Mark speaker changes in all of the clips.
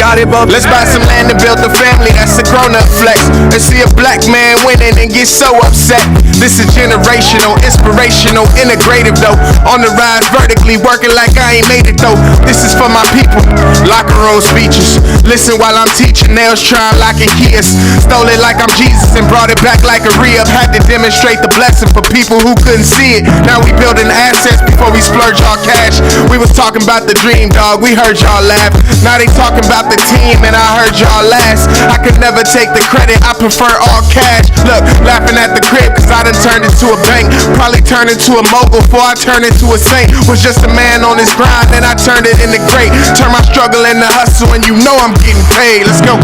Speaker 1: got it, but let's buy some land and build a family. That's a grown-up flex. And see a black man winning and get so upset. This is generational, inspirational, integrative though. On the rise vertically, working like I ain't made it though. This is for my people. Locker room speeches. Listen while I'm teaching. Nails trying like a kiss. Stole it like I'm Jesus and brought it back like a re-up. Had to demonstrate the blessing for people who couldn't see it. Now we building assets before we splurge our cash. We was talking about the dream, dog. We heard y'all laugh. Now they talking about the team and I heard y'all last. I could never take the credit. I prefer all cash. Look, laughing at the crib cause I done turned into a bank. Probably turned into a mogul before I turned into a saint. Was just a man on his grind and I turned it into great. Turn my struggle into hustle and you know I'm getting paid. Let's go.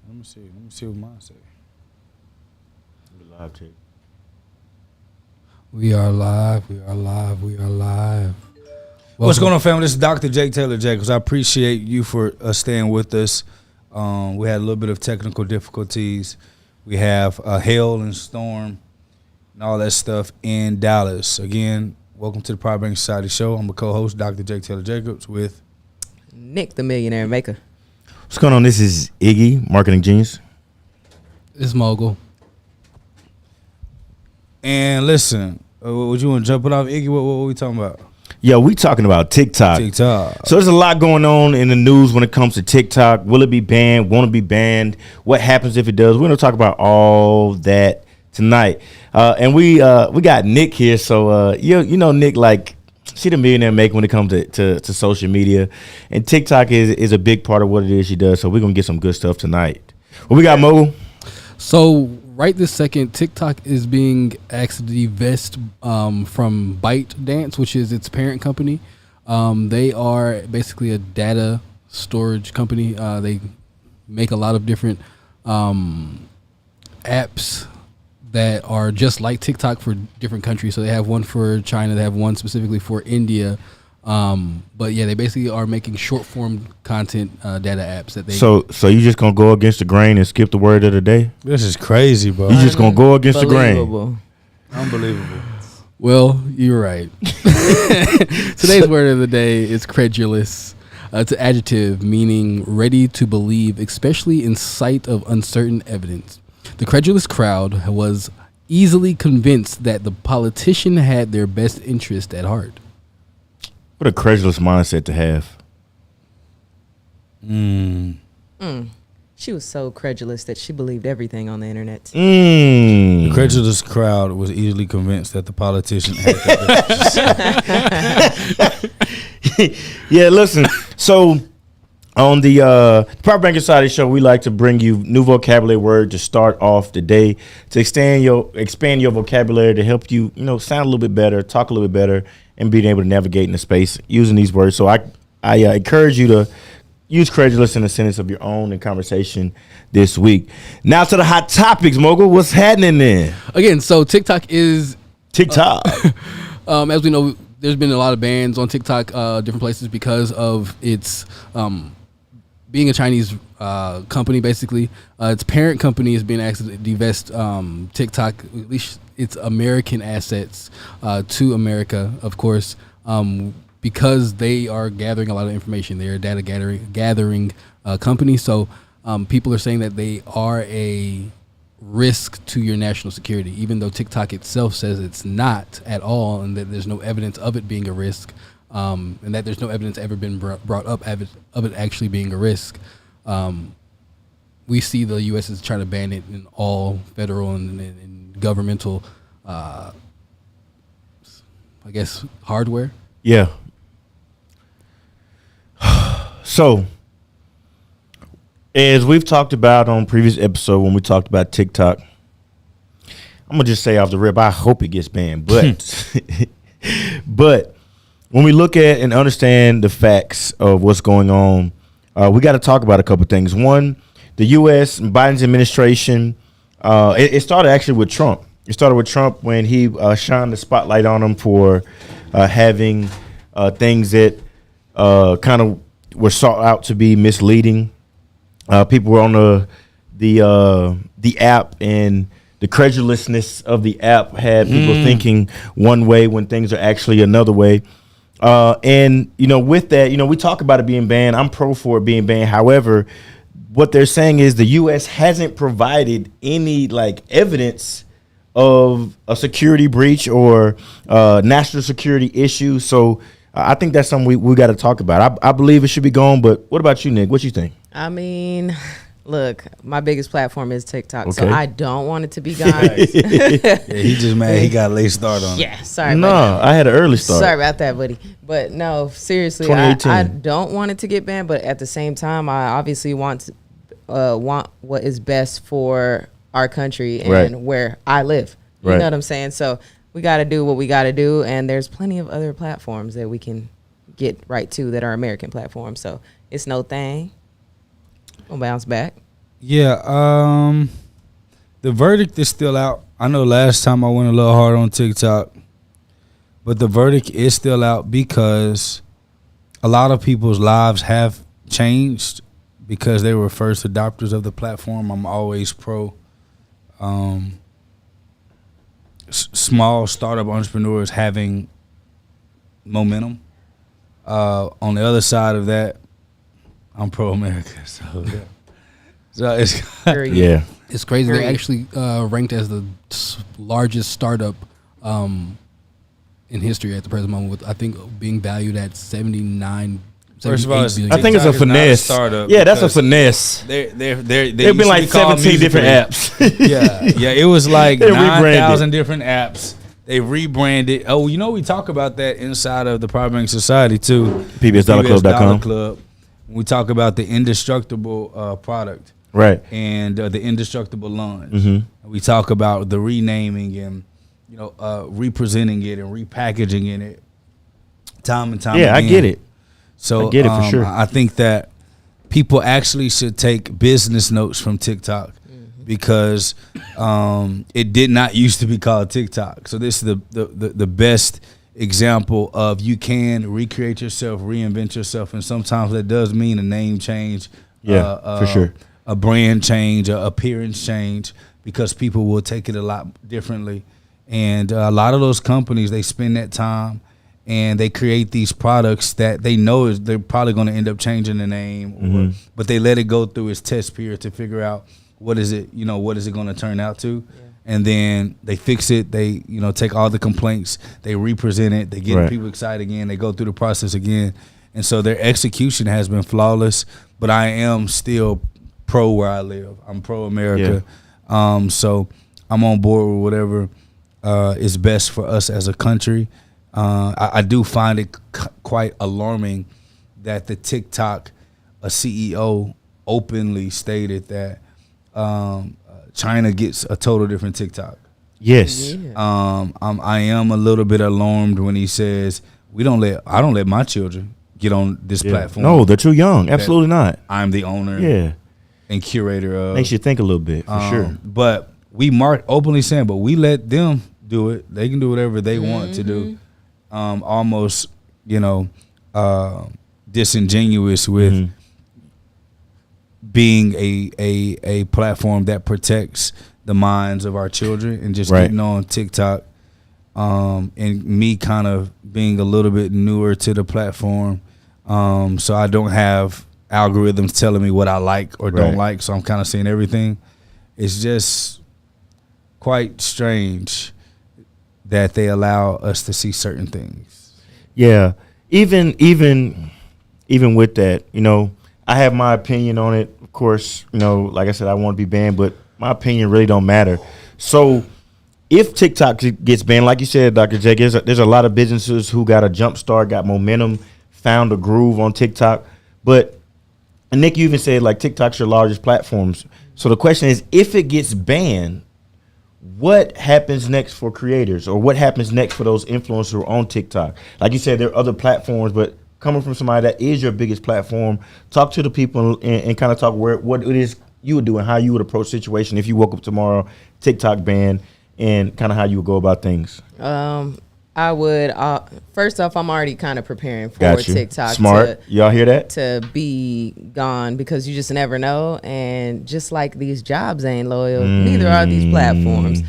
Speaker 2: Let me see what mine say.
Speaker 3: Live tape.
Speaker 2: We are live. What's going on, family? This is Dr. Tayler Jacobs. I appreciate you for staying with us. We had a little bit of technical difficulties. We have hail and storm and all that stuff in Dallas. Again, welcome to the Power Bank Society Show. I'm a co-host, Dr. Tayler Jacobs, with
Speaker 4: Nick, the millionaire maker.
Speaker 3: What's going on? This is Iggy, marketing genius.
Speaker 5: It's Mogul.
Speaker 2: And listen, would you want to jump it off, Iggy? What we talking about?
Speaker 3: Yeah, we talking about TikTok. So there's a lot going on in the news when it comes to TikTok. Will it be banned? Won't it be banned? What happens if it does? We're going to talk about all that tonight. And we got Nick here. So, you know, Nick, like, she the millionaire maker when it comes to social media. And TikTok is a big part of what it is she does. So we're going to get some good stuff tonight. What we got, Mo?
Speaker 5: So right this second, TikTok is being asked to divest from ByteDance, which is its parent company. They are basically a data storage company. They make a lot of different apps that are just like TikTok for different countries. So they have one for China. They have one specifically for India. But yeah, they basically are making short form content data apps that they.
Speaker 3: So you just gonna go against the grain and skip the word of the day?
Speaker 2: This is crazy, bro.
Speaker 3: You just gonna go against the grain?
Speaker 2: Unbelievable.
Speaker 5: Well, you're right. Today's word of the day is credulous. It's an adjective meaning ready to believe, especially in sight of uncertain evidence. The credulous crowd was easily convinced that the politician had their best interest at heart.
Speaker 3: What a credulous mindset to have.
Speaker 4: She was so credulous that she believed everything on the internet.
Speaker 2: The credulous crowd was easily convinced that the politician had their
Speaker 3: Yeah, listen. So on the Power Bank Society Show, we like to bring you new vocabulary word to start off the day, to expand your vocabulary, to help you, sound a little bit better, talk a little bit better, and being able to navigate in the space using these words. So I encourage you to use credulous in a sentence of your own in conversation this week. Now to the hot topics, Mogul. What's happening there?
Speaker 5: Again, so TikTok is
Speaker 3: TikTok.
Speaker 5: As we know, there's been a lot of bans on TikTok, different places because of its being a Chinese company. Basically, its parent company is being asked to divest TikTok, at least its American assets, to America, of course, because they are gathering a lot of information. They're a data gathering company. So people are saying that they are a risk to your national security, even though TikTok itself says it's not at all, and that there's no evidence of it being a risk, and that there's no evidence ever been brought up of it actually being a risk. We see the U.S. is trying to ban it in all federal and governmental, I guess, hardware.
Speaker 3: Yeah. So, as we've talked about on previous episode when we talked about TikTok, I'm gonna just say off the rip, I hope it gets banned. But when we look at and understand the facts of what's going on, we got to talk about a couple things. One, the U.S. and Biden's administration. It started actually with Trump. It started with Trump when he shined the spotlight on him for having things that kind of were sought out to be misleading. People were on the app and the credulousness of the app had people thinking one way when things are actually another way. And with that, we talk about it being banned. I'm pro for it being banned. However, what they're saying is the U.S. hasn't provided any evidence of a security breach or national security issue. So I think that's something we got to talk about. I believe it should be gone. But what about you, Nick? What you think?
Speaker 4: I mean, look, my biggest platform is TikTok, so
Speaker 3: Okay.
Speaker 4: I don't want it to be gone.
Speaker 2: Yeah, he just mad he got a late start on it.
Speaker 4: Yeah, sorry.
Speaker 3: No, I had an early start.
Speaker 4: Sorry about that, buddy. But no, seriously, I
Speaker 3: 2018.
Speaker 4: don't want it to get banned. But at the same time, I obviously want what is best for our country and
Speaker 3: Right.
Speaker 4: where I live. You
Speaker 3: Right.
Speaker 4: know what I'm saying? So we got to do what we got to do. And there's plenty of other platforms that we can get right to that are American platforms. So it's no thing. We'll bounce back.
Speaker 2: Yeah, the verdict is still out. I know last time I went a little hard on TikTok, but the verdict is still out because a lot of people's lives have changed because they were first adopters of the platform. I'm always pro small startup entrepreneurs having momentum. On the other side of that, I'm pro America. So it's
Speaker 4: Period.
Speaker 3: Yeah.
Speaker 5: It's crazy. They
Speaker 4: Period.
Speaker 5: actually ranked as the largest startup in history at the present moment, with I think being valued at 79.
Speaker 2: First of all,
Speaker 5: 78 billion.
Speaker 3: I think it's a
Speaker 2: TikTok is not a
Speaker 3: finesse.
Speaker 2: startup
Speaker 3: Yeah, that's a
Speaker 2: because
Speaker 3: finesse.
Speaker 2: They've
Speaker 3: There've been like 17 different apps.
Speaker 2: Yeah, it was like
Speaker 3: They rebranded.
Speaker 2: 9,000 different apps. They rebranded. Oh, we talk about that inside of the Private Bank Society too.
Speaker 3: PBSDollarClub.com.
Speaker 2: Club. We talk about the indestructible product
Speaker 3: Right.
Speaker 2: and the indestructible lunch.
Speaker 3: Mm-hmm.
Speaker 2: We talk about the renaming and representing it and repackaging it time and time
Speaker 3: Yeah, I
Speaker 2: again.
Speaker 3: get it.
Speaker 2: So
Speaker 3: I get it for sure.
Speaker 2: I think that people actually should take business notes from TikTok because it did not used to be called TikTok. So this is the best example of you can recreate yourself, reinvent yourself, and sometimes that does mean a name change.
Speaker 3: Yeah, for sure.
Speaker 2: A brand change, a appearance change, because people will take it a lot differently. And a lot of those companies, they spend that time and they create these products that they know they're probably going to end up changing the name, but they let it go through its test period to figure out what is it going to turn out to. Yeah. And then they fix it. They, take all the complaints, they represent it, they get
Speaker 3: Right.
Speaker 2: people excited again, they go through the process again. And so their execution has been flawless, but I am still pro where I live. I'm pro America. So I'm on board with whatever is best for us as a country. I do find it quite alarming that the TikTok CEO openly stated that China gets a total different TikTok.
Speaker 3: Yes.
Speaker 4: Yeah.
Speaker 2: I am a little bit alarmed when he says I don't let my children get on this platform.
Speaker 3: No, they're too young. Absolutely not.
Speaker 2: I'm the owner
Speaker 3: Yeah.
Speaker 2: and curator of.
Speaker 3: Makes you think a little bit, for sure.
Speaker 2: But we openly saying, but we let them do it. They can do whatever they want to do. Almost, disingenuous with being a platform that protects the minds of our children and just
Speaker 3: Right.
Speaker 2: getting on TikTok. And me kind of being a little bit newer to the platform. So I don't have algorithms telling me what I like or don't
Speaker 3: Right.
Speaker 2: like. So I'm kind of seeing everything. It's just quite strange that they allow us to see certain things.
Speaker 3: Yeah. Even with that, I have my opinion on it. Of course, like I said, I want to be banned, but my opinion really don't matter. So if TikTok gets banned, like you said, Dr. Jake, there's a lot of businesses who got a jump start, got momentum, found a groove on TikTok. And Nick, you even said like TikTok's your largest platforms. So the question is, if it gets banned, what happens next for creators, or what happens next for those influencers who are on TikTok? Like you said, there are other platforms, but coming from somebody that is your biggest platform, talk to the people and kind of talk what it is you would do and how you would approach the situation if you woke up tomorrow, TikTok banned, and kind of how you would go about things.
Speaker 4: I I would first off, I'm already kind of preparing for
Speaker 3: Got you.
Speaker 4: TikTok.
Speaker 3: Smart. Y'all hear that?
Speaker 4: To be gone because you just never know, and just like these jobs ain't loyal, neither are these platforms.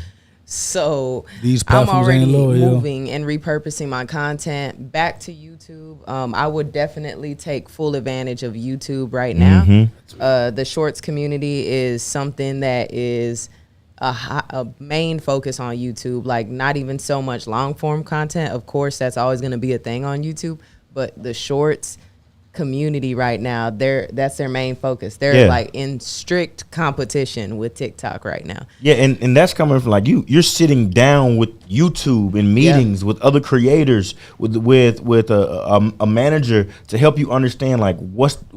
Speaker 4: So
Speaker 2: These
Speaker 4: I'm
Speaker 2: platforms
Speaker 4: already
Speaker 2: ain't loyal.
Speaker 4: moving and repurposing my content back to YouTube. I would definitely take full advantage of YouTube right now. The shorts community is something that is a main focus on YouTube, like not even so much long form content. Of course, that's always going to be a thing on YouTube, but the shorts community right now, that's their main focus. They're like in strict competition with TikTok right now.
Speaker 3: Yeah, and that's coming from like you're sitting down with YouTube in meetings with other creators, with a manager to help you understand like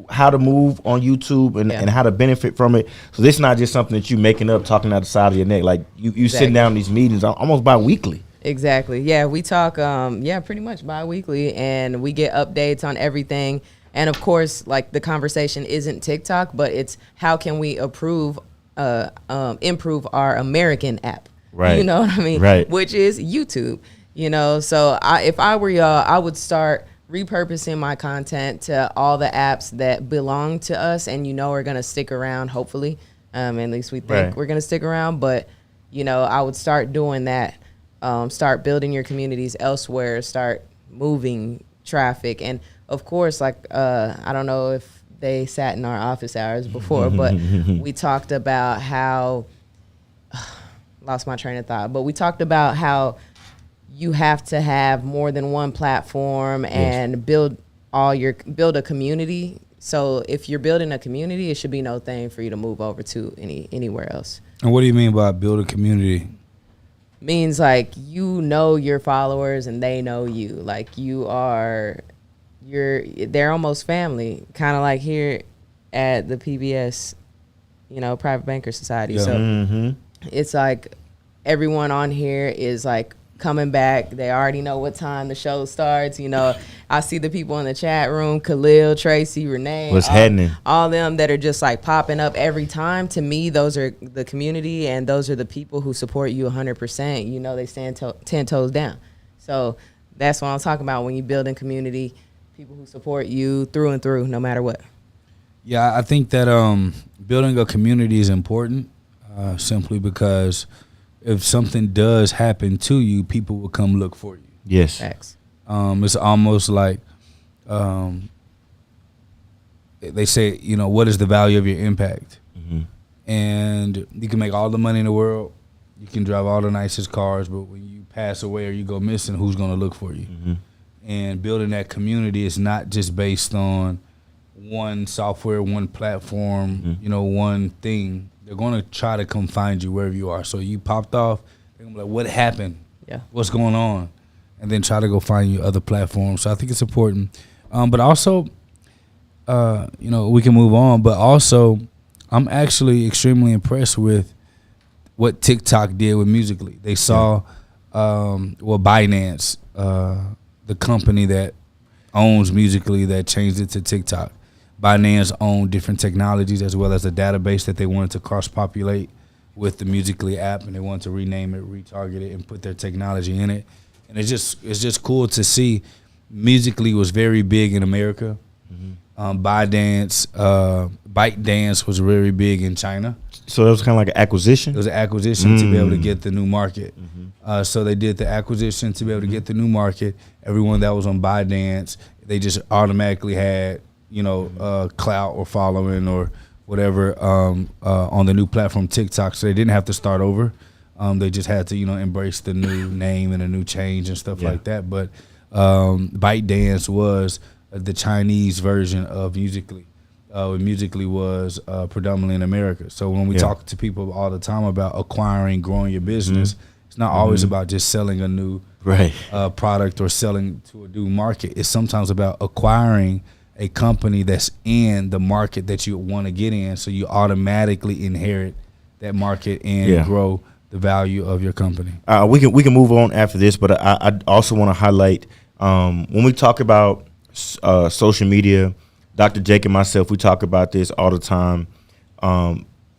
Speaker 3: how to move on YouTube and how to benefit from it. So this is not just something that you making up, talking out the side of your neck. Like you sitting down in these meetings almost bi-weekly.
Speaker 4: Exactly. Yeah, we talk pretty much bi-weekly, and we get updates on everything. And of course, like the conversation isn't TikTok, but it's how can we improve our American app.
Speaker 3: Right.
Speaker 4: You know what I mean?
Speaker 3: Right.
Speaker 4: Which is YouTube. You know, so if I were y'all, I would start repurposing my content to all the apps that belong to us and are going to stick around, hopefully. At least we think we're going to stick around. But, I would start doing that. Start building your communities elsewhere. Start moving traffic. And, of course, like, I don't know if they sat in our office hours before, but we talked about how lost my train of thought. But we talked about how you have to have more than one platform and build a community. So if you're building a community, it should be no thing for you to move over to anywhere else.
Speaker 2: And what do you mean by build a community?
Speaker 4: Means like your followers and they know you. Like they're almost family, kind of like here at the PBS, Private Banker Society. So it's like everyone on here is like coming back. They already know what time the show starts. I see the people in the chat room, Khalil, Tracy, Renee.
Speaker 3: What's happening?
Speaker 4: All them that are just like popping up every time. To me, those are the community, and those are the people who support you 100%. They stand 10 toes down. So that's what I'm talking about when you build in community, people who support you through and through, no matter what.
Speaker 2: Yeah, I think that building a community is important simply because if something does happen to you, people will come look for you.
Speaker 3: Yes.
Speaker 4: Facts.
Speaker 2: It's almost like they say, what is the value of your impact? And you can make all the money in the world, you can drive all the nicest cars, but when you pass away or you go missing, who's going to look for you? And building that community is not just based on one software, one platform, one thing. They're going to try to come find you wherever you are. So you popped off, they're going to be like, what happened?
Speaker 4: Yeah.
Speaker 2: What's going on? And then try to go find you other platforms. So I think it's important. But also, we can move on. But also, I'm actually extremely impressed with what TikTok did with Musical.ly. They saw, Binance, the company that owns Musical.ly that changed it to TikTok. Binance owned different technologies as well as a database that they wanted to cross-populate with the Musical.ly app, and they wanted to rename it, retarget it, and put their technology in it. And it's just cool to see. Musical.ly was very big in America. ByteDance was very big in China.
Speaker 3: So it was kind of like an acquisition?
Speaker 2: It was an acquisition to be able to get the new market. So they did the acquisition to be able to get the new market. Everyone that was on ByteDance, they just automatically had clout or following or whatever on the new platform TikTok. So they didn't have to start over. They just had to embrace the new name and a new change and stuff like that. But ByteDance was the Chinese version of Musical.ly. Musical.ly was predominantly in America. So when we talk to people all the time about acquiring, growing your business, it's not always about just selling a new product or selling to a new market. It's sometimes about acquiring a company that's in the market that you want to get in, so you automatically inherit that market and grow the value of your company.
Speaker 3: We can move on after this, but I also want to highlight when we talk about social media, Dr. Jake and myself, we talk about this all the time.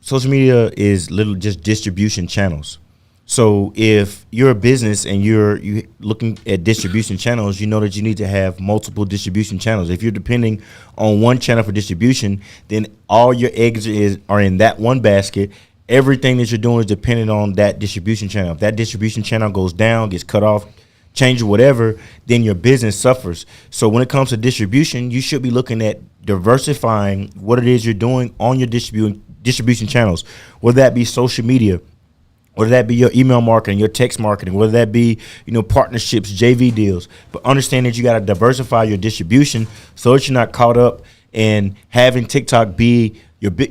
Speaker 3: Social media is just distribution channels. So if you're a business and you're looking at distribution channels, you know that you need to have multiple distribution channels. If you're depending on one channel for distribution, then all your eggs are in that one basket. Everything that you're doing is dependent on that distribution channel. If that distribution channel goes down, gets cut off, change or whatever, then your business suffers. So when it comes to distribution, you should be looking at diversifying what it is you're doing on your distribution channels, whether that be social media, whether that be your email marketing, your text marketing, whether that be, partnerships, JV deals. But understand that you got to diversify your distribution so that you're not caught up in having TikTok be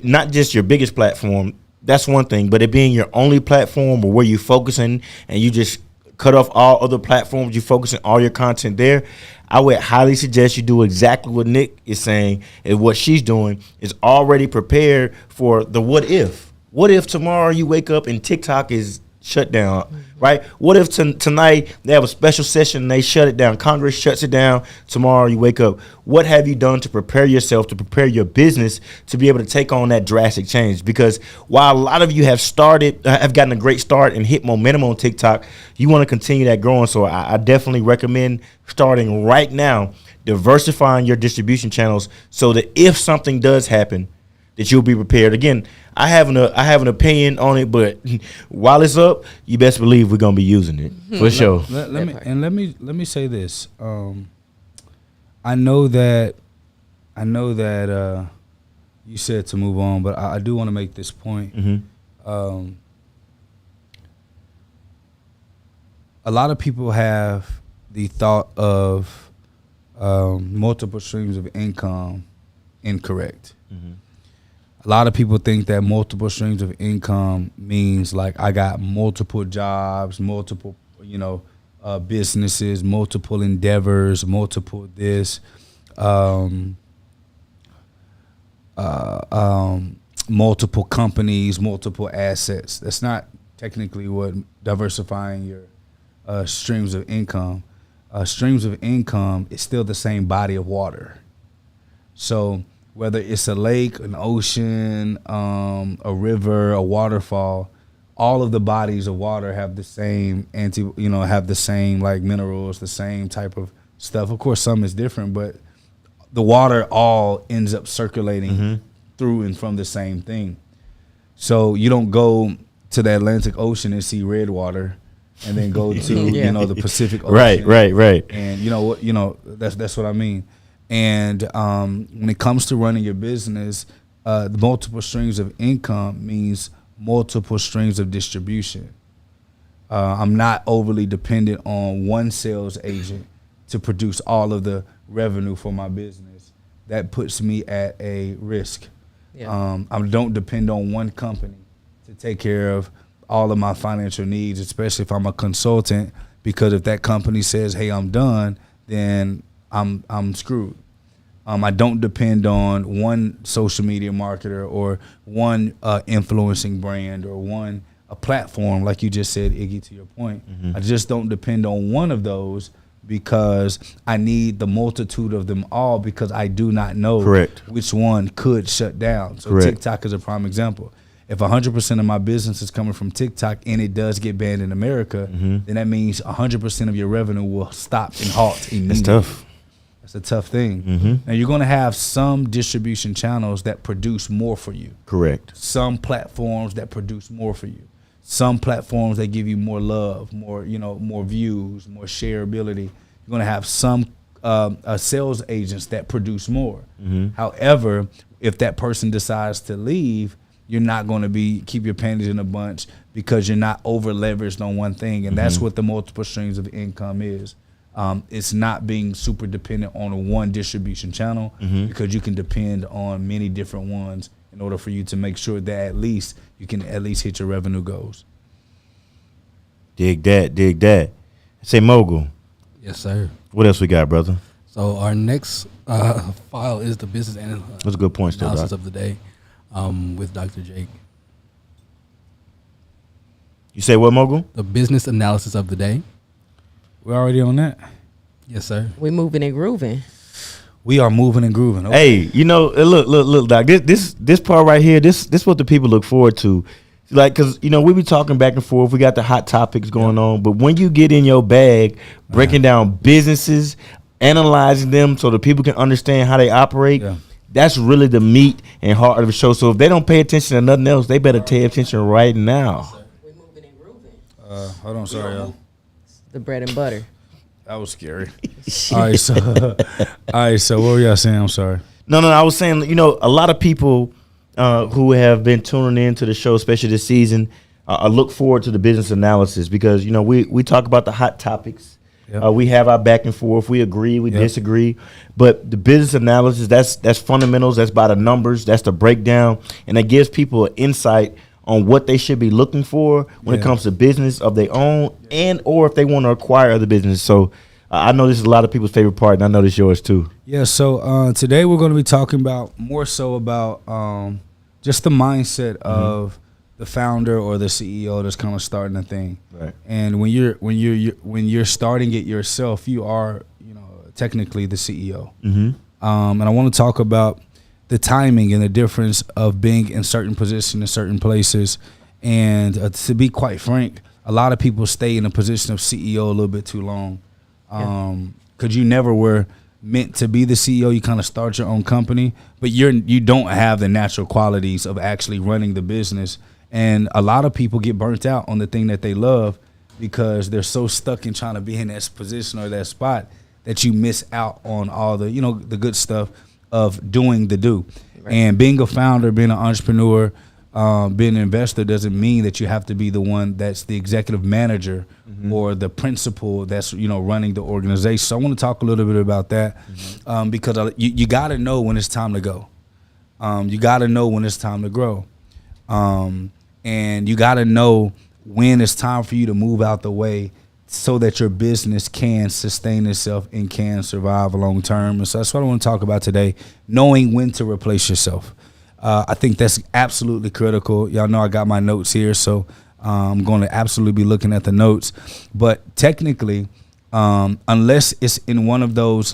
Speaker 3: not just your biggest platform. That's one thing, but it being your only platform or where you're focusing and you just cut off all other platforms, you focusing all your content there. I would highly suggest you do exactly what Nick is saying, and what she's doing is already prepared for the what if. What if tomorrow you wake up and TikTok is shut down, right? What if tonight they have a special session and they shut it down? Congress shuts it down. Tomorrow you wake up. What have you done to prepare yourself, to prepare your business to be able to take on that drastic change? Because while a lot of you have gotten a great start and hit momentum on TikTok, you want to continue that growing. So I definitely recommend starting right now, diversifying your distribution channels so that if something does happen, that you'll be prepared. Again, I have an opinion on it, but while it's up, you best believe we're gonna be using it for sure.
Speaker 2: Let me say this. I know that you said to move on, but I do want to make this point.
Speaker 3: Mm-hmm.
Speaker 2: A lot of people have the thought of multiple streams of income incorrect.
Speaker 3: Mm-hmm.
Speaker 2: A lot of people think that multiple streams of income means like I got multiple jobs, multiple, businesses, multiple endeavors, multiple this, multiple companies, multiple assets. That's not technically what diversifying your streams of income. Streams of income is still the same body of water. So whether it's a lake, an ocean, a river, a waterfall, all of the bodies of water have the same have the same like minerals, the same type of stuff. Of course, some is different, but the water all ends up circulating through and from the same thing. So you don't go to the Atlantic Ocean and see red water, and then go to the Pacific Ocean.
Speaker 3: Right.
Speaker 2: And that's what I mean. And when it comes to running your business, the multiple streams of income means multiple streams of distribution. I'm not overly dependent on one sales agent to produce all of the revenue for my business. That puts me at a risk.
Speaker 4: Yeah.
Speaker 2: I don't depend on one company to take care of all of my financial needs, especially if I'm a consultant, because if that company says, hey, I'm done, then I'm screwed. I don't depend on one social media marketer or one influencing brand or a platform, like you just said, Iggy, to your point. I just don't depend on one of those because I need the multitude of them all, because I do not know which one could shut down. So TikTok is a prime example. If 100% of my business is coming from TikTok and it does get banned in America, then that means 100% of your revenue will stop and halt immediately.
Speaker 3: That's tough.
Speaker 2: That's a tough thing. Now, you're going to have some distribution channels that produce more for you.
Speaker 3: Correct.
Speaker 2: Some platforms that produce more for you. Some platforms that give you more love, more views, more shareability. You're going to have some sales agents that produce more. However, if that person decides to leave, you're not going to keep your panties in a bunch because you're not over leveraged on one thing. And that's what the multiple streams of income is. It's not being super dependent on one distribution channel, because you can depend on many different ones in order for you to make sure that you can at least hit your revenue goals.
Speaker 3: Dig that. Say Mogul.
Speaker 5: Yes, sir.
Speaker 3: What else we got, brother?
Speaker 5: So our next file is the business
Speaker 3: That's a good point, still,
Speaker 5: analysis
Speaker 3: Doc.
Speaker 5: of the day with Dr. Jake.
Speaker 3: You say what, Mogul?
Speaker 5: The business analysis of the day.
Speaker 2: We're already on that.
Speaker 5: Yes, sir.
Speaker 4: We moving and grooving.
Speaker 2: We are moving and grooving. Okay.
Speaker 3: Hey, look, Doc. This part right here. This what the people look forward to. Like, cause we be talking back and forth. We got the hot topics going on, but when you get in your bag, breaking down businesses, analyzing them so that people can understand how they operate, that's really the meat and heart of the show. So if they don't pay attention to nothing else, they better pay attention right now.
Speaker 4: We're moving and grooving.
Speaker 2: Hold on, sorry, y'all.
Speaker 4: The bread and butter.
Speaker 2: That was scary. All right, so what were y'all saying? I'm sorry.
Speaker 3: No, I was saying, a lot of people who have been tuning in to the show, especially this season, look forward to the business analysis because, we talk about the hot topics. Yep. We have our back and forth. We agree, we disagree. But the business analysis, that's fundamentals. That's by the numbers. That's the breakdown. And it gives people an insight on what they should be looking for when it comes to business of their own and or if they want to acquire other business. So I know this is a lot of people's favorite part, and I know this is yours too.
Speaker 2: Yeah, so today we're going to be talking about just the mindset of the founder or the CEO that's kind of starting a thing.
Speaker 3: Right.
Speaker 2: And when you're starting it yourself, you are technically the CEO. Mm-hmm. And I want to talk about the timing and the difference of being in certain positions in certain places. And to be quite frank, a lot of people stay in a position of CEO a little bit too long. Because you never were meant to be the CEO. You kind of start your own company, but you don't have the natural qualities of actually running the business. And a lot of people get burnt out on the thing that they love because they're so stuck in trying to be in that position or that spot that you miss out on all the the good stuff of doing the do. Right. And being a founder, being an entrepreneur, being an investor doesn't mean that you have to be the one that's the executive manager or the principal that's running the organization. So I want to talk a little bit about that because you got to know when it's time to go. You got to know when it's time to grow, and you got to know when it's time for you to move out the way so that your business can sustain itself and can survive long term. And so that's what I want to talk about today: knowing when to replace yourself. I think that's absolutely critical. Y'all know I got my notes here, so I'm going to absolutely be looking at the notes. But technically, unless it's in one of those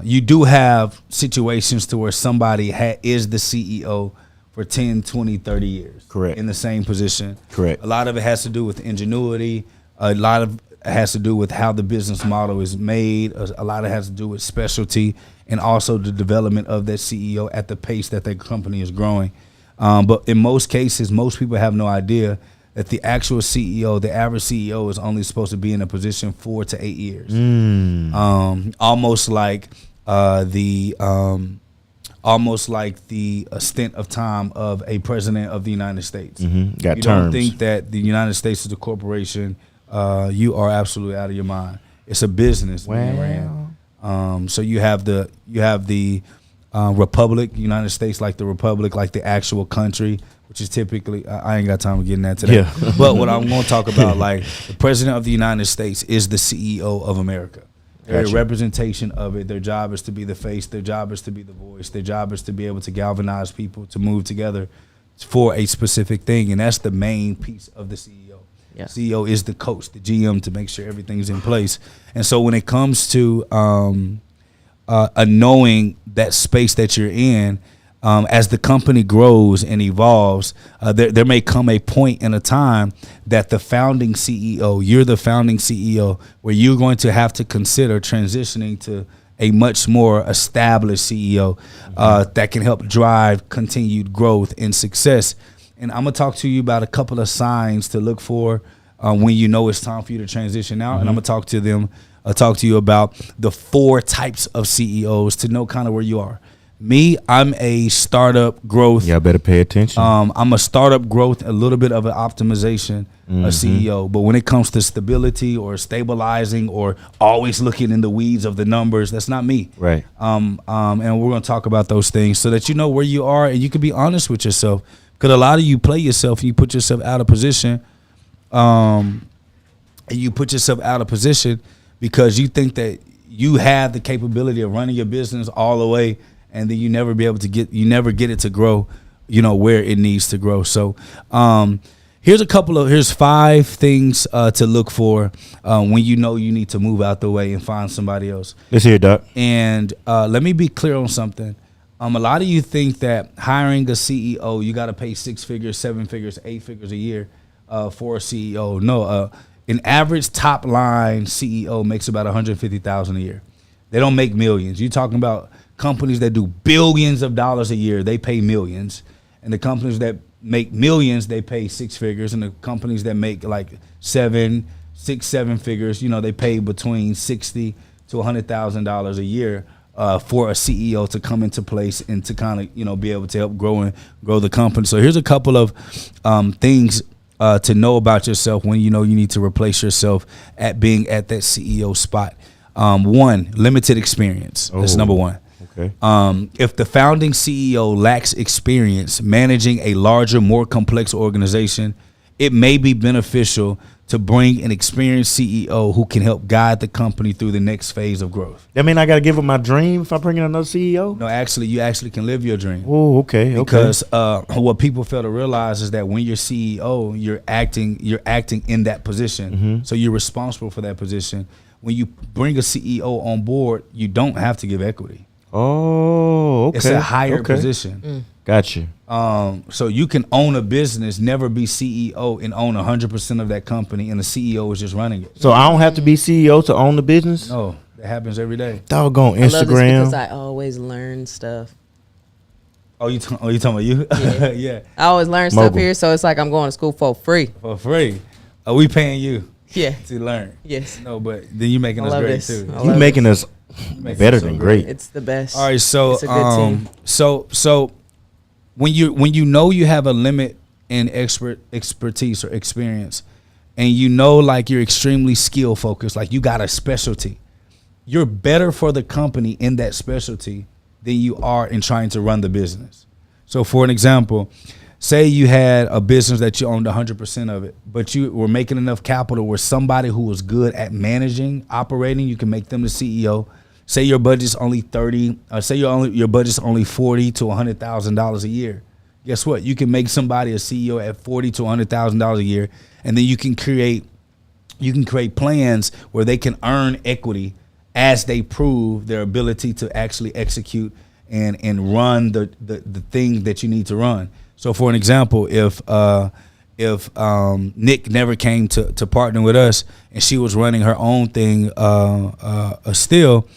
Speaker 2: you do have situations to where somebody is the CEO for 10, 20, 30 years.
Speaker 3: Correct.
Speaker 2: In the same position.
Speaker 3: Correct.
Speaker 2: A lot of it has to do with ingenuity. A lot of it has to do with how the business model is made. A lot of it has to do with specialty and also the development of that CEO at the pace that their company is growing. But in most cases, most people have no idea that the actual CEO, the average CEO, is only supposed to be in a position 4 to 8 years. Almost like the stint of time of a president of the United States.
Speaker 3: Got
Speaker 2: you
Speaker 3: terms.
Speaker 2: Don't think that the United States is a corporation. You are absolutely out of your mind. It's a business.
Speaker 3: Wow.
Speaker 2: So you have the Republic, United States, like the Republic, like the actual country, which is typically, I ain't got time to get into that today. Yeah. But what I'm going to talk about, like the president of the United States is the CEO of America. They're a representation of it. Their job is to be the face. Their job is to be the voice. Their job is to be able to galvanize people to move together for a specific thing. And that's the main piece of the CEO. Yeah. CEO is the coach, the GM, to make sure everything's in place. And so when it comes to knowing that space that you're in, as the company grows and evolves, there may come a point in a time that the founding CEO, you're the founding CEO, where you're going to have to consider transitioning to a much more established CEO that can help drive continued growth and success. And I'm going to talk to you about a couple of signs to look for when you know it's time for you to transition out. And I'm going to talk to you about the 4 types of CEOs to know kind of where you are. Me, I'm a startup growth.
Speaker 3: Y'all better pay attention.
Speaker 2: I'm a startup growth, a little bit of an optimization CEO. But when it comes to stability or stabilizing or always looking in the weeds of the numbers, that's not me.
Speaker 3: Right.
Speaker 2: And we're going to talk about those things so that you know where you are and you can be honest with yourself. Because a lot of you play yourself and you put yourself out of position. Because you think that you have the capability of running your business all the way, and then you never get it to grow, where it needs to grow. So here's 5 things to look for when you know you need to move out the way and find somebody else.
Speaker 3: Let's hear it, Doc.
Speaker 2: And let me be clear on something. A lot of you think that hiring a CEO, you got to pay 6 figures, 7 figures, 8 figures a year for a CEO. No, an average top line CEO makes about $150,000 a year. They don't make millions. You're talking about companies that do billions of dollars a year. They pay millions, and the companies that make millions, they pay 6 figures, and the companies that make like 7 figures, they pay between $60,000 to $100,000 a year. For a CEO to come into place and to kind of, be able to help grow the company. So here's a couple of things to know about yourself when you need to replace yourself at being at that CEO spot. One, limited experience. That's number one.
Speaker 3: Okay.
Speaker 2: If the founding CEO lacks experience managing a larger, more complex organization, it may be beneficial to bring an experienced CEO who can help guide the company through the next phase of growth.
Speaker 3: That mean I got to give up my dream if I bring in another CEO?
Speaker 2: No, actually, you actually can live your dream.
Speaker 3: Oh, okay.
Speaker 2: Because what people fail to realize is that when you're CEO, you're acting in that position.
Speaker 3: Mm-hmm.
Speaker 2: So you're responsible for that position. When you bring a CEO on board, you don't have to give equity.
Speaker 3: Oh, okay.
Speaker 2: It's a higher position.
Speaker 3: Gotcha.
Speaker 2: So you can own a business, never be CEO, and own 100% of that company, and the CEO is just running it.
Speaker 3: So I don't have to be CEO to own the business?
Speaker 2: No, that happens every day.
Speaker 3: Doggone
Speaker 4: I love this
Speaker 3: Instagram.
Speaker 4: because I always learn stuff.
Speaker 2: You talking about you?
Speaker 4: Yeah.
Speaker 2: Yeah.
Speaker 4: I always learn stuff
Speaker 3: Mogul.
Speaker 4: here, so it's like I'm going to school for free.
Speaker 2: For free. Are we paying you
Speaker 4: Yeah.
Speaker 2: to learn?
Speaker 4: Yes.
Speaker 2: No, but then you making
Speaker 4: I
Speaker 2: us
Speaker 4: love
Speaker 2: great
Speaker 4: this.
Speaker 2: too.
Speaker 4: I
Speaker 3: You
Speaker 4: love
Speaker 3: making
Speaker 4: it.
Speaker 3: us better than great.
Speaker 4: It's the best.
Speaker 2: All right, so
Speaker 4: It's a good team.
Speaker 2: So when you know you have a limit in expertise or experience, and like you're extremely skill focused, like you got a specialty, you're better for the company in that specialty than you are in trying to run the business. So for an example, say you had a business that you owned 100% of it, but you were making enough capital where somebody who was good at managing, operating, you can make them the CEO. Say your budget's only your budget's only $40,000 to $100,000 a year. Guess what? You can make somebody a CEO at $40,000 to $100,000 a year, and then you can create plans where they can earn equity as they prove their ability to actually execute and run the thing that you need to run. So for an example, if Nick never came to partner with us and she was running her own thing still,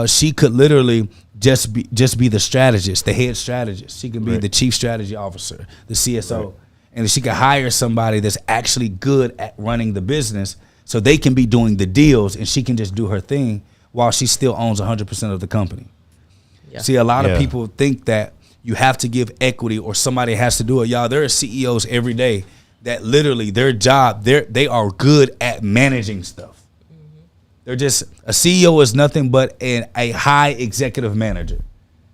Speaker 2: she could literally just be the strategist, the head strategist. She could be the chief strategy officer, the CSO. And she could hire somebody that's actually good at running the business so they can be doing the deals and she can just do her thing while she still owns 100% of the company.
Speaker 4: Yeah.
Speaker 2: See, a lot of people think that you have to give equity or somebody has to do it. Y'all, there are CEOs every day that literally their job, they are good at managing stuff. Mm-hmm. They're just, a CEO is nothing but a high executive manager.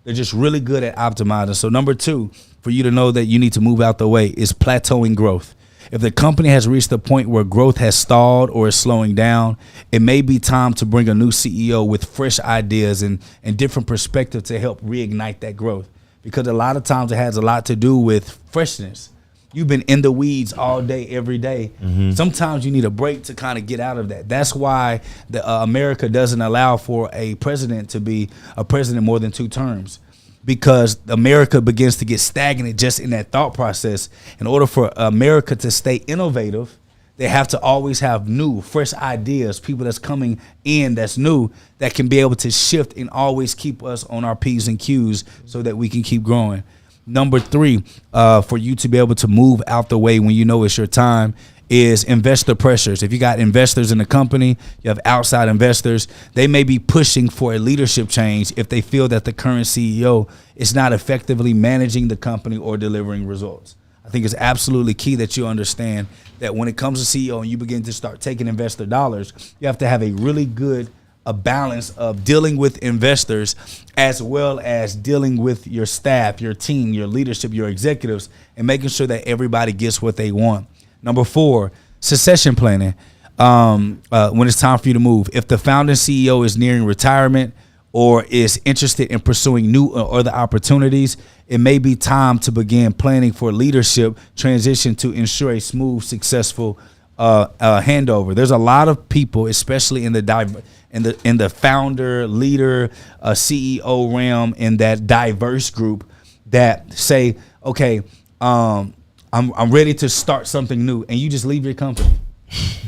Speaker 2: They're just really good at optimizing. So number 2, for you to know that you need to move out the way is plateauing growth. If the company has reached a point where growth has stalled or is slowing down, it may be time to bring a new CEO with fresh ideas and different perspective to help reignite that growth. Because a lot of times it has a lot to do with freshness. You've been in the weeds all day, every day. Mm-hmm. Sometimes you need a break to kind of get out of that. That's why America doesn't allow for a president to be a president more than 2 terms. Because America begins to get stagnant just in that thought process. In order for America to stay innovative, they have to always have new, fresh ideas, people that's coming in that's new, that can be able to shift and always keep us on our P's and Q's so that we can keep growing. Number 3, for you to be able to move out the way when you know it's your time, is investor pressures. If you got investors in the company, you have outside investors, they may be pushing for a leadership change if they feel that the current CEO is not effectively managing the company or delivering results. I think it's absolutely key that you understand that when it comes to CEO and you begin to start taking investor dollars, you have to have a really good balance of dealing with investors as well as dealing with your staff, your team, your leadership, your executives, and making sure that everybody gets what they want. Number 4, succession planning. When it's time for you to move. If the founding CEO is nearing retirement or is interested in pursuing new or other opportunities, it may be time to begin planning for leadership transition to ensure a smooth, successful handover. There's a lot of people, especially in the founder, leader, CEO realm, in that diverse group, that say, okay, I'm ready to start something new, and you just leave your company.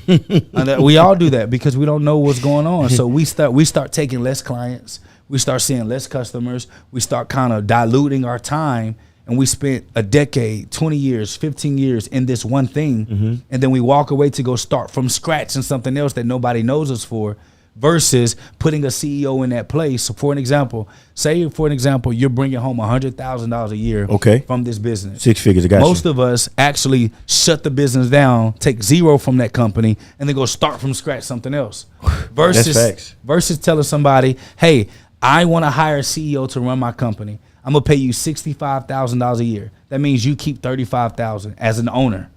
Speaker 2: And we all do that because we don't know what's going on. So we start taking less clients. We start seeing less customers. We start kind of diluting our time. And we spent a decade, 20 years, 15 years in this one thing. And then we walk away to go start from scratch in something else that nobody knows us for, versus putting a CEO in that place. So for an example, you're bringing home $100,000 a year from this business.
Speaker 3: 6 figures,
Speaker 2: Most of us actually shut the business down, take zero from that company, and then go start from scratch something else. Versus telling somebody, hey, I want to hire a CEO to run my company. I'm gonna pay you $65,000 a year. That means you keep $35,000 as an owner.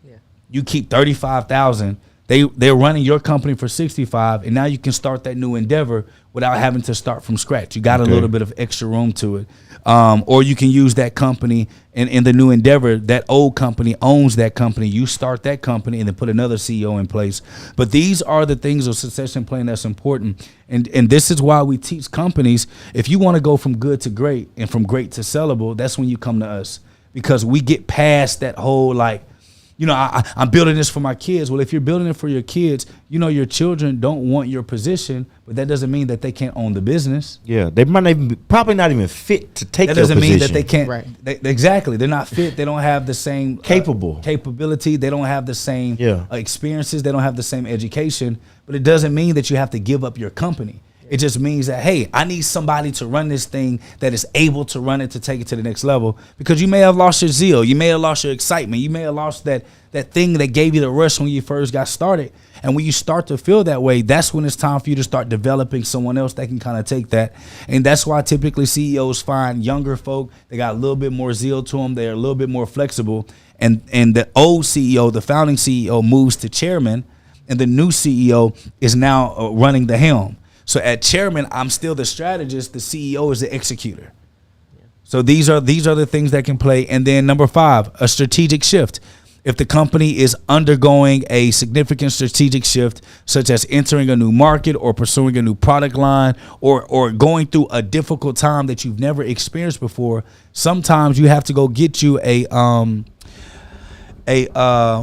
Speaker 2: Yeah. You keep $35,000. They're running your company for $65,000, and now you can start that new endeavor without having to start from scratch. You got a little bit of extra room to it, or you can use that company in the new endeavor. That old company owns that company. You start that company and then put another CEO in place. But these are the things of succession planning that's important, and this is why we teach companies. If you want to go from good to great and from great to sellable, that's when you come to us, because we get past that whole I'm building this for my kids. Well, if you're building it for your kids, your children don't want your position, but that doesn't mean that they can't own the business.
Speaker 3: Yeah, they might probably not even fit to take
Speaker 2: that
Speaker 3: your
Speaker 2: doesn't
Speaker 3: position.
Speaker 2: mean that they can't. Right. Exactly. They're not fit. They don't have the same capability. They don't have the same experiences. They don't have the same education. But it doesn't mean that you have to give up your company. It just means that, hey, I need somebody to run this thing that is able to run it to take it to the next level, because you may have lost your zeal. You may have lost your excitement. You may have lost that thing that gave you the rush when you first got started. And when you start to feel that way, that's when it's time for you to start developing someone else that can kind of take that. And that's why typically CEOs find younger folk. They got a little bit more zeal to them. They're a little bit more flexible. And the old CEO, the founding CEO, moves to chairman, and the new CEO is now running the helm. So at chairman, I'm still the strategist. The CEO is the executor. So these are the things that can play. And then number 5, a strategic shift. If the company is undergoing a significant strategic shift, such as entering a new market or pursuing a new product line, or going through a difficult time that you've never experienced before, sometimes you have to go get you a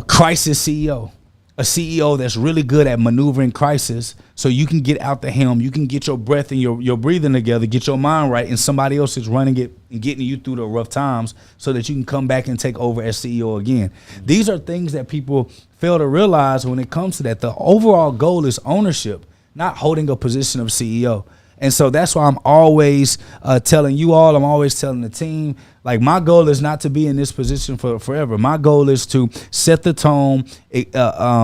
Speaker 2: crisis CEO. A CEO that's really good at maneuvering crisis, so you can get out the helm, you can get your breath and your breathing together, get your mind right, and somebody else is running it and getting you through the rough times so that you can come back and take over as CEO again. These are things that people fail to realize when it comes to that. The overall goal is ownership, not holding a position of CEO. And so that's why I'm always telling you all, I'm always telling the team, like, my goal is not to be in this position for forever. My goal is to set the tone, exacerbate,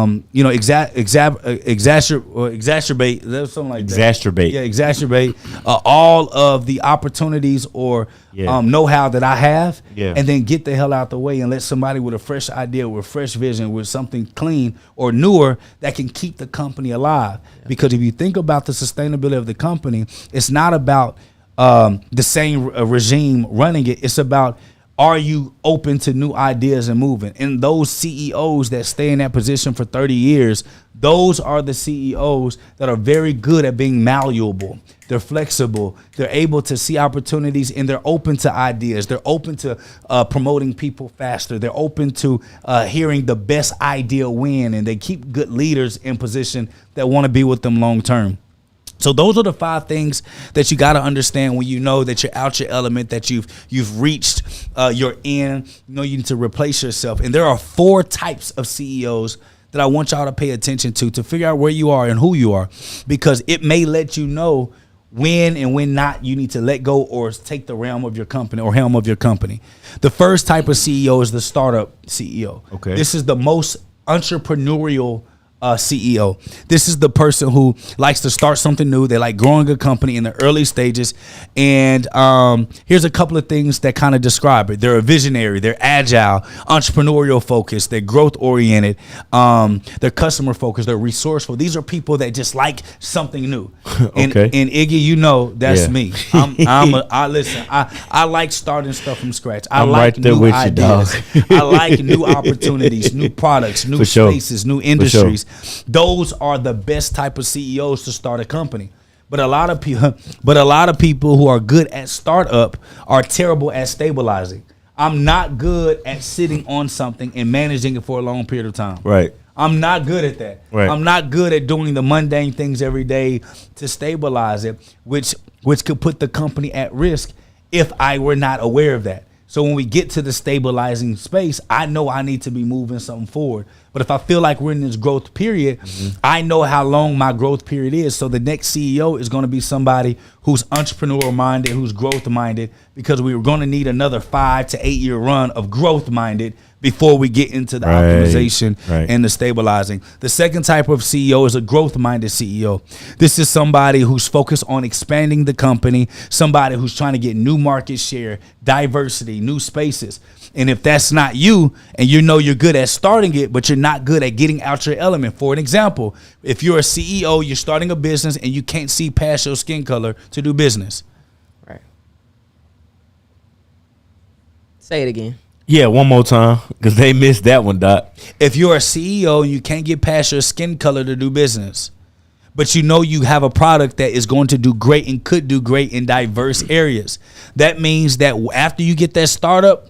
Speaker 2: something like that. Yeah, exacerbate all of the opportunities or know-how that I have, and then get the hell out the way and let somebody with a fresh idea, with fresh vision, with something clean or newer that can keep the company alive. Because if you think about the sustainability of the company, it's not about the same regime running it. It's about, are you open to new ideas and moving? And those CEOs that stay in that position for 30 years, those are the CEOs that are very good at being malleable. They're flexible. They're able to see opportunities, and they're open to ideas. They're open to promoting people faster. They're open to hearing the best idea win, and they keep good leaders in position that want to be with them long term. So those are the 5 things that you got to understand when you know that you're out your element, that you've reached your end. You need to replace yourself. And there are 4 types of CEOs that I want y'all to pay attention to figure out where you are and who you are, because it may let you know when and when not you need to let go or take the realm of your company or helm of your company. The first type of CEO is the startup CEO. Okay. This is the most entrepreneurial CEO. This is the person who likes to start something new. They like growing a company in the early stages. And here's a couple of things that kind of describe it. They're a visionary. They're agile, entrepreneurial focused. They're growth oriented. They're customer focused. They're resourceful. These are people that just like something new. And,
Speaker 3: Okay.
Speaker 2: and Iggy, you know, that's
Speaker 3: Yeah.
Speaker 2: me. I like starting stuff from scratch. I
Speaker 3: I'm
Speaker 2: like
Speaker 3: right there
Speaker 2: new
Speaker 3: with you, dog.
Speaker 2: ideas. I like new opportunities, new products, new
Speaker 3: For sure.
Speaker 2: spaces, new
Speaker 3: For sure.
Speaker 2: industries. Those are the best type of CEOs to start a company. But a lot of people who are good at startup are terrible at stabilizing. I'm not good at sitting on something and managing it for a long period of time.
Speaker 3: Right.
Speaker 2: I'm not good at that.
Speaker 3: Right.
Speaker 2: I'm not good at doing the mundane things every day to stabilize it, which could put the company at risk if I were not aware of that. So when we get to the stabilizing space, I know I need to be moving something forward. But if I feel like we're in this growth period, I know how long my growth period is. So the next CEO is going to be somebody who's entrepreneurial minded, who's growth minded, because we're going to need another 5 to 8 year run of growth minded before we get into the optimization and the stabilizing. The second type of CEO is a growth minded CEO. This is somebody who's focused on expanding the company, somebody who's trying to get new market share, diversity, new spaces. And if that's not you, and you know you're good at starting it, but you're not good at getting out your element. For an example, if you're a CEO, you're starting a business and you can't see past your skin color to do business.
Speaker 4: Right. Say it again.
Speaker 3: Yeah, one more time, because they missed that one, Doc.
Speaker 2: If you're a CEO and you can't get past your skin color to do business, but you know you have a product that is going to do great and could do great in diverse areas, that means that after you get that startup,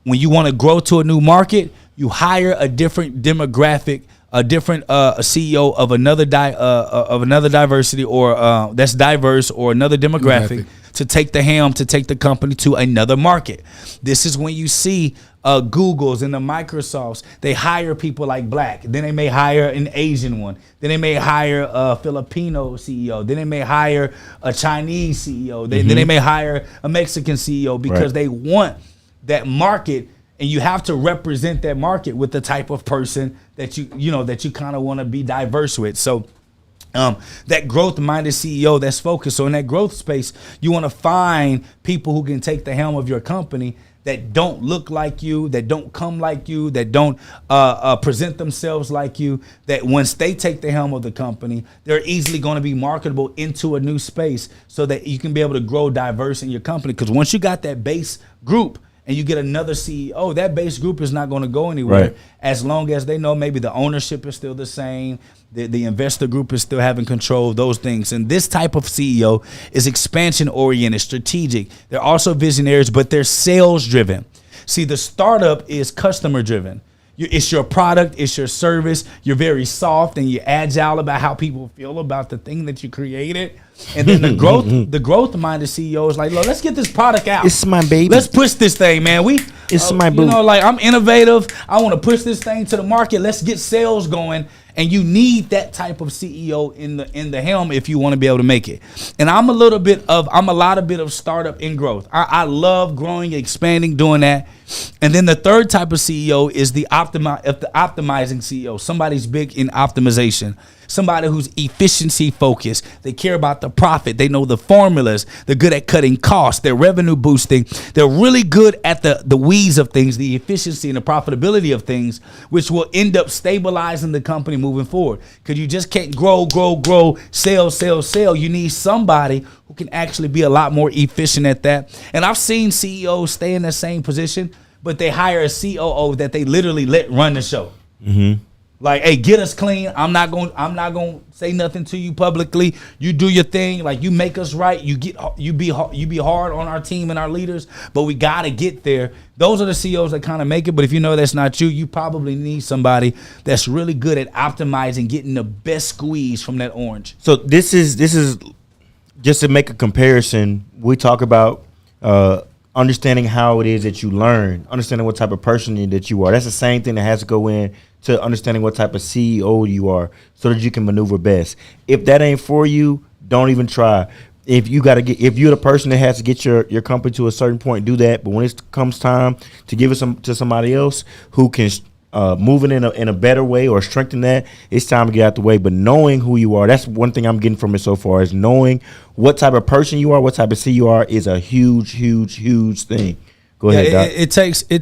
Speaker 2: when you want to grow to a new market, you hire a different demographic, a different CEO of another diversity or that's diverse or another demographic to take the helm, to take the company to another market. This is when you see Googles and the Microsofts, they hire people like black. Then they may hire an Asian one. Then they may hire a Filipino CEO. Then they may hire a Chinese CEO. Then they may hire a Mexican CEO because they want that market, and you have to represent that market with the type of person that you kind of want to be diverse with. So that growth-minded CEO that's focused on that growth space, you want to find people who can take the helm of your company that don't look like you, that don't come like you, that don't present themselves like you, that once they take the helm of the company, they're easily going to be marketable into a new space so that you can be able to grow diverse in your company. Because once you got that base group, and you get another CEO, that base group is not going to go anywhere as long as they know maybe the ownership is still the same, the investor group is still having control of those things. And this type of CEO is expansion-oriented, strategic. They're also visionaries, but they're sales-driven. See, the startup is customer-driven. It's your product, it's your service. You're very soft and you're agile about how people feel about the thing that you created. And then the growth-minded CEO is like, look, let's get this product out.
Speaker 3: It's my baby.
Speaker 2: Let's push this thing, man.
Speaker 3: It's my boo.
Speaker 2: Like I'm innovative. I want to push this thing to the market. Let's get sales going. And you need that type of CEO in the helm if you want to be able to make it. And I'm a lot of startup and growth. I love growing, expanding, doing that. And then the third type of CEO is the optimizing CEO. Somebody's big in optimization. Somebody who's efficiency focused. They care about the profit. They know the formulas. They're good at cutting costs. They're revenue boosting. They're really good at the weeds of things, the efficiency and the profitability of things, which will end up stabilizing the company moving forward. Because you just can't grow, sell. You need somebody who can actually be a lot more efficient at that. And I've seen CEOs stay in the same position, but they hire a COO that they literally let run the show. Like, hey, get us clean. I'm not going to say nothing to you publicly. You do your thing. Like, you make us right. You be hard on our team and our leaders, but we got to get there. Those are the CEOs that kind of make it. But if you know that's not you, you probably need somebody that's really good at optimizing, getting the best squeeze from that orange.
Speaker 3: So this is just to make a comparison. We talk about understanding how it is that you learn, understanding what type of person that you are. That's the same thing that has to go in to understanding what type of CEO you are so that you can maneuver best. If that ain't for you, don't even try. If you're the person that has to get your company to a certain point, do that. But when it comes time to give it to somebody else who can moving in a better way or strengthen that, it's time to get out the way. But knowing who you are, that's one thing I'm getting from it so far, is knowing what type of person you are, what type of CEO you are, is a huge thing. Go ahead, Doc.
Speaker 2: It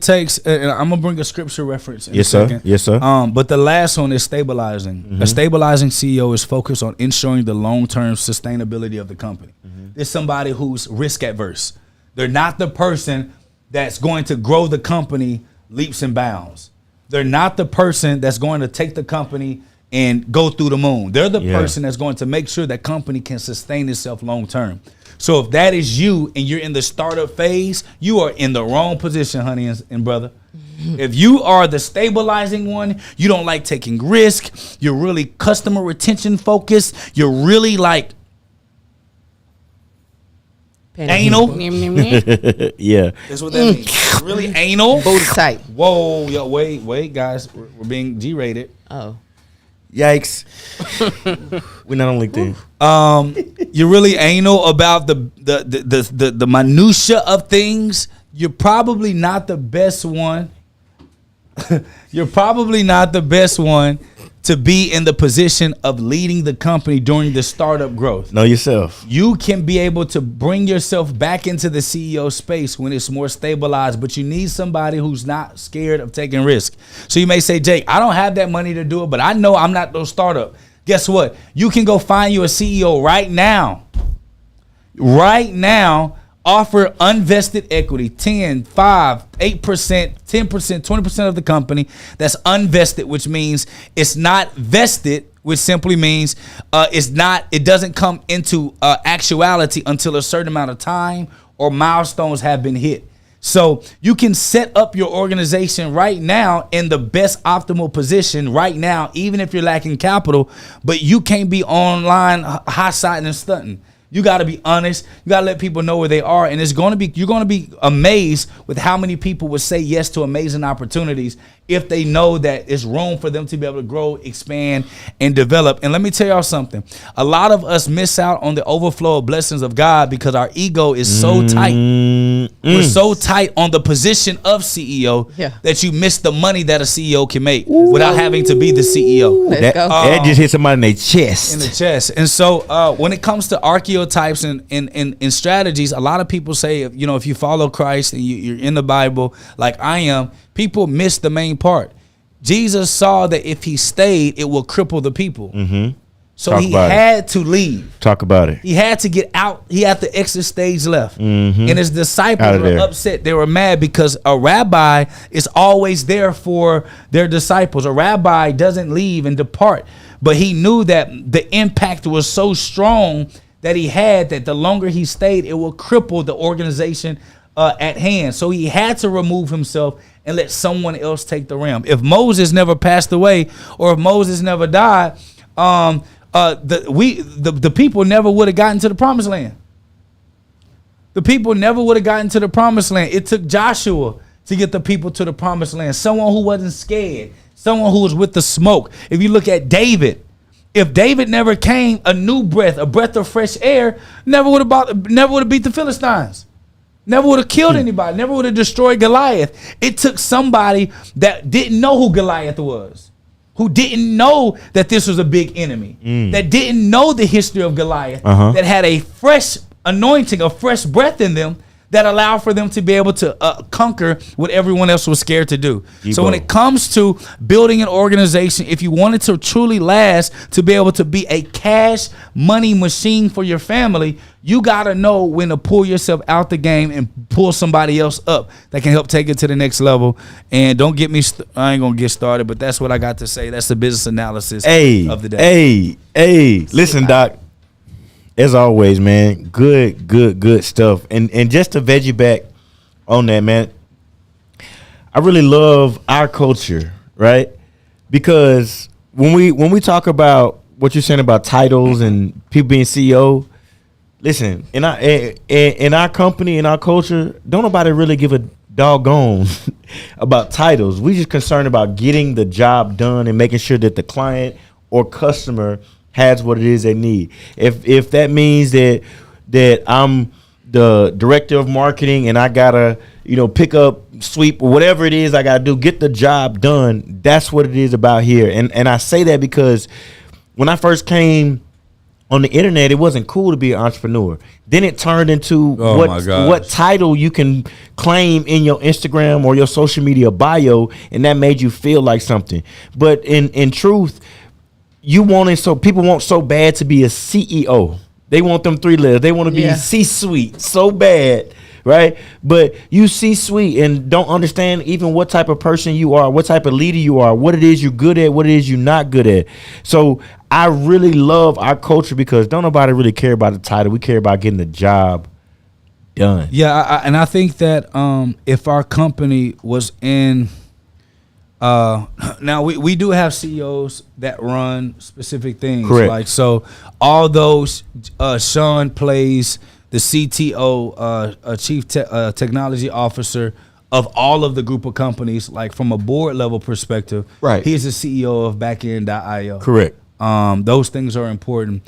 Speaker 2: takes. And I'm gonna bring a scripture reference in a
Speaker 3: Yes, sir.
Speaker 2: second.
Speaker 3: Yes, sir.
Speaker 2: But the last one is stabilizing. A stabilizing CEO is focused on ensuring the long-term sustainability of the company. There's somebody who's risk adverse. They're not the person that's going to grow the company leaps and bounds. They're not the person that's going to take the company and go through the moon. They're the person that's going to make sure that company can sustain itself long term. So if that is you and you're in the startup phase, you are in the wrong position, honey and brother. If you are the stabilizing one, you don't like taking risk, you're really customer retention focused, you're really like anal.
Speaker 3: Yeah.
Speaker 2: That's what that means. Really anal.
Speaker 4: Booty tight.
Speaker 2: Whoa, yo, wait, guys. We're being G-rated.
Speaker 4: Oh.
Speaker 3: Yikes. We're not on LinkedIn.
Speaker 2: You're really anal about the minutia of things. You're probably not the best one. You're probably not the best one to be in the position of leading the company during the startup growth.
Speaker 3: Know yourself.
Speaker 2: You can be able to bring yourself back into the CEO space when it's more stabilized, but you need somebody who's not scared of taking risk. So you may say, Jake, I don't have that money to do it, but I know I'm not no startup. Guess what? You can go find you a CEO right now. Right now, offer unvested equity, 10, 5, 8%, 10%, 20% of the company that's unvested, which means it's not vested, which simply means it doesn't come into actuality until a certain amount of time or milestones have been hit. So you can set up your organization right now in the best optimal position right now, even if you're lacking capital, but you can't be online high-siding and stunting. You got to be honest. You got to let people know where they are. And you're going to be amazed with how many people would say yes to amazing opportunities if they know that it's room for them to be able to grow, expand, and develop. And let me tell y'all something. A lot of us miss out on the overflow of blessings of God because our ego is so tight. We're so tight on the position of CEO that you miss the money that a CEO can make without having to be the CEO.
Speaker 4: Let's go.
Speaker 3: That just hit somebody in their chest.
Speaker 2: In the chest. And so when it comes to archetypes and strategies, a lot of people say, if you follow Christ and you're in the Bible like I am, people miss the main part. Jesus saw that if he stayed, it will cripple the people. So he had to leave.
Speaker 3: Talk about it.
Speaker 2: He had to get out. He had to exit stage left. And his disciples were upset. They were mad because a rabbi is always there for their disciples. A rabbi doesn't leave and depart. But he knew that the impact was so strong that he had that the longer he stayed, it will cripple the organization at hand. So he had to remove himself and let someone else take the realm. If Moses never passed away or if Moses never died, the people never would have gotten to the promised land. The people never would have gotten to the promised land. It took Joshua to get the people to the promised land. Someone who wasn't scared. Someone who was with the smoke. If you look at David, if David never came, a new breath, a breath of fresh air, never would have beat the Philistines. Never would have killed anybody. Never would have destroyed Goliath. It took somebody that didn't know who Goliath was, who didn't know that this was a big enemy, that didn't know the history of Goliath, that had a fresh anointing, a fresh breath in them that allowed for them to be able to conquer what everyone else was scared to do. So when it comes to building an organization, if you want it to truly last, to be able to be a cash money machine for your family, you got to know when to pull yourself out the game and pull somebody else up that can help take it to the next level. And don't get me, I ain't going to get started, but that's what I got to say. That's the business analysis of the day.
Speaker 3: Listen, Doc. As always, man, good stuff. And just to veg you back on that, man, I really love our culture, right? Because when we talk about what you're saying about titles and people being CEO, listen, in our company, in our culture, don't nobody really give a doggone about titles. We just concerned about getting the job done and making sure that the client or customer has what it is they need. If that means that I'm the director of marketing and I gotta, pick up, sweep, whatever it is I got to do, get the job done. That's what it is about here. And I say that because when I first came on the internet, it wasn't cool to be an entrepreneur. Then it turned into what title you can claim in your Instagram or your social media bio, and that made you feel like something. But in truth, people want so bad to be a CEO. They want them 3 letters. They want to be C-suite so bad, right? But you C-suite and don't understand even what type of person you are, what type of leader you are, what it is you're good at, what it is you're not good at. So I really love our culture because don't nobody really care about the title. We care about getting the job done.
Speaker 2: Yeah, and I think that if our company was in now we do have CEOs that run specific things.
Speaker 3: Correct.
Speaker 2: Like, so although Sean plays the CTO, chief technology officer of all of the group of companies, like from a board level perspective,
Speaker 3: right?
Speaker 2: He's the CEO of Backend.io.
Speaker 3: Correct.
Speaker 2: Those things are important.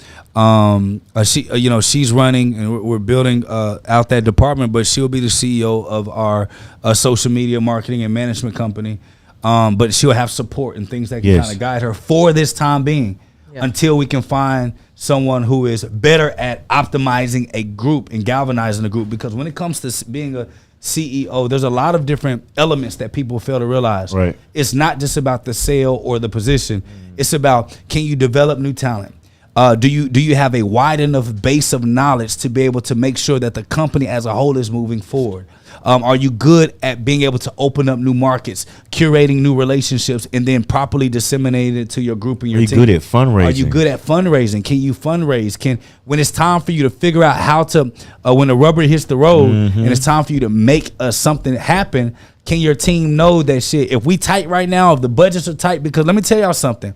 Speaker 2: She's running, and we're building out that department, but she'll be the CEO of our social media marketing and management company. But she'll have support and things that can kind of guide her for this time being, until we can find someone who is better at optimizing a group and galvanizing a group. Because when it comes to being a CEO, there's a lot of different elements that people fail to realize.
Speaker 3: Right.
Speaker 2: It's not just about the sale or the position. It's about, can you develop new talent? Do you have a wide enough base of knowledge to be able to make sure that the company as a whole is moving forward? Are you good at being able to open up new markets, curating new relationships, and then properly disseminating it to your group and your team?
Speaker 3: Are you good at fundraising?
Speaker 2: Are you good at fundraising? Can you fundraise? When it's time for you to figure out how to, when the rubber hits the road and it's time for you to make something happen, can your team know that shit? If we tight right now, if the budgets are tight, because let me tell y'all something,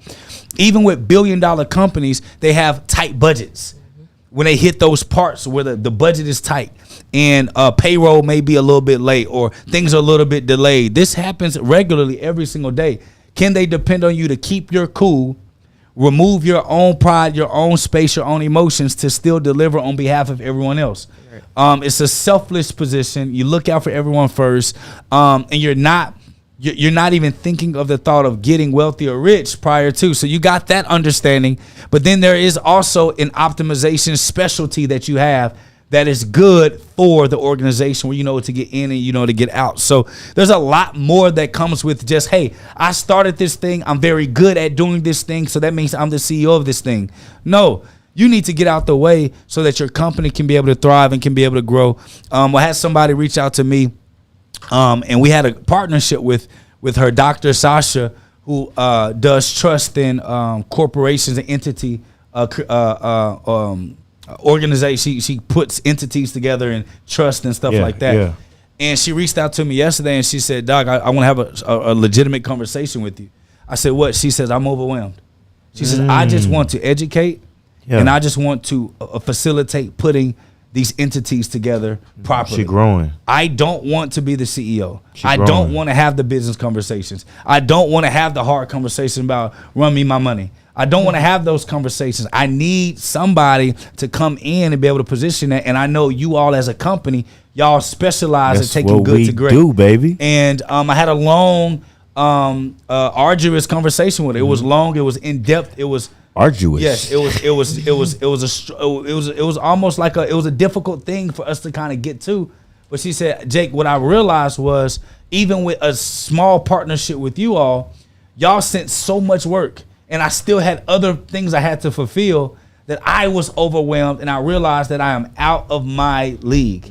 Speaker 2: even with billion-dollar companies, they have tight budgets. When they hit those parts where the budget is tight and payroll may be a little bit late or things are a little bit delayed. This happens regularly every single day. Can they depend on you to keep your cool, remove your own pride, your own space, your own emotions to still deliver on behalf of everyone else? It's a selfless position. You look out for everyone first, and you're not even thinking of the thought of getting wealthy or rich prior to. So you got that understanding. But then there is also an optimization specialty that you have that is good for the organization, where you know to get in and you know to get out. So there's a lot more that comes with just, hey, I started this thing. I'm very good at doing this thing. So that means I'm the CEO of this thing. No. You need to get out the way so that your company can be able to thrive and can be able to grow. I had somebody reach out to me, and we had a partnership with her, Dr. Sasha, who does trust in corporations and entity organization. She puts entities together and trust and stuff like that. Yeah. And she reached out to me yesterday and she said, Doc, I want to have a legitimate conversation with you. I said, what? She says, I'm overwhelmed. She says, I just want to educate and I just want to facilitate putting these entities together properly.
Speaker 3: She growing.
Speaker 2: I don't want to be the CEO. I don't want to have the business conversations. I don't want to have the hard conversation about run me my money. I don't want to have those conversations. I need somebody to come in and be able to position that. And I know you all as a company, y'all specialize in taking good to great.
Speaker 3: Do, baby.
Speaker 2: And I had a long, arduous conversation with her. It was long. It was in depth. It was
Speaker 3: arduous.
Speaker 2: Yes, it was almost like it was a difficult thing for us to kind of get to. But she said, Jake, what I realized was even with a small partnership with you all, y'all sent so much work. And I still had other things I had to fulfill that I was overwhelmed, and I realized that I am out of my league.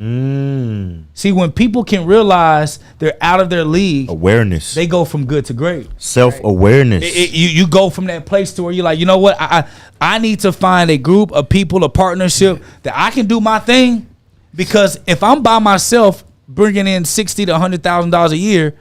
Speaker 2: See, when people can realize they're out of their league,
Speaker 3: awareness,
Speaker 2: they go from good to great.
Speaker 3: Self-awareness.
Speaker 2: You go from that place to where you're like, you know what? I need to find a group of people, a partnership that I can do my thing, because if I'm by myself bringing in $60,000 to $100,000 a year,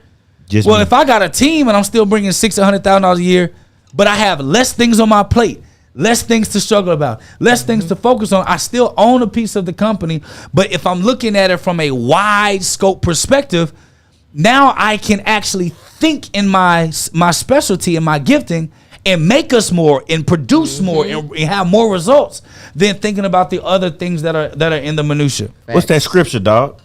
Speaker 2: if I got a team and I'm still bringing $60,000 to $100,000 a year, but I have less things on my plate, less things to struggle about, less things to focus on. I still own a piece of the company, but if I'm looking at it from a wide scope perspective, now I can actually think in my specialty and my gifting and make us more and produce more and have more results than thinking about the other things that are in the minutia.
Speaker 3: What's that scripture, dog?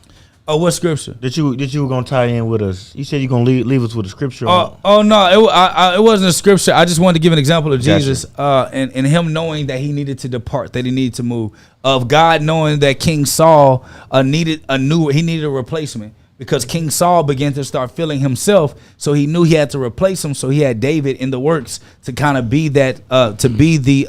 Speaker 2: Oh, what scripture?
Speaker 3: That you were gonna tie in with us. You said you're gonna leave us with a scripture.
Speaker 2: Oh no, it wasn't a scripture. I just wanted to give an example of
Speaker 3: Gotcha.
Speaker 2: Jesus, and him knowing that he needed to depart, that he needed to move. Of God knowing that King Saul needed a replacement, because King Saul began to start feeling himself, so he knew he had to replace him. So he had David in the works to kind of be that, to be the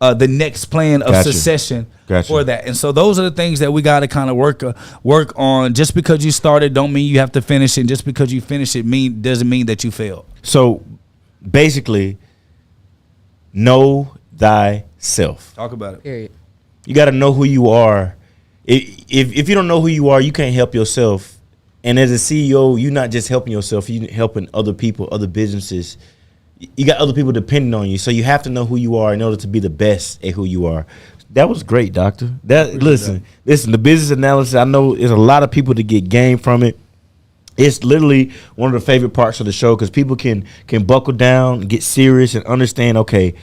Speaker 2: next plan of succession. For that. And so those are the things that we got to kind of work on. Just because you started don't mean you have to finish it. Just because you finish it doesn't mean that you failed.
Speaker 3: So basically, know thyself.
Speaker 2: Talk about it.
Speaker 4: Period.
Speaker 3: You got to know who you are. If you don't know who you are, you can't help yourself. And as a CEO, you're not just helping yourself, you're helping other people, other businesses. You got other people depending on you. So you have to know who you are in order to be the best at who you are. That was great, doctor. Listen, the business analysis, I know there's a lot of people to get game from it. It's literally one of the favorite parts of the show because people can buckle down, get serious, and understand, okay,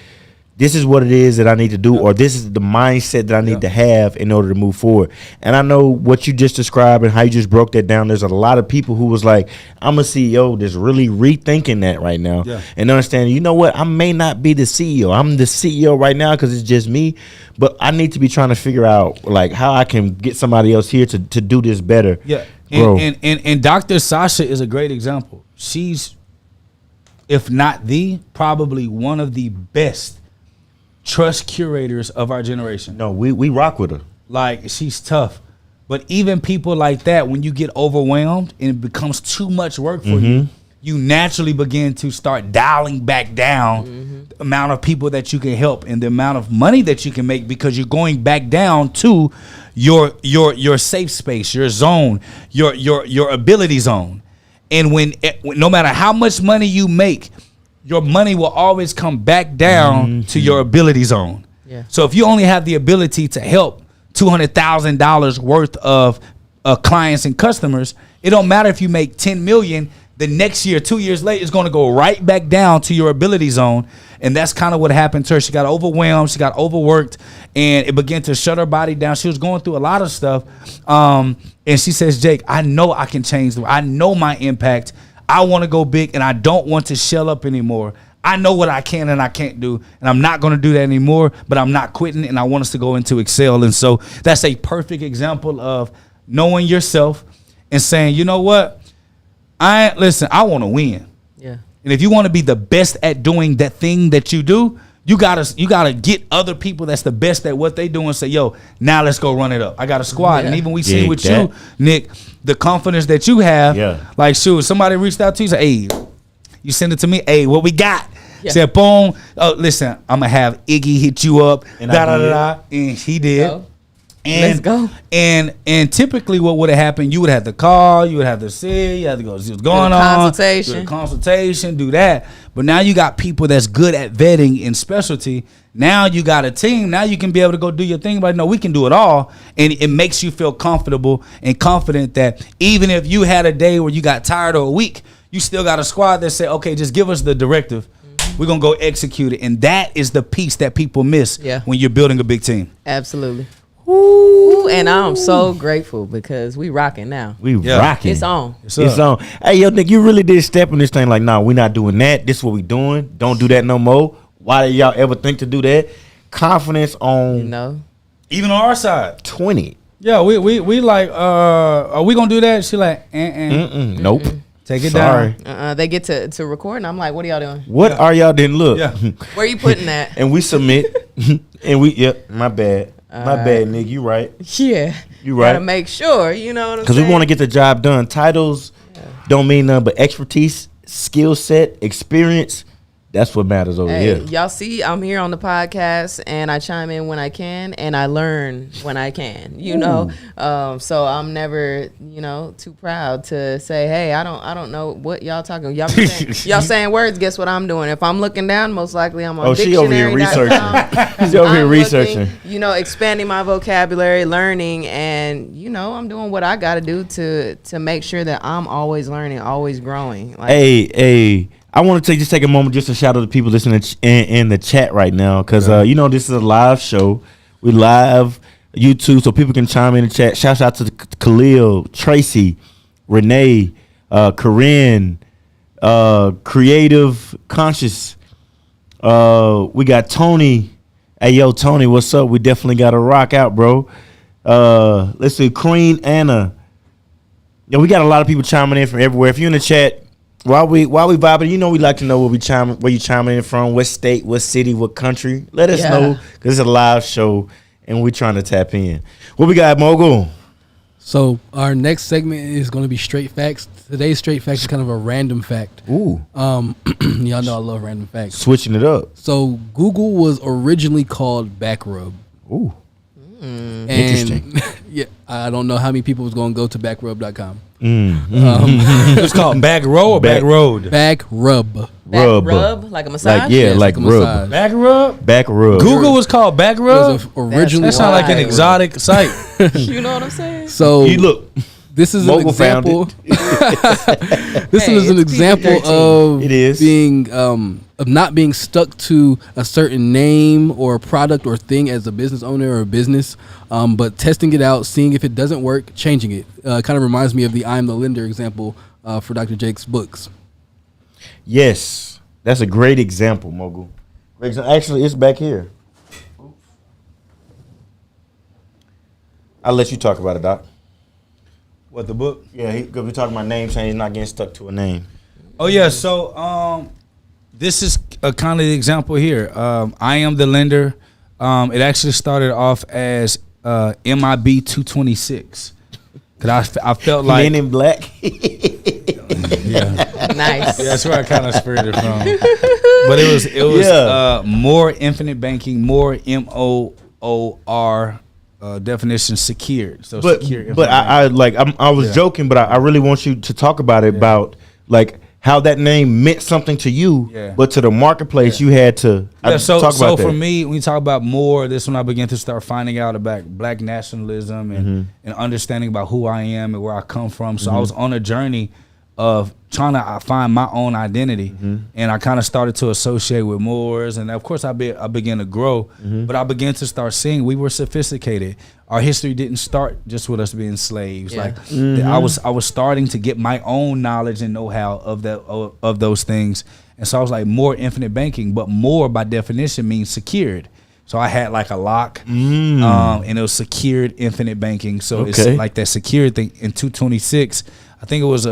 Speaker 3: this is what it is that I need to do, or this is the mindset that I need to have in order to move forward. And I know what you just described and how you just broke that down. There's a lot of people who was like, I'm a CEO that's really rethinking that right now and understanding, you know what, I may not be the CEO. I'm the CEO right now because it's just me, but I need to be trying to figure out like how I can get somebody else here to do this better.
Speaker 2: Yeah. And Dr. Sasha is a great example. She's, if not probably one of the best trust curators of our generation.
Speaker 3: No, we rock with her.
Speaker 2: Like, she's tough. But even people like that, when you get overwhelmed and it becomes too much work for you, you naturally begin to start dialing back down the amount of people that you can help and the amount of money that you can make, because you're going back down to your safe space, your zone, your ability zone. And when no matter how much money you make, your money will always come back down to your ability zone. Yeah. So if you only have the ability to help $200,000 worth of clients and customers, it don't matter if you make 10 million. The next year, 2 years later, it's going to go right back down to your ability zone. And that's kind of what happened to her. She got overwhelmed. She got overworked. And it began to shut her body down. She was going through a lot of stuff. And she says, Jake, I know I can change. I know my impact. I want to go big, and I don't want to shell up anymore. I know what I can and I can't do, and I'm not going to do that anymore, but I'm not quitting, and I want us to go into excel. And so that's a perfect example of knowing yourself and saying, you know what? I want to win. Yeah. And if you want to be the best at doing that thing that you do, you gotta get other people that's the best at what they do and say, yo, now let's go run it up. I got a squad. And even we see with you, Nick, the confidence that you have. Like, shoot, somebody reached out to you, say, hey, you send it to me. Hey, what we got? Said, boom. Oh, listen, I'm gonna have Iggy hit you up. And and he did.
Speaker 4: Let's go.
Speaker 2: And typically what would have happened, you would have to call, you would have to see, you have to go see what's going on. Consultation, do that. But now you got people that's good at vetting in specialty. Now you got a team. Now you can be able to go do your thing. But no, we can do it all. And it makes you feel comfortable and confident that even if you had a day where you got tired or a week, you still got a squad that say, okay, just give us the directive. We're going to go execute it. And that is the piece that people miss when you're building a big team.
Speaker 4: Absolutely. Ooh, and I'm so grateful because we rocking now.
Speaker 3: We rocking.
Speaker 4: It's on.
Speaker 3: It's on. Hey, yo, Nick, you really did step on this thing like, nah, we're not doing that. This is what we doing. Don't do that no more. Why did y'all ever think to do that? Confidence on,
Speaker 2: even on our side,
Speaker 3: 20.
Speaker 2: Yeah, we like, are we gonna do that? She like,
Speaker 3: nope.
Speaker 2: Take it down.
Speaker 4: They get to record, and I'm like, what are y'all doing?
Speaker 3: What are y'all doing? Look.
Speaker 4: Where you putting that?
Speaker 3: And we submit, and my bad. My bad, Nick. You right.
Speaker 4: Yeah.
Speaker 3: You right.
Speaker 4: Gotta make sure, you know what I'm saying?
Speaker 3: Because we want to get the job done. Titles don't mean nothing but expertise, skill set, experience. That's what matters over here.
Speaker 4: Y'all see, I'm here on the podcast, and I chime in when I can, and I learn when I can. You know, so I'm never, too proud to say, hey, I don't know what y'all talking. Y'all saying words. Guess what I'm doing? If I'm looking down, most likely I'm on
Speaker 3: she over here researching. She's over here researching.
Speaker 4: Expanding my vocabulary, learning, and I'm doing what I got to do to make sure that I'm always learning, always growing. Like,
Speaker 3: hey. I want to take a moment just to shout out the people listening in the chat right now because, this is a live show. We live YouTube, so people can chime in the chat. Shout out to Khalil, Tracy, Renee, Corinne, Creative Conscious. We got Tony. Hey, yo, Tony, what's up? We definitely got to rock out, bro. Let's see, Queen Anna. Yo, we got a lot of people chiming in from everywhere. If you're in the chat, while we vibing, you know we like to know where you chiming in from, what state, what city, what country. Let us know, because it's a live show and we're trying to tap in. What we got, Mogul?
Speaker 5: So our next segment is going to be straight facts. Today's straight facts is kind of a random fact.
Speaker 3: Ooh.
Speaker 5: Y'all know I love random facts.
Speaker 3: Switching it up.
Speaker 5: So Google was originally called Backrub.
Speaker 3: Ooh.
Speaker 5: And
Speaker 3: Interesting.
Speaker 5: Yeah, I don't know how many people was going to go to backrub.com.
Speaker 2: It's called Back Row or Back Road?
Speaker 5: Back Rub.
Speaker 4: Rub, like a massage.
Speaker 3: Like, yeah,
Speaker 5: Yes,
Speaker 3: like
Speaker 5: a
Speaker 3: rub.
Speaker 5: massage.
Speaker 2: Back Rub?
Speaker 3: Back rub.
Speaker 2: Google was called Back
Speaker 5: It
Speaker 2: Rub?
Speaker 5: was originally
Speaker 2: That sounds like an
Speaker 4: Wild.
Speaker 2: exotic site.
Speaker 4: You know what I'm saying?
Speaker 5: So
Speaker 3: You look.
Speaker 5: this is an
Speaker 3: Mogul found
Speaker 5: example. This
Speaker 4: Hey,
Speaker 5: is an
Speaker 4: it's
Speaker 5: example
Speaker 4: PG-13.
Speaker 5: of
Speaker 3: It is.
Speaker 5: being of not being stuck to a certain name or product or thing as a business owner or a business, but testing it out, seeing if it doesn't work, changing it. Kind of reminds me of the I'm the Lender example for Dr. Jake's books.
Speaker 3: Yes. That's a great example, Mogul. Actually, it's back here. I'll let you talk about it, Doc.
Speaker 2: What, the book?
Speaker 3: Yeah, because we're talking about names, saying he's not getting stuck to a name.
Speaker 2: Oh, yeah. So this is a kind of the example here. I Am the Lender. It actually started off as MIB 226. Because I felt like...
Speaker 3: Men in Black.
Speaker 2: Yeah.
Speaker 4: Nice.
Speaker 2: Yeah, that's where I kind of spurred it from. But it was more infinite banking, more MOOR definition secured. So secure.
Speaker 3: But I was joking, but I really want you to talk about it, about like how that name meant something to you, but to the marketplace you had to
Speaker 2: so
Speaker 3: talk about that.
Speaker 2: For me, when you talk about more, this when I began to start finding out about black nationalism and understanding about who I am and where I come from. So I was on a journey of trying to find my own identity, and I kind of started to associate with Moors, and of course I began to grow, but I began to start seeing we were sophisticated. Our history didn't start just with us being slaves. Like I was starting to get my own knowledge and know-how of those things, and so I was like, more infinite banking, but more by definition means secured. So I had like a lock, and it was secured infinite banking. So it's like that secured thing in 226. I think it was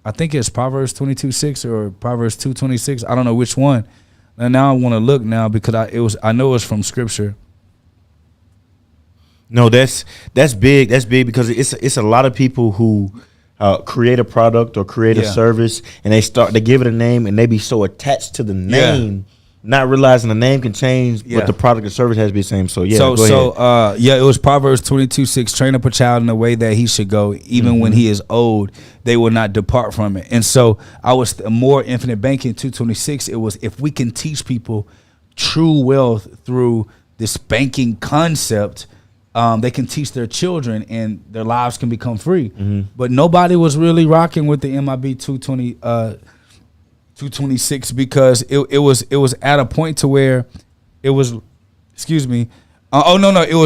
Speaker 2: I think it's Proverbs 22:6 or Proverbs 2:26. I don't know which one. And now I want to look now because I know it was from scripture.
Speaker 3: No, that's big. That's big because it's a lot of people who create a product or create a service, and they give it a name, and they be so attached to the name, not realizing the name can change, but the product or service has to be the same. So go ahead.
Speaker 2: It was Proverbs 22:6. Train up a child in the way that he should go, even when he is old, they will not depart from it. And so I was more infinite banking 226. It was, if we can teach people true wealth through this banking concept, they can teach their children and their lives can become free. But nobody was really rocking with the MIB 226 because it was at a point to where it was, it was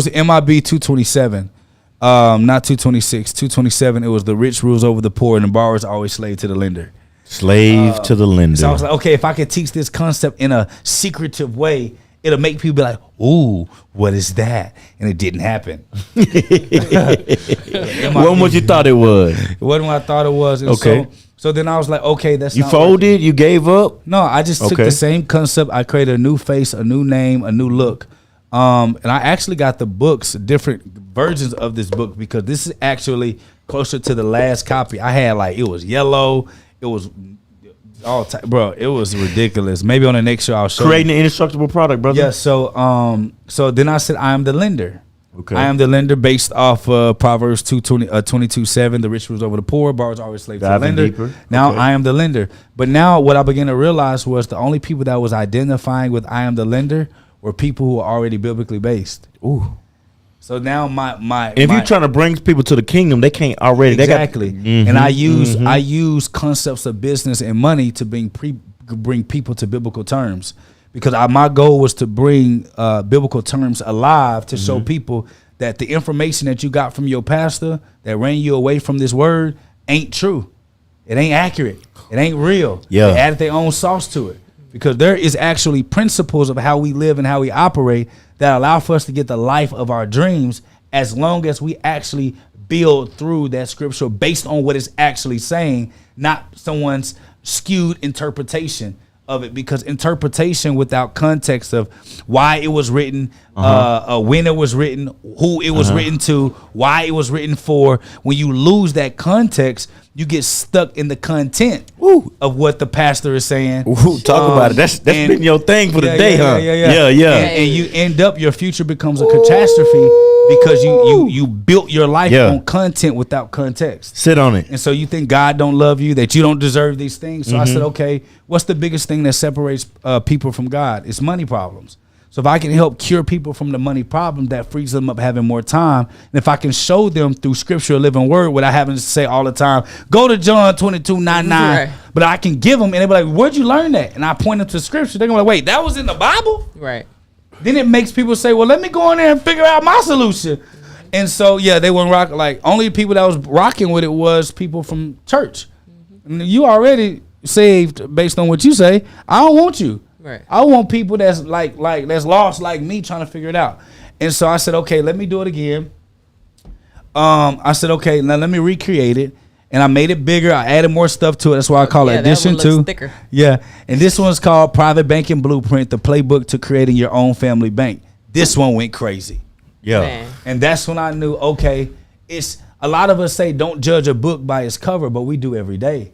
Speaker 2: MIB 227, not 226, 227. It was the rich rules over the poor and the borrowers always slave to the lender.
Speaker 3: Slave to the lender.
Speaker 2: So I was like, okay, if I could teach this concept in a secretive way, it'll make people be like, ooh, what is that? And it didn't happen.
Speaker 3: What was you thought it was?
Speaker 2: It wasn't what I thought it was. And
Speaker 3: Okay.
Speaker 2: So then I was like, okay, that's
Speaker 3: You
Speaker 2: not
Speaker 3: folded?
Speaker 2: working.
Speaker 3: You gave up?
Speaker 2: No, I just took the same concept. I created a new face, a new name, a new look. And I actually got the books, different versions of this book, because this is actually closer to the last copy. I had like, it was yellow. It was all bro, it was ridiculous. Maybe on the next show I'll show
Speaker 3: Creating
Speaker 2: you.
Speaker 3: an indestructible product, brother.
Speaker 2: Yeah, so then I said, I am the lender.
Speaker 3: Okay.
Speaker 2: I am the lender based off Proverbs 22:7. The rich rules over the poor, borrowers always slave to the
Speaker 3: Diving
Speaker 2: lender.
Speaker 3: deeper.
Speaker 2: Now
Speaker 3: Okay.
Speaker 2: I am the lender. But now what I began to realize was the only people that was identifying with I am the lender were people who are already biblically based.
Speaker 3: Ooh.
Speaker 2: So now my
Speaker 3: And if you're trying to bring people to the kingdom, they can't already.
Speaker 2: exactly.
Speaker 3: They got,
Speaker 2: And I use concepts of business and money to bring people to biblical terms, because my goal was to bring biblical terms alive to show people that the information that you got from your pastor that ran you away from this word ain't true. It ain't accurate. It ain't real.
Speaker 3: Yeah.
Speaker 2: They added their own sauce to it. Because there is actually principles of how we live and how we operate that allow for us to get the life of our dreams as long as we actually build through that scripture based on what it's actually saying, not someone's skewed interpretation of it. Because interpretation without context of why it was written, when it was written, who it was written to, why it was written for, when you lose that context, you get stuck in the content of what the pastor is saying.
Speaker 3: Ooh, talk about it. That's been your thing for the day, huh? Yeah.
Speaker 2: And you end up, your future becomes a catastrophe because you built your life on content without context.
Speaker 3: Sit on it.
Speaker 2: And so you think God don't love you, that you don't deserve these things. So I said, okay, what's the biggest thing that separates people from God? It's money problems. So if I can help cure people from the money problem, that frees them up having more time. And if I can show them through scripture, a living word, without having to say all the time, go to John 22:9-9.
Speaker 4: Right.
Speaker 2: But I can give them, and they'll be like, where'd you learn that? And I point them to scripture. They're going to be like, wait, that was in the Bible?
Speaker 4: Right.
Speaker 2: Then it makes people say, well, let me go in there and figure out my solution. And so, yeah, they weren't rocking. Like, only people that was rocking with it was people from church. And you already saved based on what you say. I don't want you.
Speaker 4: Right.
Speaker 2: I want people that's like that's lost like me trying to figure it out. And so I said, okay, let me do it again. I said, okay, now let me recreate it. And I made it bigger. I added more stuff to it. That's why I call it Edition 2.
Speaker 4: Thicker.
Speaker 2: Yeah. And this one's called Private Banking Blueprint, the playbook to creating your own family bank. This one went crazy.
Speaker 3: Yeah.
Speaker 4: Man.
Speaker 2: And that's when I knew, okay, it's a lot of us say don't judge a book by its cover, but we do every day.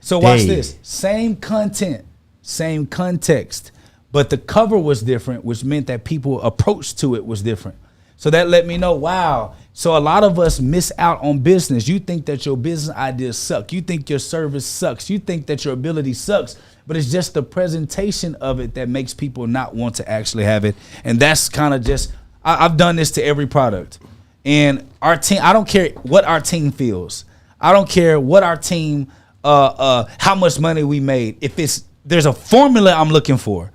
Speaker 2: So watch this. Same content, same context, but the cover was different, which meant that people approach to it was different. So that let me know, wow. So a lot of us miss out on business. You think that your business ideas suck. You think your service sucks. You think that your ability sucks, but it's just the presentation of it that makes people not want to actually have it. And that's kind of just, I've done this to every product. And our team, I don't care what our team feels. I don't care what our team, how much money we made. If there's a formula I'm looking for,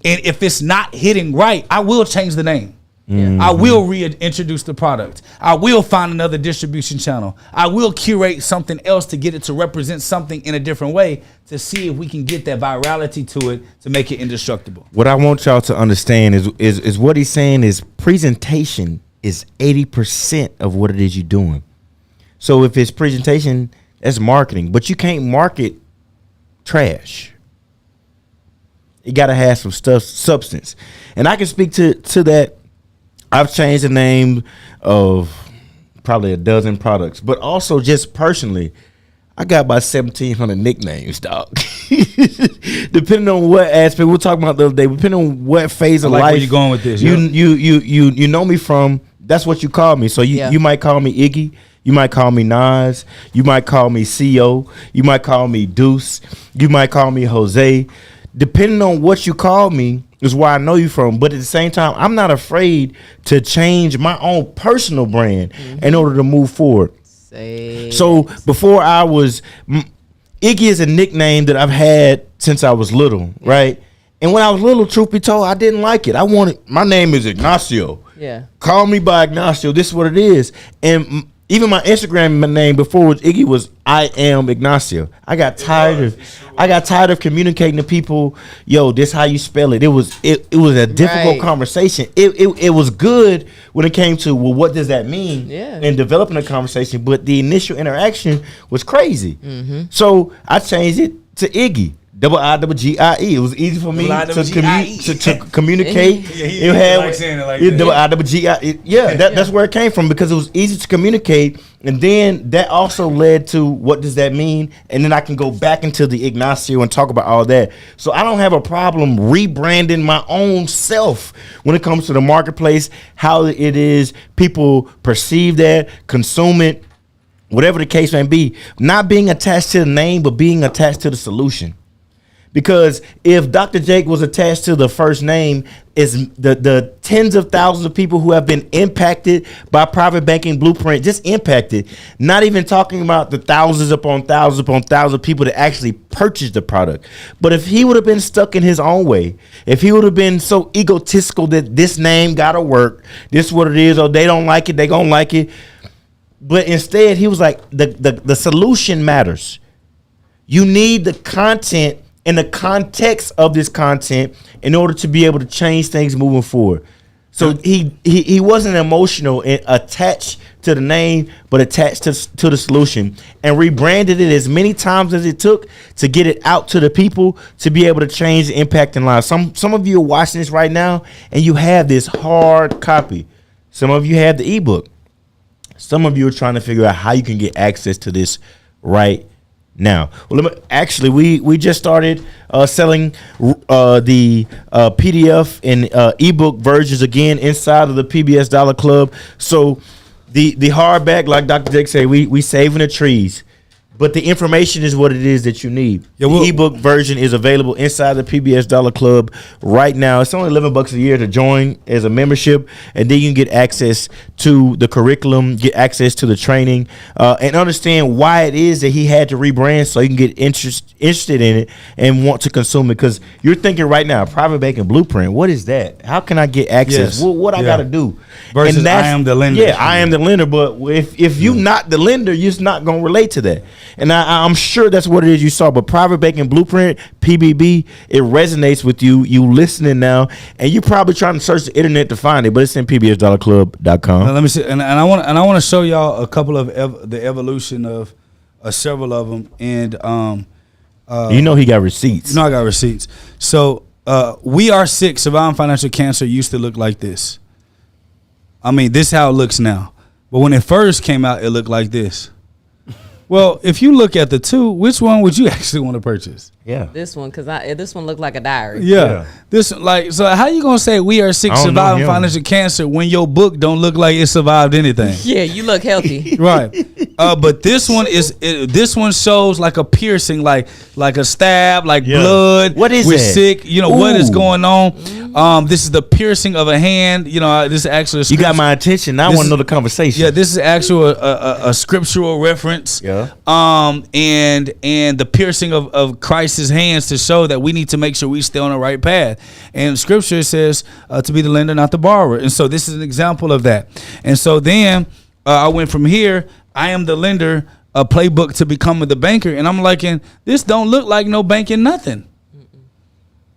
Speaker 2: and if it's not hitting right, I will change the name. Mm-hmm. I will reintroduce the product. I will find another distribution channel. I will curate something else to get it to represent something in a different way to see if we can get that virality to it to make it indestructible.
Speaker 3: What I want y'all to understand is what he's saying is presentation is 80% of what it is you're doing. So if it's presentation, that's marketing, but you can't market trash. You got to have some substance. And I can speak to that. I've changed the name of probably a dozen products, but also just personally, I got about 1,700 nicknames, dog. Depending on what aspect we're talking about the other day, depending on what phase of life
Speaker 2: where you going with this.
Speaker 3: You know me from. That's what you call me. So you might call me Iggy. You might call me Nas. You might call me CO. You might call me Deuce. You might call me Jose. Depending on what you call me is where I know you from. But at the same time, I'm not afraid to change my own personal brand in order to move forward. So before I was, Iggy is a nickname that I've had since I was little, right? And when I was little, truth be told, I didn't like it. My name is Ignacio. Yeah. Call me by Ignacio. This is what it is. And even my Instagram name before was Iggy was I am Ignacio. I got tired of communicating to people, yo, this how you spell it. It was a difficult conversation. It was good when it came to, well, what does that mean? Yeah. And developing a conversation, but the initial interaction was crazy. Mm-hmm. So I changed it to Iggy. IIGIE. It was easy for me to communicate. IIGIE. Yeah, that's where it came from, because it was easy to communicate, and then that also led to what does that mean, and then I can go back into the Ignacio and talk about all that. So I don't have a problem rebranding my own self when it comes to the marketplace, how it is people perceive that, consume it, whatever the case may be. Not being attached to the name, but being attached to the solution. Because if Dr. Jake was attached to the first name, is the tens of thousands of people who have been impacted by private banking blueprint, just impacted, not even talking about the thousands upon thousands of people that actually purchased the product. But if he would have been stuck in his own way, if he would have been so egotistical that this name gotta work, this is what it is, or they don't like it, they gonna like it. But instead he was like, the solution matters. You need the content and the context of this content in order to be able to change things moving forward. So he wasn't emotional and attached to the name, but attached to the solution, and rebranded it as many times as it took to get it out to the people to be able to change the impact in lives. Some of you are watching this right now and you have this hard copy. Some of you have the ebook. Some of you are trying to figure out how you can get access to this right now. Well, we just started selling the PDF and ebook versions again inside of the PBS Dollar Club. So the hardback, like Dr. Jake said, we saving the trees. But the information is what it is that you need. Yeah, the ebook version is available inside the PBS Dollar Club right now. It's only $11 a year to join as a membership, and then you can get access to the curriculum, get access to the training, and understand why it is that he had to rebrand, so you can get interested in it and want to consume it. Because you're thinking right now, private banking blueprint. What is that? How can I get access?
Speaker 2: Yes.
Speaker 3: What I got to do?
Speaker 2: Versus and I am the lender.
Speaker 3: Yeah, I am the lender. But if you're not the lender, you're just not going to relate to that. And I'm sure that's what it is you saw. But private banking blueprint, PBB, it resonates with you. You listening now, and you're probably trying to search the internet to find it, but it's in pbsdollarclub.com.
Speaker 2: Now, let me see, and I want to show y'all a couple of the evolution of several of them. And
Speaker 3: he got receipts.
Speaker 2: You know I got receipts. So We Are Sick, Surviving Financial Cancer used to look like this. I mean, this is how it looks now. But when it first came out, it looked like this. Well, if you look at the two, which one would you actually want to purchase?
Speaker 3: Yeah,
Speaker 4: this one, because this one looked like a diary.
Speaker 2: Yeah. This so how you gonna say We Are Sick, Surviving Financial Cancer when your book don't look like it survived anything?
Speaker 4: Yeah, you look healthy.
Speaker 2: Right. But this one this one shows like a piercing, like a stab, like blood.
Speaker 3: What is
Speaker 2: we're
Speaker 3: that?
Speaker 2: sick. You know what is going on? This is the piercing of a hand. You know, this is actually
Speaker 3: you got my attention. Now I want to know the conversation.
Speaker 2: Yeah, this is actual a scriptural reference.
Speaker 3: Yeah.
Speaker 2: And the piercing of Christ's hands to show that we need to make sure we stay on the right path. And scripture says to be the lender, not the borrower. And so this is an example of that. And so then I went from here, I am the lender, a playbook to becoming the banker. And I'm like, this don't look like no banking nothing.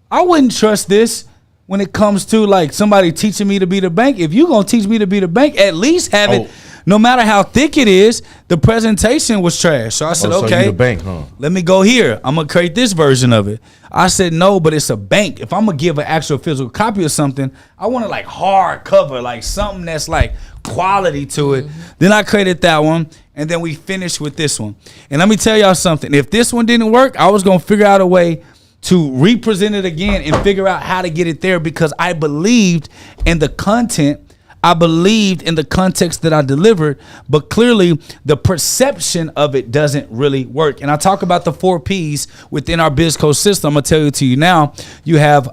Speaker 2: I wouldn't trust this when it comes to like somebody teaching me to be the bank. If you're going to teach me to be the bank, at least have it. No matter how thick it is, the presentation was trash. So I said,
Speaker 3: so
Speaker 2: okay,
Speaker 3: you the bank, huh?
Speaker 2: Let me go here. I'm going to create this version of it. I said, no, but it's a bank. If I'm going to give an actual physical copy of something, I want it like hard cover, like something that's like quality to it. Then I created that one, and then we finished with this one. And let me tell y'all something. If this one didn't work, I was going to figure out a way to represent it again and figure out how to get it there, because I believed in the content. I believed in the context that I delivered, but clearly the perception of it doesn't really work. And I talk about the 4 Ps within our BizCo system. I'm going to tell it to you now. You have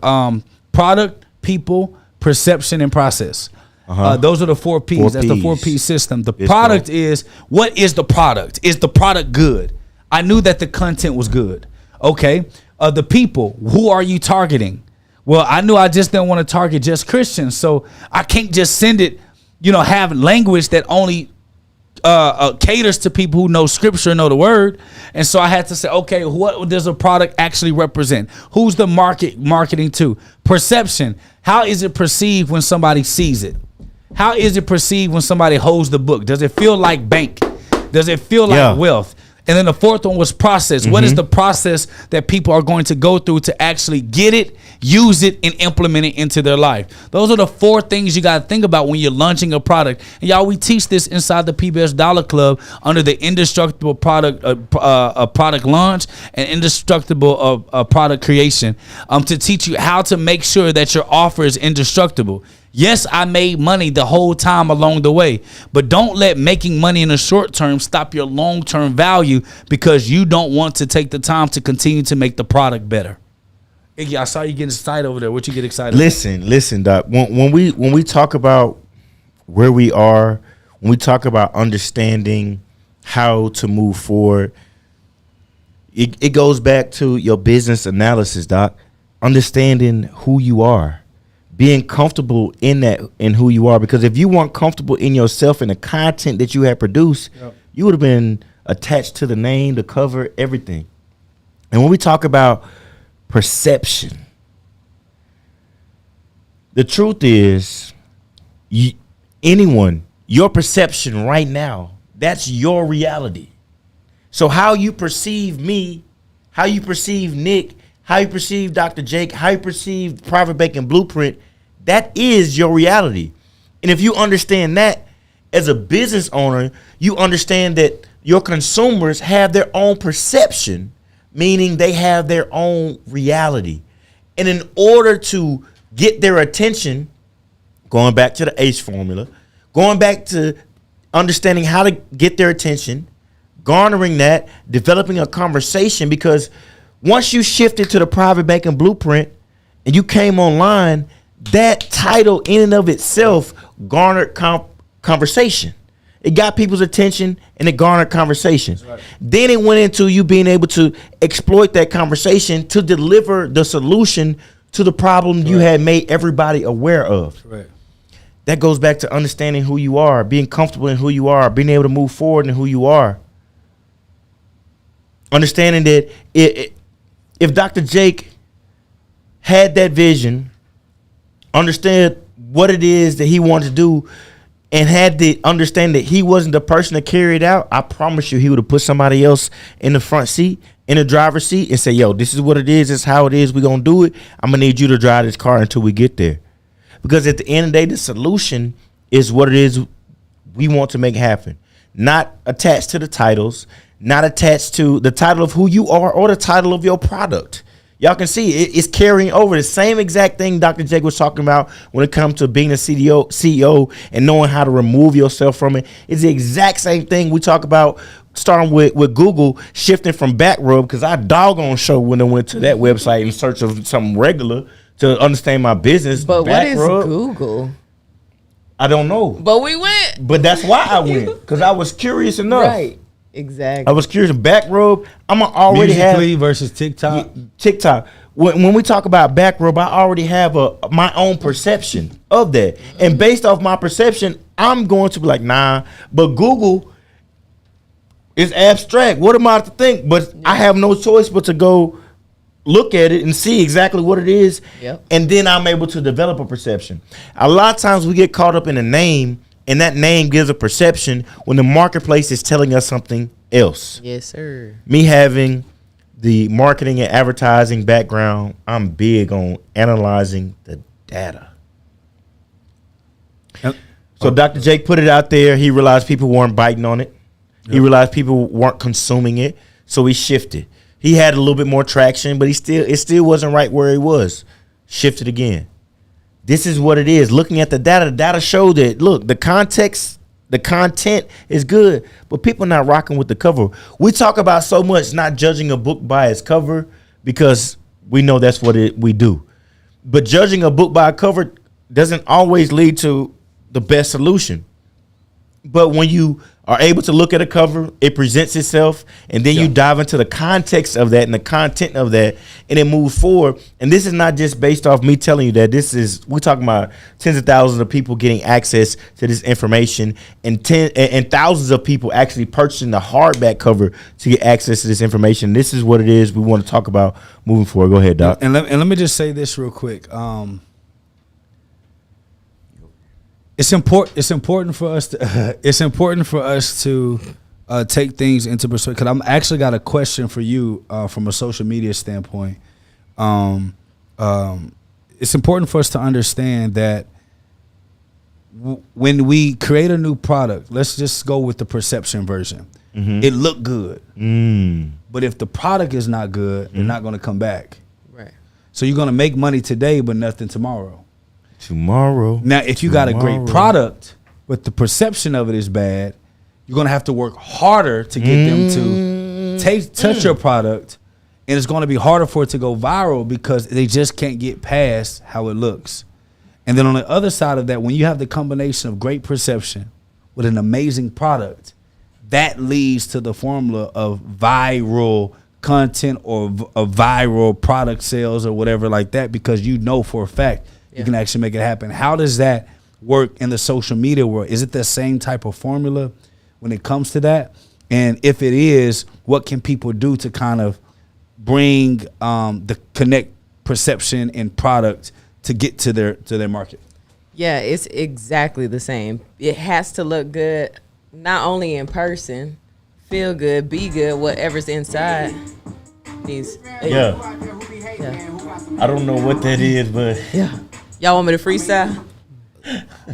Speaker 2: product, people, perception, and process. Those are the 4 Ps. That's the 4 P system. The product is, what is the product? Is the product good? I knew that the content was good. Okay. The people, who are you targeting? Well, I knew I just didn't want to target just Christians, so I can't just send it, have language that only caters to people who know scripture, know the word. And so I had to say, okay, what does a product actually represent? Who's the marketing to? Perception. How is it perceived when somebody sees it? How is it perceived when somebody holds the book? Does it feel like bank? Does it feel like wealth? And then the 4th one was process. What is the process that people are going to go through to actually get it, use it, and implement it into their life? Those are the 4 things you got to think about when you're launching a product. And y'all, we teach this inside the PBS Dollar Club under the indestructible product product launch and indestructible product creation to teach you how to make sure that your offer is indestructible. Yes, I made money the whole time along the way, but don't let making money in the short term stop your long-term value because you don't want to take the time to continue to make the product better. Iggy, I saw you getting excited over there. What you get excited?
Speaker 3: Listen, Doc. When we talk about where we are, when we talk about understanding how to move forward, it goes back to your business analysis, Doc. Understanding who you are, being comfortable in who you are. Because if you weren't comfortable in yourself and the content that you had produced, you would have been attached to the name, the cover, everything. And when we talk about perception, the truth is, your perception right now, that's your reality. So how you perceive me, how you perceive Nick, how you perceive Dr. Jake, how you perceive Private Banking Blueprint, that is your reality. And if you understand that as a business owner, you understand that your consumers have their own perception, meaning they have their own reality. And in order to get their attention, going back to the ACE formula, going back to understanding how to get their attention, garnering that, developing a conversation, because once you shifted to the Private Banking Blueprint and you came online, that title in and of itself garnered conversation. It got people's attention and it garnered conversation. Right. Then it went into you being able to exploit that conversation to deliver the solution to the problem you had made everybody aware of. Right. That goes back to understanding who you are, being comfortable in who you are, being able to move forward in who you are. Understanding that if Dr. Jake had that vision, understand what it is that he wanted to do, and had to understand that he wasn't the person to carry it out, I promise you he would have put somebody else in the front seat, in the driver's seat, and say, yo, this is what it is. This is how it is. We're going to do it. I'm going to need you to drive this car until we get there. Because at the end of the day, the solution is what it is we want to make happen. Not attached to the titles, not attached to the title of who you are or the title of your product. Y'all can see it's carrying over the same exact thing Dr. Jake was talking about when it comes to being a CEO and knowing how to remove yourself from it. It's the exact same thing we talk about starting with Google, shifting from Backrub, because I doggone show when I went to that website in search of something regular to understand my business.
Speaker 4: But
Speaker 3: Backrub,
Speaker 4: what is Google?
Speaker 3: I don't know.
Speaker 4: But we went.
Speaker 3: But that's why I went, because I was curious enough.
Speaker 4: Right. Exactly.
Speaker 3: I was curious. Backrub, I'm already
Speaker 2: Musically
Speaker 3: have
Speaker 2: versus TikTok.
Speaker 3: TikTok. When we talk about Backrub, I already have my own perception of that, and based off my perception, I'm going to be like, nah. But Google is abstract. What am I to think? But I have no choice but to go look at it and see exactly what it is, and then I'm able to develop a perception. A lot of times we get caught up in a name, and that name gives a perception when the marketplace is telling us something else.
Speaker 4: Yes, sir. Me
Speaker 3: having the marketing and advertising background, I'm big on analyzing the data. So Dr. Jake put it out there. He realized people weren't biting on it. He realized people weren't consuming it. So he shifted. He had a little bit more traction, but it still wasn't right where he was. Shifted again. This is what it is. Looking at the data showed that, look, the context, the content is good, but people not rocking with the cover. We talk about so much not judging a book by its cover because we know that's what we do. But judging a book by a cover doesn't always lead to the best solution. But when you are able to look at a cover, it presents itself, and then you dive into the context of that and the content of that, and it moves forward. And this is not just based off me telling you that. We're talking about tens of thousands of people getting access to this information, and thousands of people actually purchasing the hardback cover to get access to this information. This is what it is we want to talk about moving forward. Go ahead, Doc.
Speaker 2: And let me just say this real quick. It's important for us to take things into perspective. Because I'm actually got a question for you from a social media standpoint. It's important for us to understand that when we create a new product, let's just go with the perception version. Mm-hmm. It looked good, but if the product is not good, they're not going to come back. Right. So you're going to make money today, but nothing tomorrow. Now, if you got a great product, but the perception of it is bad, you're gonna have to work harder to get them to touch your product And it's going to be harder for it to go viral because they just can't get past how it looks. And then on the other side of that, when you have the combination of great perception with an amazing product, that leads to the formula of viral content or a viral product sales or whatever like that, because you know for a fact you can actually make it happen. How does that work in the social media world? Is it the same type of formula when it comes to that? And if it is, what can people do to kind of bring the connect perception and product to get to their market?
Speaker 4: Yeah, it's exactly the same. It has to look good, not only in person, feel good, be good, whatever's inside.
Speaker 3: Yeah. I don't know what that is, but
Speaker 4: Yeah. Y'all want me to freestyle?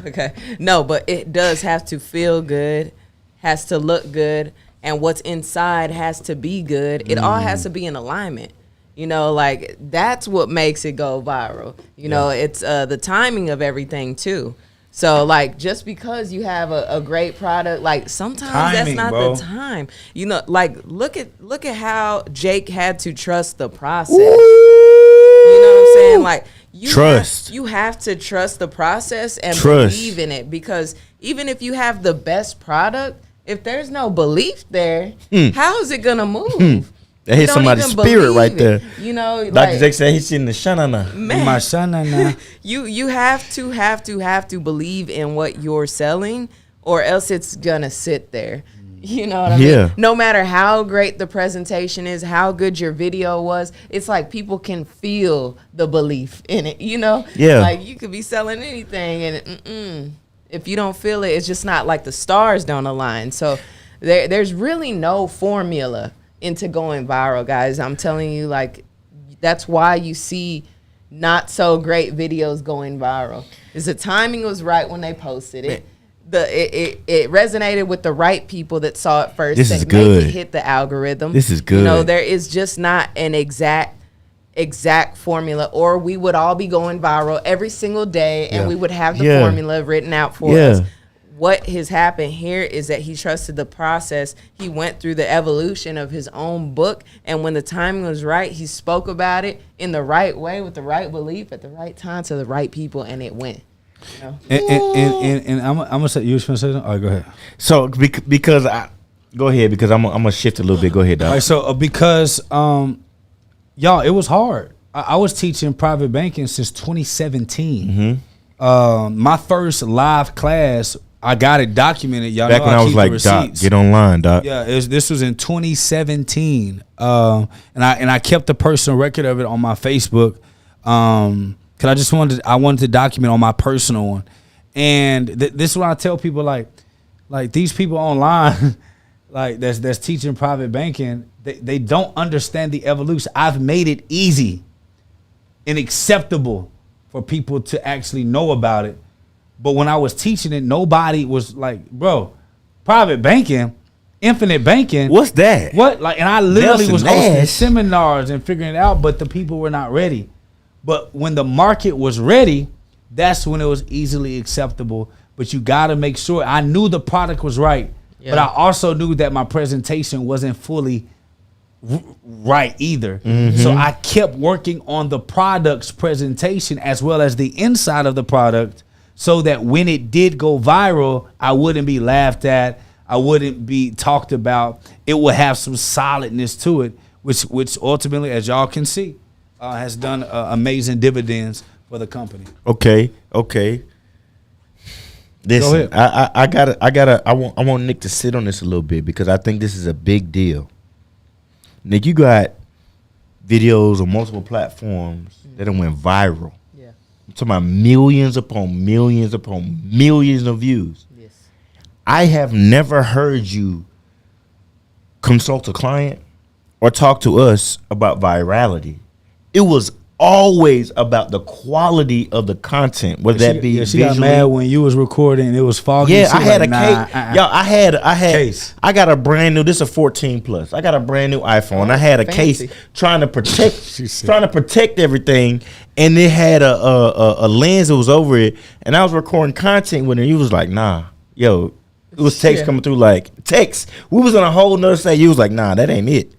Speaker 4: Okay. No, but it does have to feel good, has to look good, and what's inside has to be good. It all has to be in alignment. You know, like that's what makes it go viral. You know, it's the timing of everything too. So like just because you have a great product, like sometimes
Speaker 2: Timing,
Speaker 4: that's not
Speaker 2: bro.
Speaker 4: the time. You know, like look at how Jake had to trust the process. You know what I'm saying? Like you have to trust the process and believe in it, because even if you have the best product, if there's no belief there, how is it gonna move?
Speaker 3: that hit somebody's spirit right there.
Speaker 4: You know,
Speaker 3: Dr.
Speaker 4: like,
Speaker 3: Jake said he's seen the shanana.
Speaker 4: man,
Speaker 2: My son,
Speaker 4: you have to believe in what you're selling, or else it's gonna sit there. You know what I mean? No matter how great the presentation is, how good your video was, it's like people can feel the belief in it. You know?
Speaker 3: Yeah.
Speaker 4: Like you could be selling anything, and if you don't feel it, it's just not like the stars don't align. So there's really no formula into going viral, guys. I'm telling you, like, that's why you see not so great videos going viral. Is the timing was right when they posted it. It resonated with the right people that saw it first.
Speaker 3: This
Speaker 4: that
Speaker 3: is
Speaker 4: made
Speaker 3: good.
Speaker 4: it hit the algorithm.
Speaker 3: This is good.
Speaker 4: You know, there is just not an exact formula, or we would all be going viral every single day, and we would have the formula written out for us. What has happened here is that he trusted the process. He went through the evolution of his own book, and when the timing was right, he spoke about it in the right way with the right belief at the right time to the right people, and it went. You know?
Speaker 2: and I'm gonna say, you was gonna say something? All right, go ahead.
Speaker 3: So because go ahead, because I'm gonna shift a little bit. Go ahead, Doc.
Speaker 2: All right, so because y'all, it was hard. I was teaching private banking since 2017. My first live class, I got it documented. Y'all
Speaker 3: Back
Speaker 2: know
Speaker 3: when I was
Speaker 2: keep
Speaker 3: like,
Speaker 2: the
Speaker 3: Doc,
Speaker 2: receipts.
Speaker 3: get online, Doc.
Speaker 2: Yeah, this was in 2017, and I kept the personal record of it on my Facebook, because I wanted to document on my personal one, and this is what I tell people, like these people online, like that's teaching private banking, they don't understand the evolution. I've made it easy and acceptable for people to actually know about it. But when I was teaching it, nobody was like, bro, private banking, infinite banking.
Speaker 3: What's that?
Speaker 2: What? Like, and I literally
Speaker 3: Nelson
Speaker 2: was hosting
Speaker 3: Nash.
Speaker 2: seminars and figuring it out, but the people were not ready. But when the market was ready, that's when it was easily acceptable. But you got to make sure. I knew the product was right, but I also knew that my presentation wasn't fully right either. So I kept working on the product's presentation as well as the inside of the product, so that when it did go viral, I wouldn't be laughed at, I wouldn't be talked about. It would have some solidness to it, which ultimately, as y'all can see, has done amazing dividends for the company.
Speaker 3: Okay. Listen,
Speaker 2: Go ahead.
Speaker 3: I want Nick to sit on this a little bit, because I think this is a big deal. Nick, you got videos on multiple platforms that went viral.
Speaker 4: Yeah.
Speaker 3: I'm talking about millions upon millions upon millions of views.
Speaker 4: Yes.
Speaker 3: I have never heard you consult a client or talk to us about virality. It was always about the quality of the content, whether that be
Speaker 2: she got
Speaker 3: visually.
Speaker 2: mad when you was recording. It was foggy.
Speaker 3: Yeah,
Speaker 2: She
Speaker 3: I had
Speaker 2: like,
Speaker 3: a case. Yo, I had
Speaker 2: Case.
Speaker 3: I got a brand new. This is a 14 plus. I got a brand new iPhone. I had a
Speaker 4: fancy.
Speaker 3: case trying to protect,
Speaker 2: She said.
Speaker 3: trying to protect everything, and it had a lens that was over it, and I was recording content with it. You was like, nah, yo, it was text
Speaker 4: Yeah.
Speaker 3: coming through like text. We was on a whole nother side. You was like, nah, that ain't it.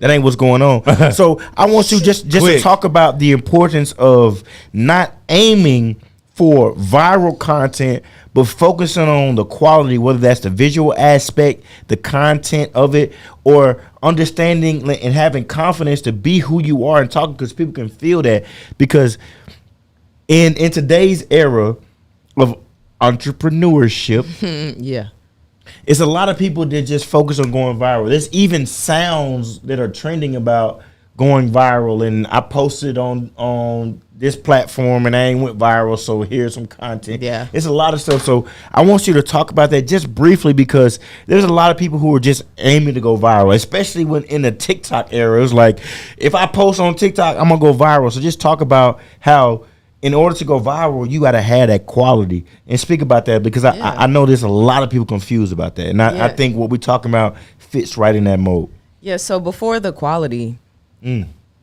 Speaker 3: That ain't what's going on. So I want you just to
Speaker 2: Quick.
Speaker 3: talk about the importance of not aiming for viral content, but focusing on the quality, whether that's the visual aspect, the content of it, or understanding and having confidence to be who you are and talking, because people can feel that. Because in today's era of entrepreneurship,
Speaker 4: Yeah.
Speaker 3: it's a lot of people that just focus on going viral. There's even sounds that are trending about going viral, and I posted on this platform and I ain't went viral, so here's some content.
Speaker 4: Yeah.
Speaker 3: It's a lot of stuff. So I want you to talk about that just briefly, because there's a lot of people who are just aiming to go viral, especially when in the TikTok era. It's like, if I post on TikTok, I'm gonna go viral. So just talk about how in order to go viral, you got to have that quality, and speak about that, because I know there's a lot of people confused about that. And I think what we're talking about fits right in that mode.
Speaker 4: Yeah. So before the quality,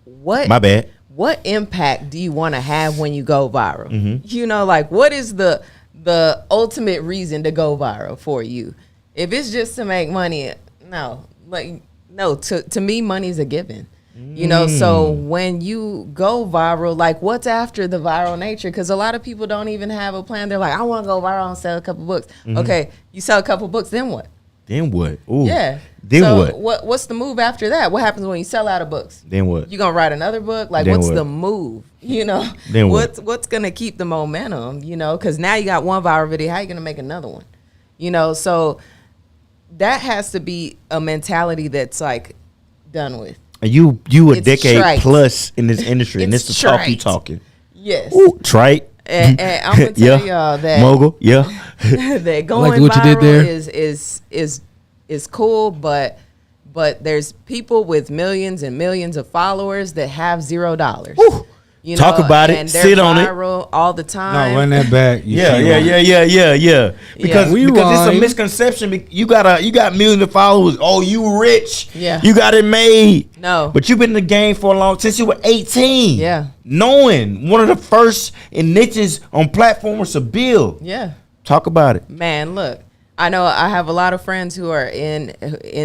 Speaker 4: what
Speaker 3: My bad.
Speaker 4: what impact do you want to have when you go viral?
Speaker 3: Mm-hmm.
Speaker 4: You know, like, what is the ultimate reason to go viral for you? If it's just to make money, no. To me, money's a given. You know, so when you go viral, like, what's after the viral nature? Because a lot of people don't even have a plan. They're like, I want to go viral and sell a couple books. Okay, you sell a couple books, then what?
Speaker 3: Then what? Ooh.
Speaker 4: Yeah.
Speaker 3: Then
Speaker 4: so
Speaker 3: what?
Speaker 4: What's the move after that? What happens when you sell out of books?
Speaker 3: Then what?
Speaker 4: You gonna write another book? Like,
Speaker 3: Then
Speaker 4: what's
Speaker 3: what?
Speaker 4: the move? You know,
Speaker 3: Then what?
Speaker 4: what's gonna keep the momentum? You know, because now you got one viral video. How you gonna make another one? You know, so that has to be a mentality that's like done with.
Speaker 3: And you a
Speaker 4: It's
Speaker 3: decade
Speaker 4: trite.
Speaker 3: plus in this industry, and
Speaker 4: It's
Speaker 3: this the talk you
Speaker 4: trite.
Speaker 3: talking.
Speaker 4: Yes.
Speaker 3: Ooh, trite.
Speaker 4: And I'm gonna tell y'all that
Speaker 3: mogul. Yeah.
Speaker 4: that going
Speaker 5: like what you did
Speaker 4: viral
Speaker 5: there.
Speaker 4: is cool, but there's people with millions and millions of followers that have $0.
Speaker 3: Woo.
Speaker 4: You
Speaker 3: Talk about it.
Speaker 4: and they're
Speaker 3: Sit on it.
Speaker 4: viral all the time.
Speaker 2: No, run that back. You
Speaker 3: Yeah. Because
Speaker 5: We
Speaker 3: it's a
Speaker 5: rhyme.
Speaker 3: misconception. You got millions of followers. Oh, you rich.
Speaker 4: Yeah.
Speaker 3: You got it made.
Speaker 4: No.
Speaker 3: But you've been in the game for a long, since you were 18.
Speaker 4: Yeah.
Speaker 3: Knowing one of the first in niches on platforms to build.
Speaker 4: Yeah.
Speaker 3: Talk about it.
Speaker 4: Man, look, I know I have a lot of friends who are in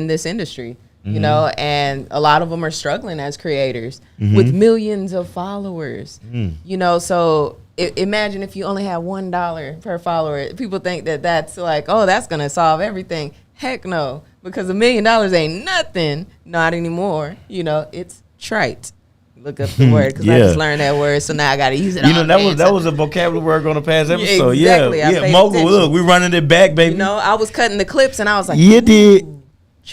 Speaker 4: this industry, you know, and a lot of them are struggling as creators with millions of followers, you know. So imagine if you only had $1 per follower. People think that that's like, oh, that's gonna solve everything. Heck no, because $1 million ain't nothing. Not anymore. You know, it's trite. Look up the word, because I
Speaker 3: Yeah.
Speaker 4: just learned that word, so now I got to use it.
Speaker 3: You
Speaker 4: all
Speaker 3: know,
Speaker 4: day.
Speaker 3: that was a vocabulary word on the past episode.
Speaker 4: exactly. I
Speaker 3: Yeah.
Speaker 4: paid
Speaker 3: Mogul,
Speaker 4: attention.
Speaker 3: look, we running it back, baby.
Speaker 4: You know, I was cutting the clips and I was like,
Speaker 3: You did.
Speaker 4: "Ooh,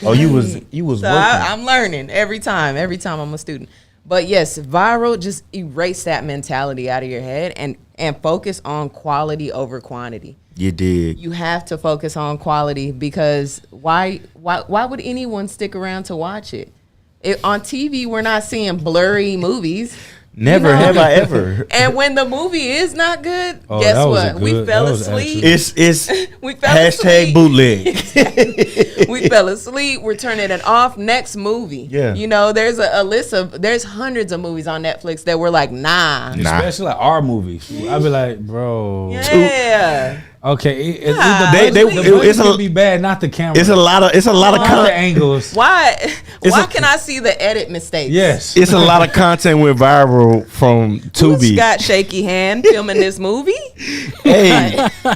Speaker 3: Oh, you
Speaker 4: trite."
Speaker 3: was
Speaker 4: So
Speaker 3: working.
Speaker 4: I'm learning every time I'm a student. But yes, viral, just erase that mentality out of your head and focus on quality over quantity.
Speaker 3: You did.
Speaker 4: You have to focus on quality, because why would anyone stick around to watch it? On TV, we're not seeing blurry movies.
Speaker 3: Never
Speaker 4: You know?
Speaker 3: have I ever.
Speaker 4: And when the movie is not good,
Speaker 2: Oh,
Speaker 4: guess
Speaker 2: that was
Speaker 4: what?
Speaker 2: a
Speaker 4: We
Speaker 2: good-
Speaker 4: fell
Speaker 2: that was
Speaker 4: asleep.
Speaker 3: It's
Speaker 4: We fell
Speaker 3: hashtag
Speaker 4: asleep.
Speaker 3: bootleg.
Speaker 4: We fell asleep. We're turning it off. Next movie.
Speaker 3: Yeah.
Speaker 4: You know, there's a list there's hundreds of movies on Netflix that we're like, nah.
Speaker 2: Especially like our movies. I'd be like, bro.
Speaker 4: Yeah.
Speaker 2: Okay,
Speaker 4: They-
Speaker 2: the budget
Speaker 3: it's
Speaker 2: can be bad, not the camera.
Speaker 3: It's a lot of
Speaker 2: not the angles.
Speaker 4: Why
Speaker 3: It's
Speaker 4: why
Speaker 3: a-
Speaker 4: can I see the edit mistakes?
Speaker 2: Yes.
Speaker 3: It's a lot of content went viral from
Speaker 4: Who's
Speaker 3: Tubi.
Speaker 4: got shaky hand filming this movie?
Speaker 3: Hey,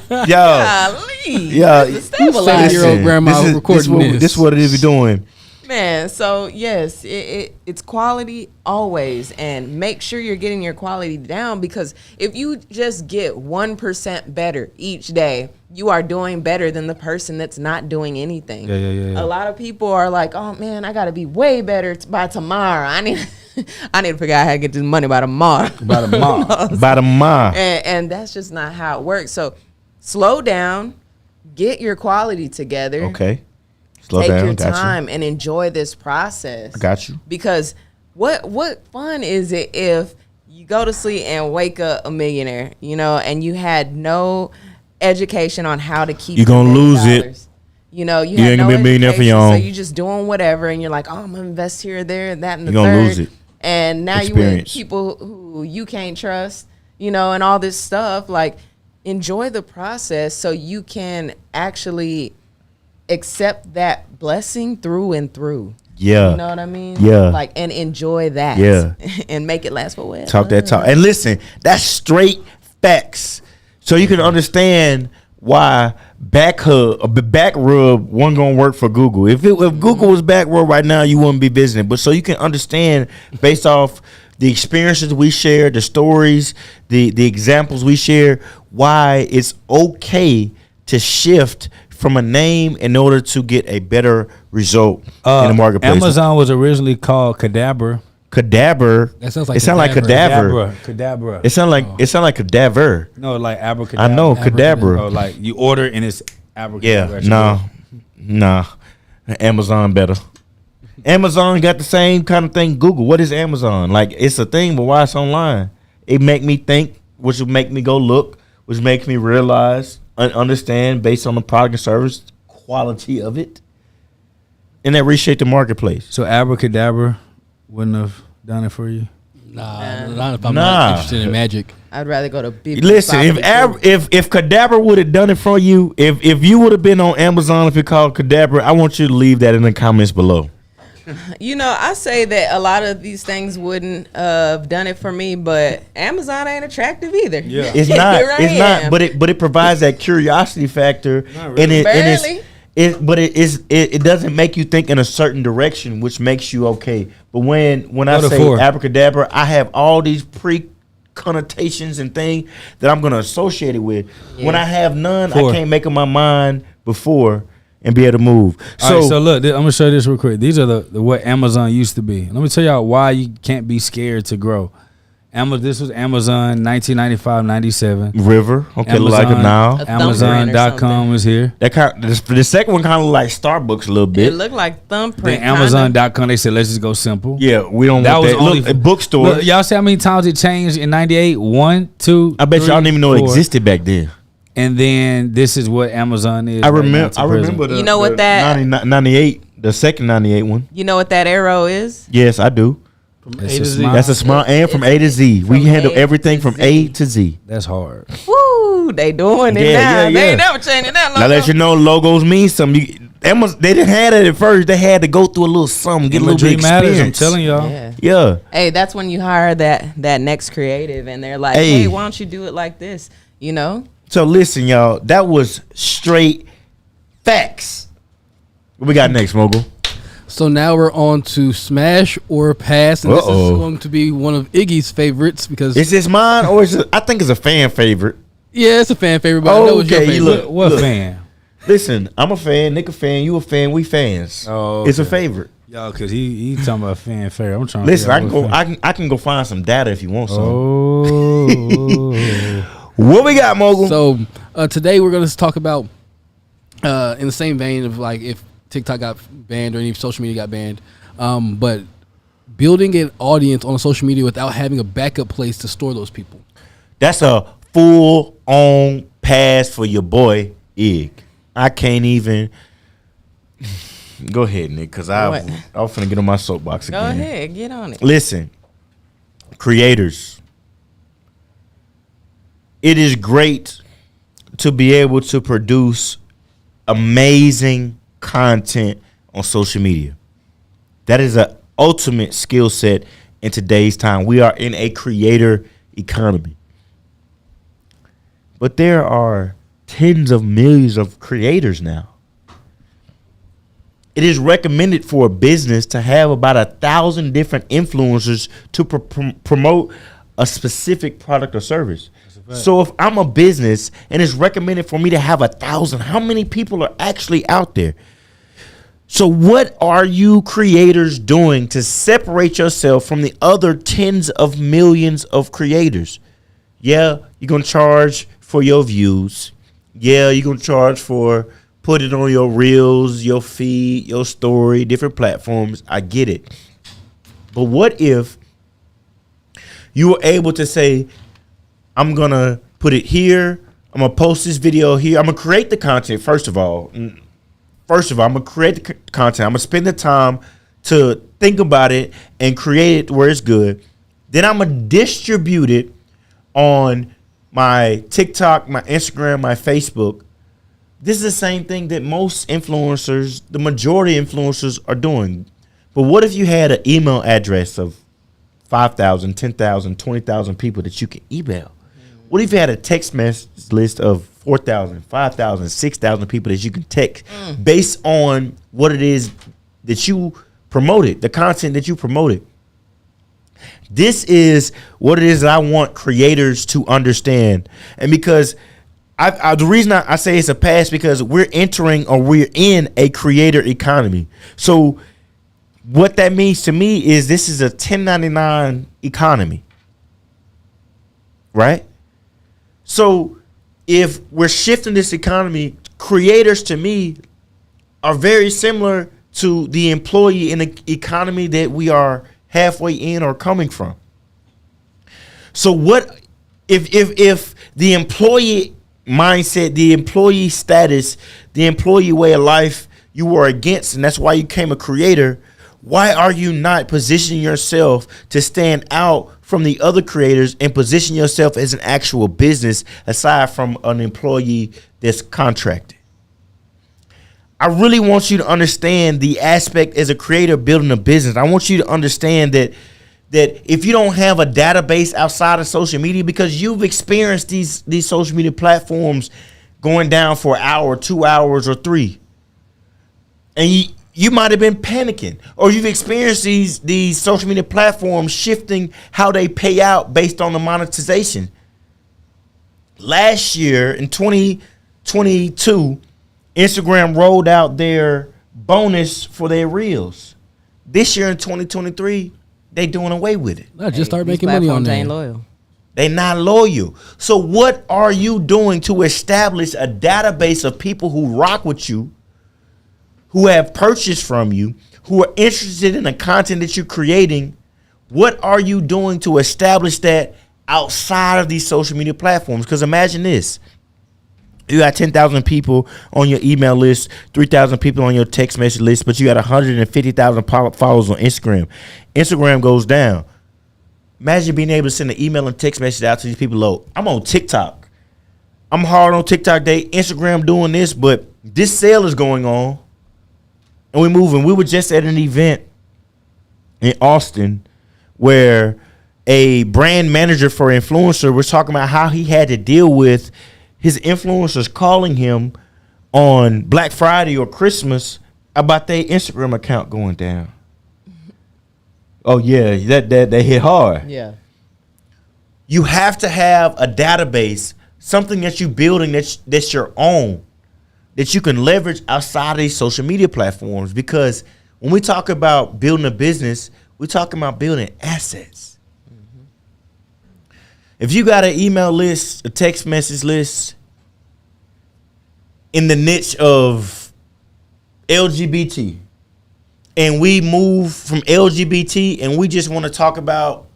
Speaker 3: yo,
Speaker 4: Golly.
Speaker 3: yeah.
Speaker 4: It's a stabilizer.
Speaker 5: 50-year-old grandma
Speaker 3: this is
Speaker 5: recording
Speaker 3: what,
Speaker 5: this.
Speaker 3: This is what it is you're doing.
Speaker 4: Man, so yes, it's quality always, and make sure you're getting your quality down, because if you just get 1% better each day, you are doing better than the person that's not doing anything.
Speaker 2: Yeah.
Speaker 4: A lot of people are like, oh man, I got to be way better by tomorrow. I need to figure out how to get this money by tomorrow.
Speaker 2: About a month.
Speaker 3: By the mind.
Speaker 4: And that's just not how it works. So slow down, get your quality together.
Speaker 3: Okay. Slow
Speaker 4: Take
Speaker 3: down.
Speaker 4: your
Speaker 3: Got
Speaker 4: time and enjoy this process.
Speaker 3: I got you.
Speaker 4: Because what fun is it if you go to sleep and wake up a millionaire, you know, and you had no education on how to keep
Speaker 3: You're gonna
Speaker 4: $1 million.
Speaker 3: lose it.
Speaker 4: You know, you
Speaker 3: You
Speaker 4: had
Speaker 3: ain't
Speaker 4: no
Speaker 3: gonna be a millionaire for
Speaker 4: education,
Speaker 3: your
Speaker 4: so
Speaker 3: own.
Speaker 4: you just doing whatever, and you're like, oh, I'm gonna invest here, there, that, and the
Speaker 3: You're gonna
Speaker 4: third.
Speaker 3: lose it.
Speaker 4: And now you with
Speaker 3: Experience.
Speaker 4: people who you can't trust, you know, and all this stuff. Like, enjoy the process so you can actually accept that blessing through and through.
Speaker 3: Yeah.
Speaker 4: You know what I mean?
Speaker 3: Yeah.
Speaker 4: Like, and enjoy that.
Speaker 3: Yeah.
Speaker 4: And make it last for well.
Speaker 3: Talk that talk. And listen, that's straight facts. So you can understand why back rub wasn't gonna work for Google. If Google was back rub right now, you wouldn't be visiting. But so you can understand based off the experiences we share, the stories, the examples we share, why it's okay to shift from a name in order to get a better result in the marketplace.
Speaker 2: Amazon was originally called Cadabra.
Speaker 3: Cadaver.
Speaker 5: That sounds like
Speaker 3: it sounds like cadaver.
Speaker 2: Cadabra.
Speaker 3: It sound like cadaver.
Speaker 2: No, like abracadabra.
Speaker 3: I know cadaver.
Speaker 2: Oh, like you order and it's abracadabra.
Speaker 3: Yeah, nah. Amazon better. Amazon got the same kind of thing. Google. What is Amazon? Like it's a thing, but why it's online? It make me think, which would make me go look, which makes me realize and understand based on the product and service quality of it, and that reshape the marketplace.
Speaker 2: So abracadabra wouldn't have done it for you.
Speaker 5: Nah, not if I'm not interested in magic.
Speaker 4: I'd rather go to big.
Speaker 3: Listen, if Cadabra would have done it for you, if you would have been on Amazon if it called Cadabra, I want you to leave that in the comments below.
Speaker 4: You know, I say that a lot of these things wouldn't have done it for me, but Amazon ain't attractive either.
Speaker 2: Yeah.
Speaker 3: It's not.
Speaker 4: Here I
Speaker 3: It's
Speaker 4: am.
Speaker 3: not. But it provides that curiosity factor,
Speaker 2: Not really.
Speaker 3: and
Speaker 4: Barely.
Speaker 3: it doesn't make you think in a certain direction, which makes you okay. But when I
Speaker 2: Go to
Speaker 3: say
Speaker 2: 4.
Speaker 3: abracadabra, I have all these connotations and things that I'm gonna associate it with. When I have none,
Speaker 2: 4.
Speaker 3: I can't make up my mind before and be able to move.
Speaker 2: All right, so look, I'm gonna show you this real quick. These are the what Amazon used to be. Let me tell y'all why you can't be scared to grow. This was Amazon 1995-97.
Speaker 3: River, okay, look like it now.
Speaker 4: A thumbprint or
Speaker 2: Amazon.com
Speaker 4: something.
Speaker 3: Oh,
Speaker 2: was here.
Speaker 3: The second one kind of look like Starbucks a little
Speaker 4: It
Speaker 3: bit.
Speaker 4: looked like thumbprint.
Speaker 2: Then Amazon.com, they said let's just go simple.
Speaker 3: Yeah, we don't
Speaker 2: That
Speaker 3: want
Speaker 2: was
Speaker 3: that.
Speaker 2: only
Speaker 3: Look, at bookstore.
Speaker 2: Look, y'all see how many times it changed in 98? 1, 2.
Speaker 3: I bet y'all didn't even know it
Speaker 2: 4.
Speaker 3: existed back then.
Speaker 2: And then this is what Amazon is.
Speaker 3: I
Speaker 2: right now
Speaker 3: remember.
Speaker 2: to
Speaker 3: I
Speaker 2: present.
Speaker 3: remember the.
Speaker 4: You know what
Speaker 3: the
Speaker 4: that-
Speaker 3: 98, the second 98 one.
Speaker 4: You know what that arrow is?
Speaker 3: Yes, I do.
Speaker 2: It's a smile.
Speaker 3: That's a small and from A to Z. We
Speaker 4: From
Speaker 3: handle
Speaker 4: A
Speaker 3: everything
Speaker 4: to
Speaker 3: from
Speaker 4: Z.
Speaker 3: A to Z.
Speaker 2: That's hard.
Speaker 4: Woo, they doing it
Speaker 3: Yeah,
Speaker 4: now.
Speaker 3: yeah,
Speaker 4: They
Speaker 3: yeah.
Speaker 4: ain't never changing that.
Speaker 3: Now let you know logos mean something. They didn't have it at first. They had to go through a little something, get a little bit
Speaker 2: Imagery matters. I'm
Speaker 3: experience.
Speaker 2: telling y'all.
Speaker 4: Yeah.
Speaker 3: Yeah.
Speaker 4: Hey, that's when you hire that next creative, and they're like,
Speaker 3: Hey.
Speaker 4: "Hey, why don't you do it like this?" You know.
Speaker 3: So listen, y'all. That was straight facts. What we got next, Mogul?
Speaker 5: So now we're on to Smash or Pass, and this
Speaker 3: Uh-oh.
Speaker 5: is going to be one of Iggy's favorites because
Speaker 3: Is this mine or is it? I think it's a fan favorite.
Speaker 5: yeah, it's a fan favorite, but I know it's your
Speaker 3: Okay, you
Speaker 5: favorite.
Speaker 3: look.
Speaker 2: What fan?
Speaker 3: Listen, I'm a fan. Nick a fan. You a fan. We fans.
Speaker 2: Oh,
Speaker 3: It's a
Speaker 2: okay.
Speaker 3: favorite.
Speaker 2: Y'all, cause he talking about fan favorite. I'm trying.
Speaker 3: Listen,
Speaker 2: to
Speaker 3: I can go. I can go find some data if you want some.
Speaker 2: Oh.
Speaker 3: What we got, Mogul?
Speaker 5: So today we're going to talk about in the same vein of like if TikTok got banned or any social media got banned, but building an audience on social media without having a backup place to store those people.
Speaker 3: That's a full on pass for your boy Ig. I can't even. Go ahead, Nick, because I was finna get on my soapbox
Speaker 4: Go
Speaker 3: again.
Speaker 4: ahead, get on it.
Speaker 3: Listen, creators, it is great to be able to produce amazing content on social media. That is an ultimate skill set in today's time. We are in a creator economy. But there are tens of millions of creators now. It is recommended for a business to have about 1,000 different influencers to promote a specific product or service. So if I'm a business and it's recommended for me to have 1,000, how many people are actually out there? So what are you creators doing to separate yourself from the other tens of millions of creators? Yeah, you're going to charge for your views. Yeah, you're going to charge for put it on your reels, your feed, your story, different platforms. I get it. But what if you were able to say, I'm going to put it here. I'm going to post this video here. I'm going to create the content, first of all. I'm going to create the content. I'm going to spend the time to think about it and create it where it's good. Then I'm going to distribute it on my TikTok, my Instagram, my Facebook. This is the same thing that most influencers, the majority of influencers are doing. But what if you had an email address of 5,000, 10,000, 20,000 people that you can email? What if you had a text message list of 4,000, 5,000, 6,000 people that you can text based on what it is that you promoted, the content that you promoted? This is what it is that I want creators to understand. And because the reason I say it's a pass, because we're entering, or we're in, a creator economy. So what that means to me is this is a 1099 economy, right? So if we're shifting this economy, creators to me are very similar to the employee in the economy that we are halfway in or coming from. So what if the employee mindset, the employee status, the employee way of life you were against, and that's why you became a creator, why are you not positioning yourself to stand out from the other creators and position yourself as an actual business aside from an employee that's contracted? I really want you to understand the aspect as a creator building a business. I want you to understand that if you don't have a database outside of social media, because you've experienced these social media platforms going down for an hour, 2 hours, or 3, and you might have been panicking, or you've experienced these social media platforms shifting how they pay out based on the monetization. Last year in 2022, Instagram rolled out their bonus for their reels. This year in 2023, they doing away with it.
Speaker 5: I just start making money on that.
Speaker 4: Ain't loyal.
Speaker 3: They not loyal. So what are you doing to establish a database of people who rock with you, who have purchased from you, who are interested in the content that you're creating? What are you doing to establish that outside of these social media platforms? Because imagine this. You got 10,000 people on your email list, 3,000 people on your text message list, but you got 150,000 followers on Instagram. Instagram goes down. Imagine being able to send an email and text message out to these people. Low, I'm on TikTok. I'm hard on TikTok Day. Instagram doing this, but this sale is going on. And we're moving. We were just at an event in Austin where a brand manager for influencer was talking about how he had to deal with his influencers calling him on Black Friday or Christmas about their Instagram account going down. Oh yeah, that hit hard.
Speaker 4: Yeah.
Speaker 3: You have to have a database, something that you're building that's your own, that you can leverage outside of these social media platforms. Because when we talk about building a business, we're talking about building assets. If you got an email list, a text message list in the niche of LGBT, and we move from LGBT and we just want to talk about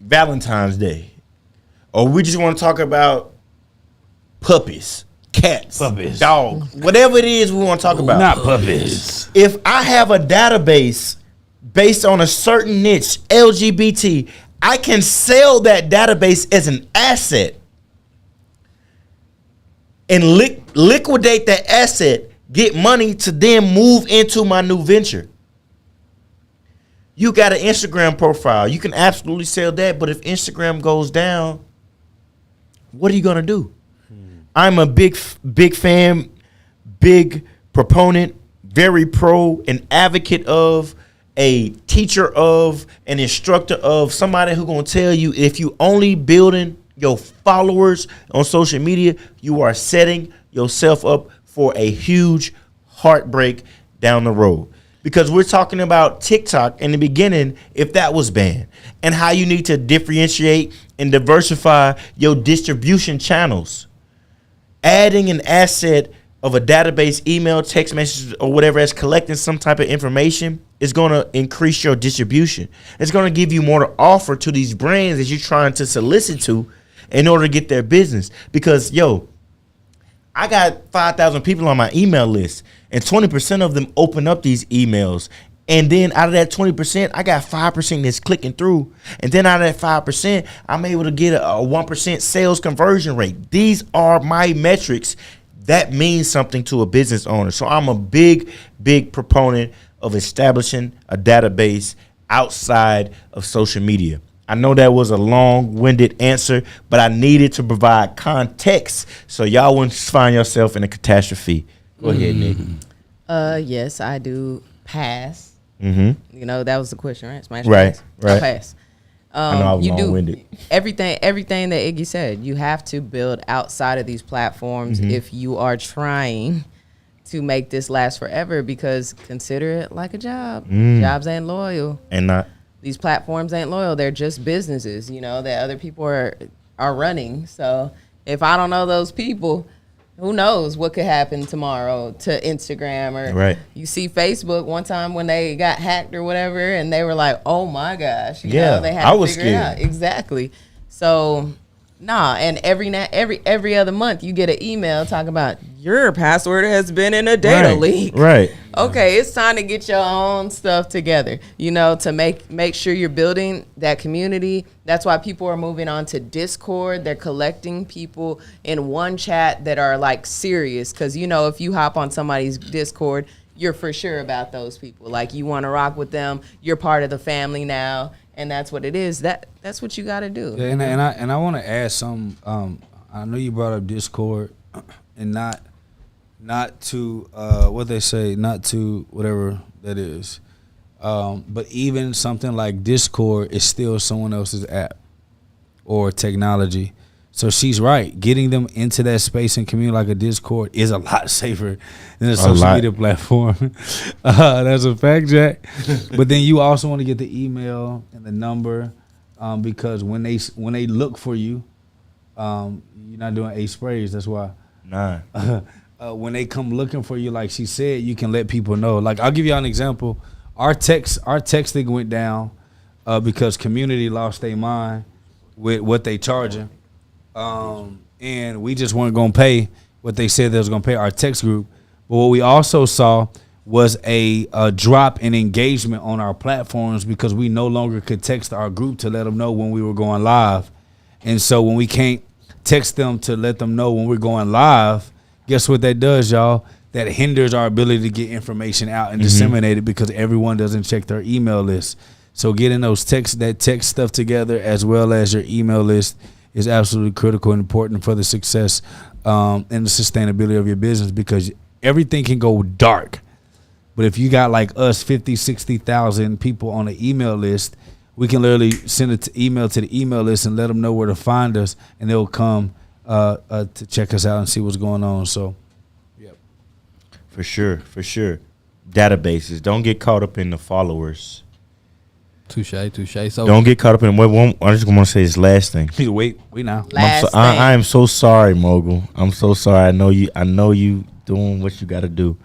Speaker 3: Valentine's Day, or we just want to talk about puppies, cats, dogs, whatever it is we want to talk about.
Speaker 2: Not puppies.
Speaker 3: If I have a database based on a certain niche, LGBT, I can sell that database as an asset and liquidate that asset, get money to then move into my new venture. You got an Instagram profile. You can absolutely sell that, but if Instagram goes down, what are you going to do? I'm a big fan, big proponent, very pro, an advocate of, a teacher of, an instructor of, somebody who's going to tell you if you only building your followers on social media, you are setting yourself up for a huge heartbreak down the road. Because we're talking about TikTok in the beginning, if that was banned, and how you need to differentiate and diversify your distribution channels. Adding an asset of a database, email, text messages, or whatever as collecting some type of information is going to increase your distribution. It's going to give you more to offer to these brands that you're trying to solicit to in order to get their business. Because, I got 5,000 people on my email list, and 20% of them open up these emails. And then out of that 20%, I got 5% that's clicking through. And then out of that 5%, I'm able to get a 1% sales conversion rate. These are my metrics. That means something to a business owner. So I'm a big proponent of establishing a database outside of social media? I know that was a long-winded answer, but I needed to provide context so y'all wouldn't find yourself in a catastrophe. Go ahead, Nick.
Speaker 4: Yes, I do pass.
Speaker 3: Mm-hmm.
Speaker 4: You know, that was the question, right? Smash
Speaker 3: Right,
Speaker 4: pass.
Speaker 3: right.
Speaker 4: I pass.
Speaker 3: I know I was
Speaker 4: You do
Speaker 3: long-winded.
Speaker 4: everything that Iggy said. You have to build outside of these platforms if you are trying to make this last forever, because consider it like a job. Jobs ain't loyal.
Speaker 3: And not.
Speaker 4: These platforms ain't loyal. They're just businesses, you know, that other people are running. So if I don't know those people, who knows what could happen tomorrow to Instagram, or
Speaker 3: Right.
Speaker 4: you see Facebook one time when they got hacked or whatever, and they were like, oh my gosh, you
Speaker 3: Yeah,
Speaker 4: know, they had
Speaker 3: I
Speaker 4: to
Speaker 3: was
Speaker 4: figure it out.
Speaker 3: scared.
Speaker 4: Exactly. So and every other month you get an email talking about your password has been in a data leak.
Speaker 3: Right.
Speaker 4: Okay, it's time to get your own stuff together, you know, to make sure you're building that community. That's why people are moving on to Discord. They're collecting people in one chat that are like serious, because, you know, if you hop on somebody's Discord, you're for sure about those people. Like, you want to rock with them. You're part of the family now, and that's what it is. That's what you got to do.
Speaker 2: Yeah, and I want to add some. I know you brought up Discord, and not to what they say, not to whatever that is. But even something like Discord is still someone else's app or technology. So she's right. Getting them into that space and community like a Discord is a lot safer than a social media platform. That's a fact, Jack. But then you also want to get the email and the number, because when they look for you, you're not doing 8 sprays. That's why.
Speaker 3: Nah.
Speaker 2: When they come looking for you, like she said, you can let people know. Like, I'll give you an example. Our texting went down because community lost their mind with what they charging. And we just weren't going to pay what they said they was going to pay, our text group. But what we also saw was a drop in engagement on our platforms, because we no longer could text our group to let them know when we were going live. And so when we can't text them to let them know when we're going live, guess what that does, y'all? That hinders our ability to get information out and disseminate it, because everyone doesn't check their email list. So getting those text stuff together, as well as your email list, is absolutely critical and important for the success and the sustainability of your business, because everything can go dark. But if you got like us, 50, 60,000 people on the email list, we can literally send an email to the email list and let them know where to find us, and they'll come to check us out and see what's going on. So, yep.
Speaker 3: For sure. Databases. Don't get caught up in the followers.
Speaker 5: Touche. So
Speaker 3: Don't get caught up in I just want to say this last thing.
Speaker 2: Wait now.
Speaker 3: I am so sorry, Mogul. I'm so sorry. I know you doing what you got to do,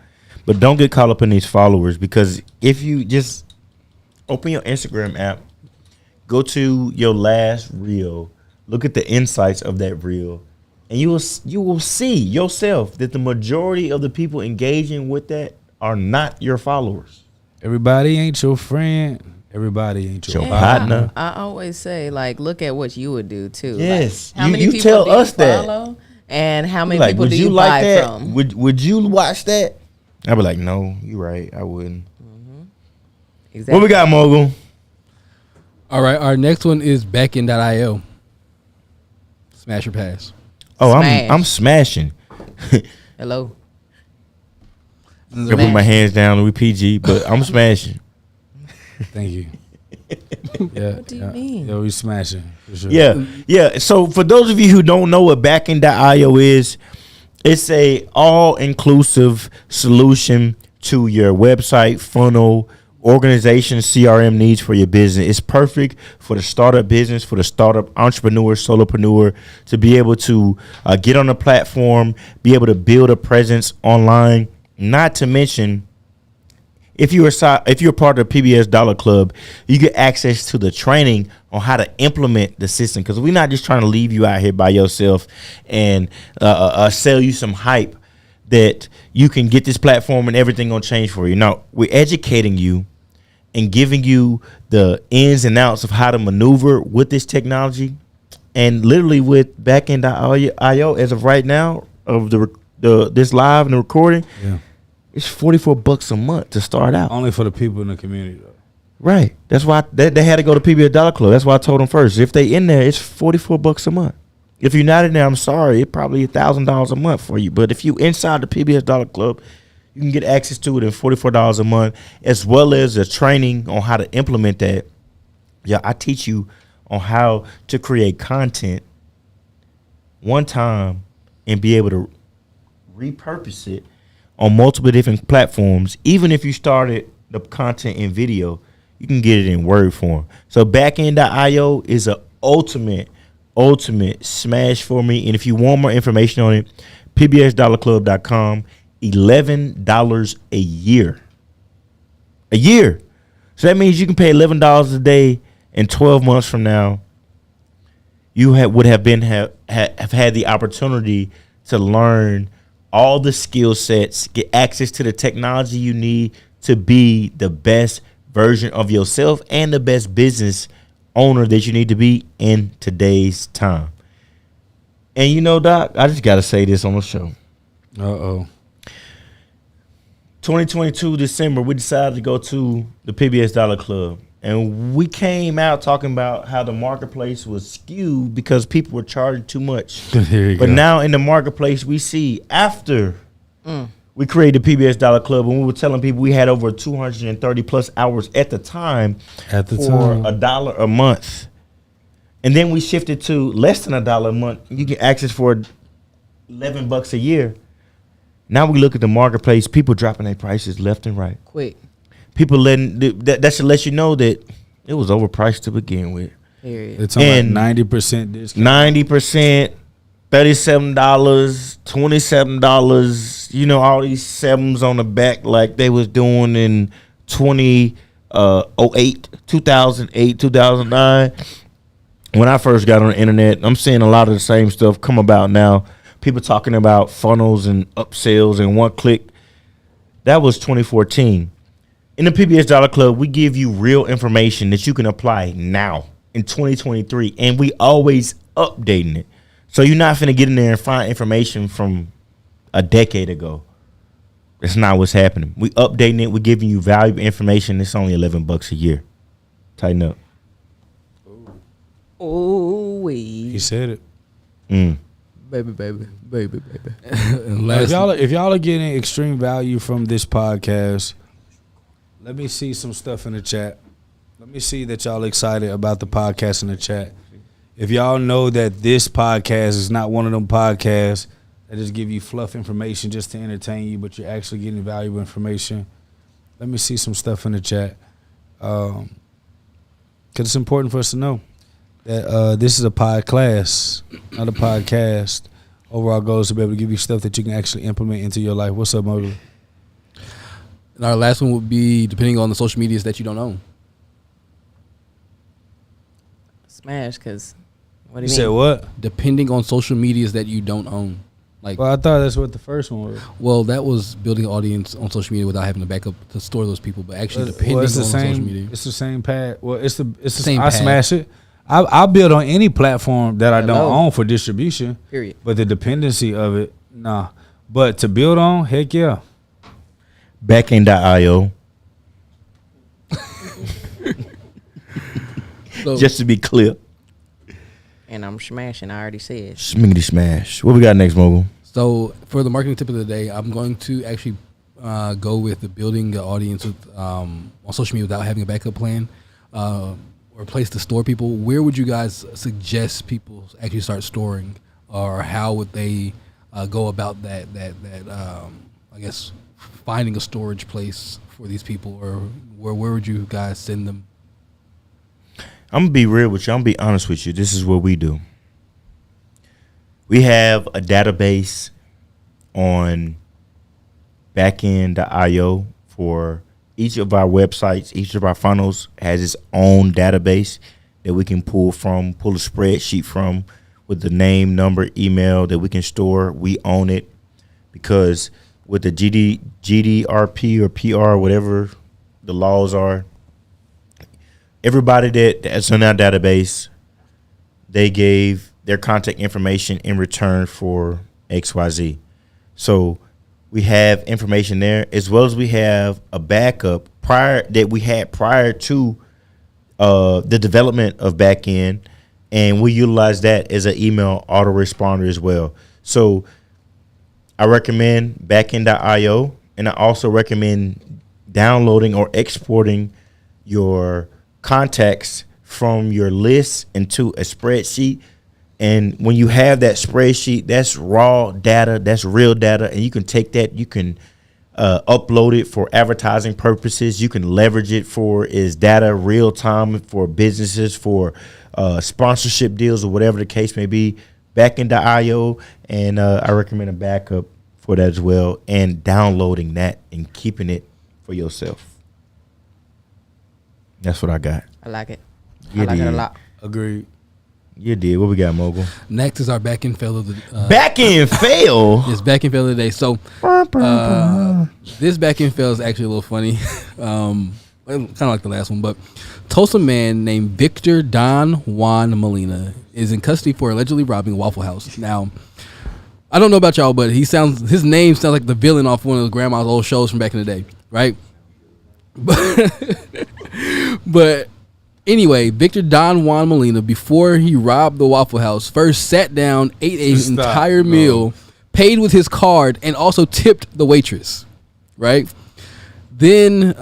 Speaker 3: but don't get caught up in these followers, because if you just open your Instagram app, go to your last reel, look at the insights of that reel, and you will see yourself that the majority of the people engaging with that are not your followers.
Speaker 2: Everybody ain't your friend. Everybody ain't your
Speaker 3: Your
Speaker 2: partner.
Speaker 3: partner.
Speaker 4: I always say, like, look at what you would do too.
Speaker 3: Yes.
Speaker 4: Like, how
Speaker 3: You-
Speaker 4: many
Speaker 3: you
Speaker 4: people
Speaker 3: tell
Speaker 4: do you
Speaker 3: us that.
Speaker 4: follow, and how many
Speaker 3: Like,
Speaker 4: people
Speaker 3: would
Speaker 4: do
Speaker 3: you
Speaker 4: you
Speaker 3: like
Speaker 4: buy
Speaker 3: that?
Speaker 4: from?
Speaker 3: Would you watch that? I'd be like, no, you're right. I wouldn't.
Speaker 4: Exactly.
Speaker 3: What we got, Mogul?
Speaker 5: all right, our next one is backend.io. Smash or pass.
Speaker 3: Oh,
Speaker 4: Smash.
Speaker 3: I'm smashing.
Speaker 4: Hello.
Speaker 3: I put my hands down with PG, but I'm smashing.
Speaker 2: Thank you. Yeah.
Speaker 4: What do you mean?
Speaker 2: Yeah, we smashing for sure.
Speaker 3: Yeah. So for those of you who don't know what backend.io is, it's a all-inclusive solution to your website, funnel, organization, CRM needs for your business. It's perfect for the startup business, for the startup entrepreneur, solopreneur, to be able to get on a platform, be able to build a presence online. Not to mention, if you're part of the PBS Dollar Club, you get access to the training on how to implement the system, because we're not just trying to leave you out here by yourself and sell you some hype that you can get this platform and everything gonna change for you. No, we're educating you and giving you the ins and outs of how to maneuver with this technology. And literally with backend.io as of right now of this live and the recording, It's $44 a month to start out.
Speaker 2: Only for the people in the community, though.
Speaker 3: Right. That's why they had to go to PBS Dollar Club. That's why I told them first. If they in there, it's $44 a month. If you're not in there, I'm sorry. It's probably $1,000 a month for you. But if you inside the PBS Dollar Club, you can get access to it at $44 a month, as well as a training on how to implement that. Yeah, I teach you on how to create content one time and be able to repurpose it on multiple different platforms. Even if you started the content in video, you can get it in word form. So backend.io is an ultimate smash for me. And if you want more information on it, pbsdollarclub.com, $11 a year. A year. So that means you can pay $11 a day, and 12 months from now, you would have had the opportunity to learn all the skill sets, get access to the technology you need to be the best version of yourself and the best business owner that you need to be in today's time. And you know, Doc, I just got to say this on the show. 2022 December, we decided to go to the PBS Dollar Club. And we came out talking about how the marketplace was skewed because people were charging too much. But now in the marketplace, we see after we created the PBS Dollar Club, and we were telling people we had over 230 plus hours at the time for $1 a month. And then we shifted to less than $1 a month. You get access for $11 a year. Now we look at the marketplace, people dropping their prices left and right.
Speaker 4: Quick.
Speaker 3: People letting that should let you know that it was overpriced to begin with.
Speaker 4: Period.
Speaker 2: It's on like 90% discount.
Speaker 3: 90%, $37, $27. You know, all these sevens on the back like they was doing in 2008, 2009. When I first got on the internet, I'm seeing a lot of the same stuff come about now. People talking about funnels and upsells and one click. That was 2014. In the PBS Dollar Club, we give you real information that you can apply now in 2023, and we always updating it. So you're not finna get in there and find information from a decade ago. That's not what's happening. We updating it. We're giving you valuable information. It's only $11 a year. Tighten up.
Speaker 4: Oh,
Speaker 2: He said it.
Speaker 4: baby.
Speaker 2: If y'all are getting extreme value from this podcast, let me see some stuff in the chat. Let me see that y'all excited about the podcast in the chat. If y'all know that this podcast is not one of them podcasts that just give you fluff information just to entertain you, but you're actually getting valuable information, let me see some stuff in the chat. Because it's important for us to know that this is a podcast, not a podcast. Overall goal is to be able to give you stuff that you can actually implement into your life. What's up, Mobley?
Speaker 5: And our last one would be depending on the social medias that you don't own.
Speaker 4: Smash, because what do
Speaker 2: You
Speaker 4: you
Speaker 2: said
Speaker 4: mean?
Speaker 2: what?
Speaker 5: Depending on social medias that you don't own. Like,
Speaker 2: Well, I thought that's what the first one was.
Speaker 5: well, that was building an audience on social media without having to back up to store those people. But actually, depending
Speaker 2: Well, it's the
Speaker 5: on
Speaker 2: same.
Speaker 5: social media.
Speaker 2: It's the same pad. Well, it's the
Speaker 5: Same
Speaker 2: I
Speaker 5: pad.
Speaker 2: smash it. I build on any platform that I don't
Speaker 4: Hello.
Speaker 2: own for distribution.
Speaker 4: Period.
Speaker 2: But the dependency of it, nah. But to build on, heck yeah.
Speaker 3: Backend.io.
Speaker 5: So,
Speaker 3: Just to be clear.
Speaker 4: And I'm smashing. I already said.
Speaker 3: Smiggity smash. What we got next, Mogul?
Speaker 5: So for the marketing tip of the day, I'm going to actually go with the building an audience with, on social media without having a backup plan or a place to store people. Where would you guys suggest people actually start storing, or how would they go about that? I guess finding a storage place for these people, or where would you guys send them?
Speaker 3: I'm going to be real with you. I'm going to be honest with you. This is what we do. We have a database on backend.io for each of our websites. Each of our funnels has its own database that we can pull a spreadsheet from with the name, number, email that we can store. We own it because with the GDRP or PR, whatever the laws are, everybody that's in our database, they gave their contact information in return for XYZ. So We have information there, as well as we have a backup prior to the development of backend, and we utilize that as an email autoresponder as well. So I recommend backend.io, and I also recommend downloading or exporting your contacts from your list into a spreadsheet. And when you have that spreadsheet, that's raw data, that's real data, and you can take that, you can upload it for advertising purposes. You can leverage it for is data real time for businesses, for sponsorship deals, or whatever the case may be. Backend.io, and I recommend a backup for that as well, and downloading that and keeping it for yourself. That's what I got.
Speaker 4: I like it.
Speaker 3: You
Speaker 4: I like it a
Speaker 3: did.
Speaker 4: lot.
Speaker 2: Agreed.
Speaker 3: You did. What we got, Mogul?
Speaker 5: Next is our back end fail of the
Speaker 3: Back end fail.
Speaker 5: Yes, back end fail of the day. So this back end fail is actually a little funny, kind of like the last one. But Tulsa man named Victor Don Juan Molina is in custody for allegedly robbing a Waffle House. Now, I don't know about y'all, but his name sounds like the villain off one of the grandma's old shows from back in the day, right? But anyway, Victor Don Juan Molina, before he robbed the Waffle House, first sat down, ate an entire meal, paid with his card, and also tipped the waitress, right? Then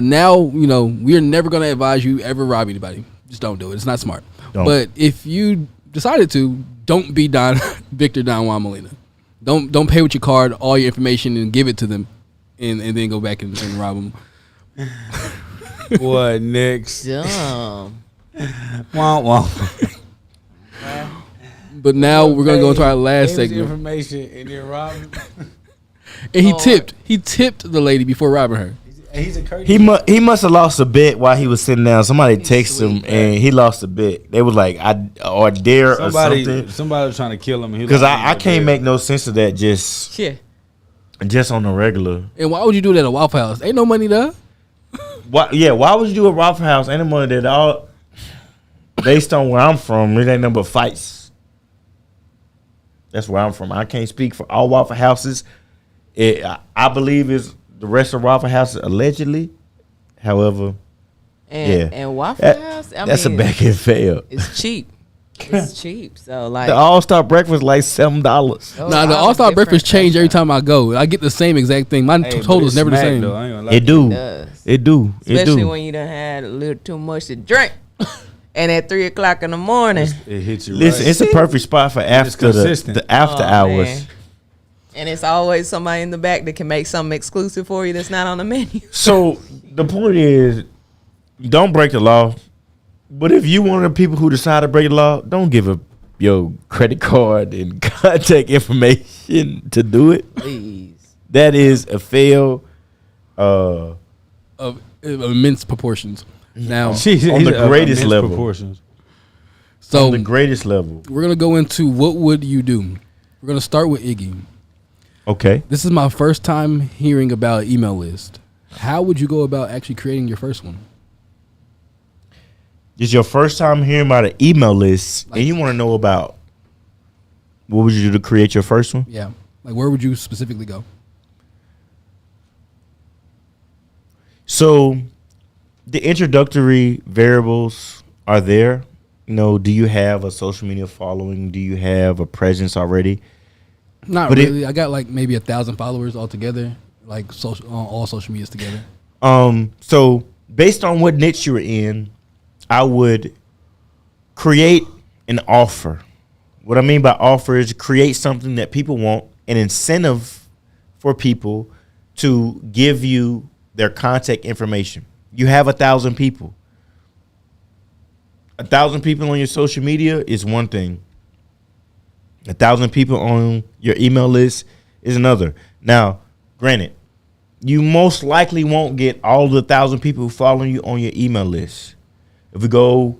Speaker 5: now, we're never going to advise you ever rob anybody. Just don't do it. It's not smart.
Speaker 3: Don't.
Speaker 5: But if you decided to, don't be Victor Don Juan Molina. Don't pay with your card all your information and give it to them and then go back and rob them.
Speaker 2: What next?
Speaker 4: Dumb.
Speaker 2: Wah, wah.
Speaker 5: But now we're gonna go into our last
Speaker 2: Gave his
Speaker 5: segment.
Speaker 2: information and then rob him.
Speaker 5: And he tipped the lady before robbing her.
Speaker 2: He's a curse.
Speaker 3: He must have lost a bet while he was sitting down. Somebody texted him and he lost a bet. They was like, I dare or something.
Speaker 2: Somebody was trying to kill him.
Speaker 3: Because I can't make no sense of that just on the regular.
Speaker 5: And why would you do that at Waffle House? Ain't no money there.
Speaker 3: Why would you do a Waffle House? Ain't no money that all based on where I'm from, it ain't nothing but fights. That's where I'm from. I can't speak for all Waffle Houses. I believe it's the rest of Waffle Houses allegedly. However,
Speaker 4: And Waffle House,
Speaker 3: that's a back end fail.
Speaker 4: It's cheap. It's cheap. So like
Speaker 3: The All-Star breakfast like $7.
Speaker 5: Nah, the All-Star breakfast change every time I go. I get the same exact thing. My total is never the same.
Speaker 3: It do.
Speaker 4: does.
Speaker 3: It do.
Speaker 4: Especially when you done had a little too much to drink. And at 3 o'clock in the morning.
Speaker 2: It hits you.
Speaker 3: Listen,
Speaker 2: right.
Speaker 3: it's a perfect spot for after the after hours.
Speaker 4: Man. And it's always somebody in the back that can make something exclusive for you that's not on the menu.
Speaker 3: So the point is, don't break the law. But if you one of the people who decide to break the law, don't give up your credit card and contact information to do it.
Speaker 4: Please.
Speaker 3: That is a fail.
Speaker 5: Of immense proportions. Now,
Speaker 3: on the greatest level.
Speaker 2: Proportions.
Speaker 5: so
Speaker 3: On the greatest level.
Speaker 5: we're gonna go into what would you do. We're gonna start with Iggy.
Speaker 3: Okay.
Speaker 5: This is my first time hearing about an email list. How would you go about actually creating your first one?
Speaker 3: This is your first time hearing about an email list, and you want to know about what would you do to create your first one?
Speaker 5: Yeah. Like, where would you specifically go?
Speaker 3: So the introductory variables are there. Do you have a social media following? Do you have a presence already?
Speaker 5: Not
Speaker 3: But
Speaker 5: really. I got like maybe 1,000 followers altogether, like all social medias together.
Speaker 3: So based on what niche you're in, I would create an offer. What I mean by offer is create something that people want, an incentive for people to give you their contact information. You have 1,000 people. 1,000 people on your social media is one thing. 1,000 people on your email list is another. Now, granted, you most likely won't get all the 1,000 people who follow you on your email list. If we go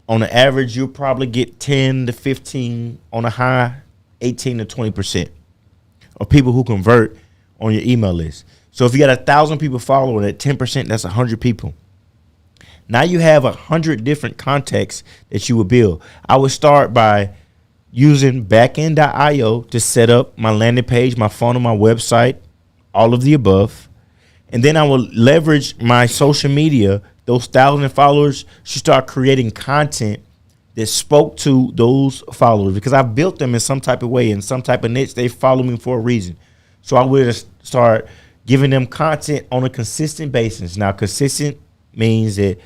Speaker 3: on the average, you'll probably get 10 to 15, on a high, 18 to 20% of people who convert on your email list. So if you got 1,000 people following at 10%, that's 100 people. Now you have 100 different contacts that you would build. I would start by using backend.io to set up my landing page, my funnel, my website, all of the above. And then I will leverage my social media. Those 1,000 followers should start creating content that spoke to those followers, because I've built them in some type of way, in some type of niche. They follow me for a reason. So I will start giving them content on a consistent basis. Now, consistent means that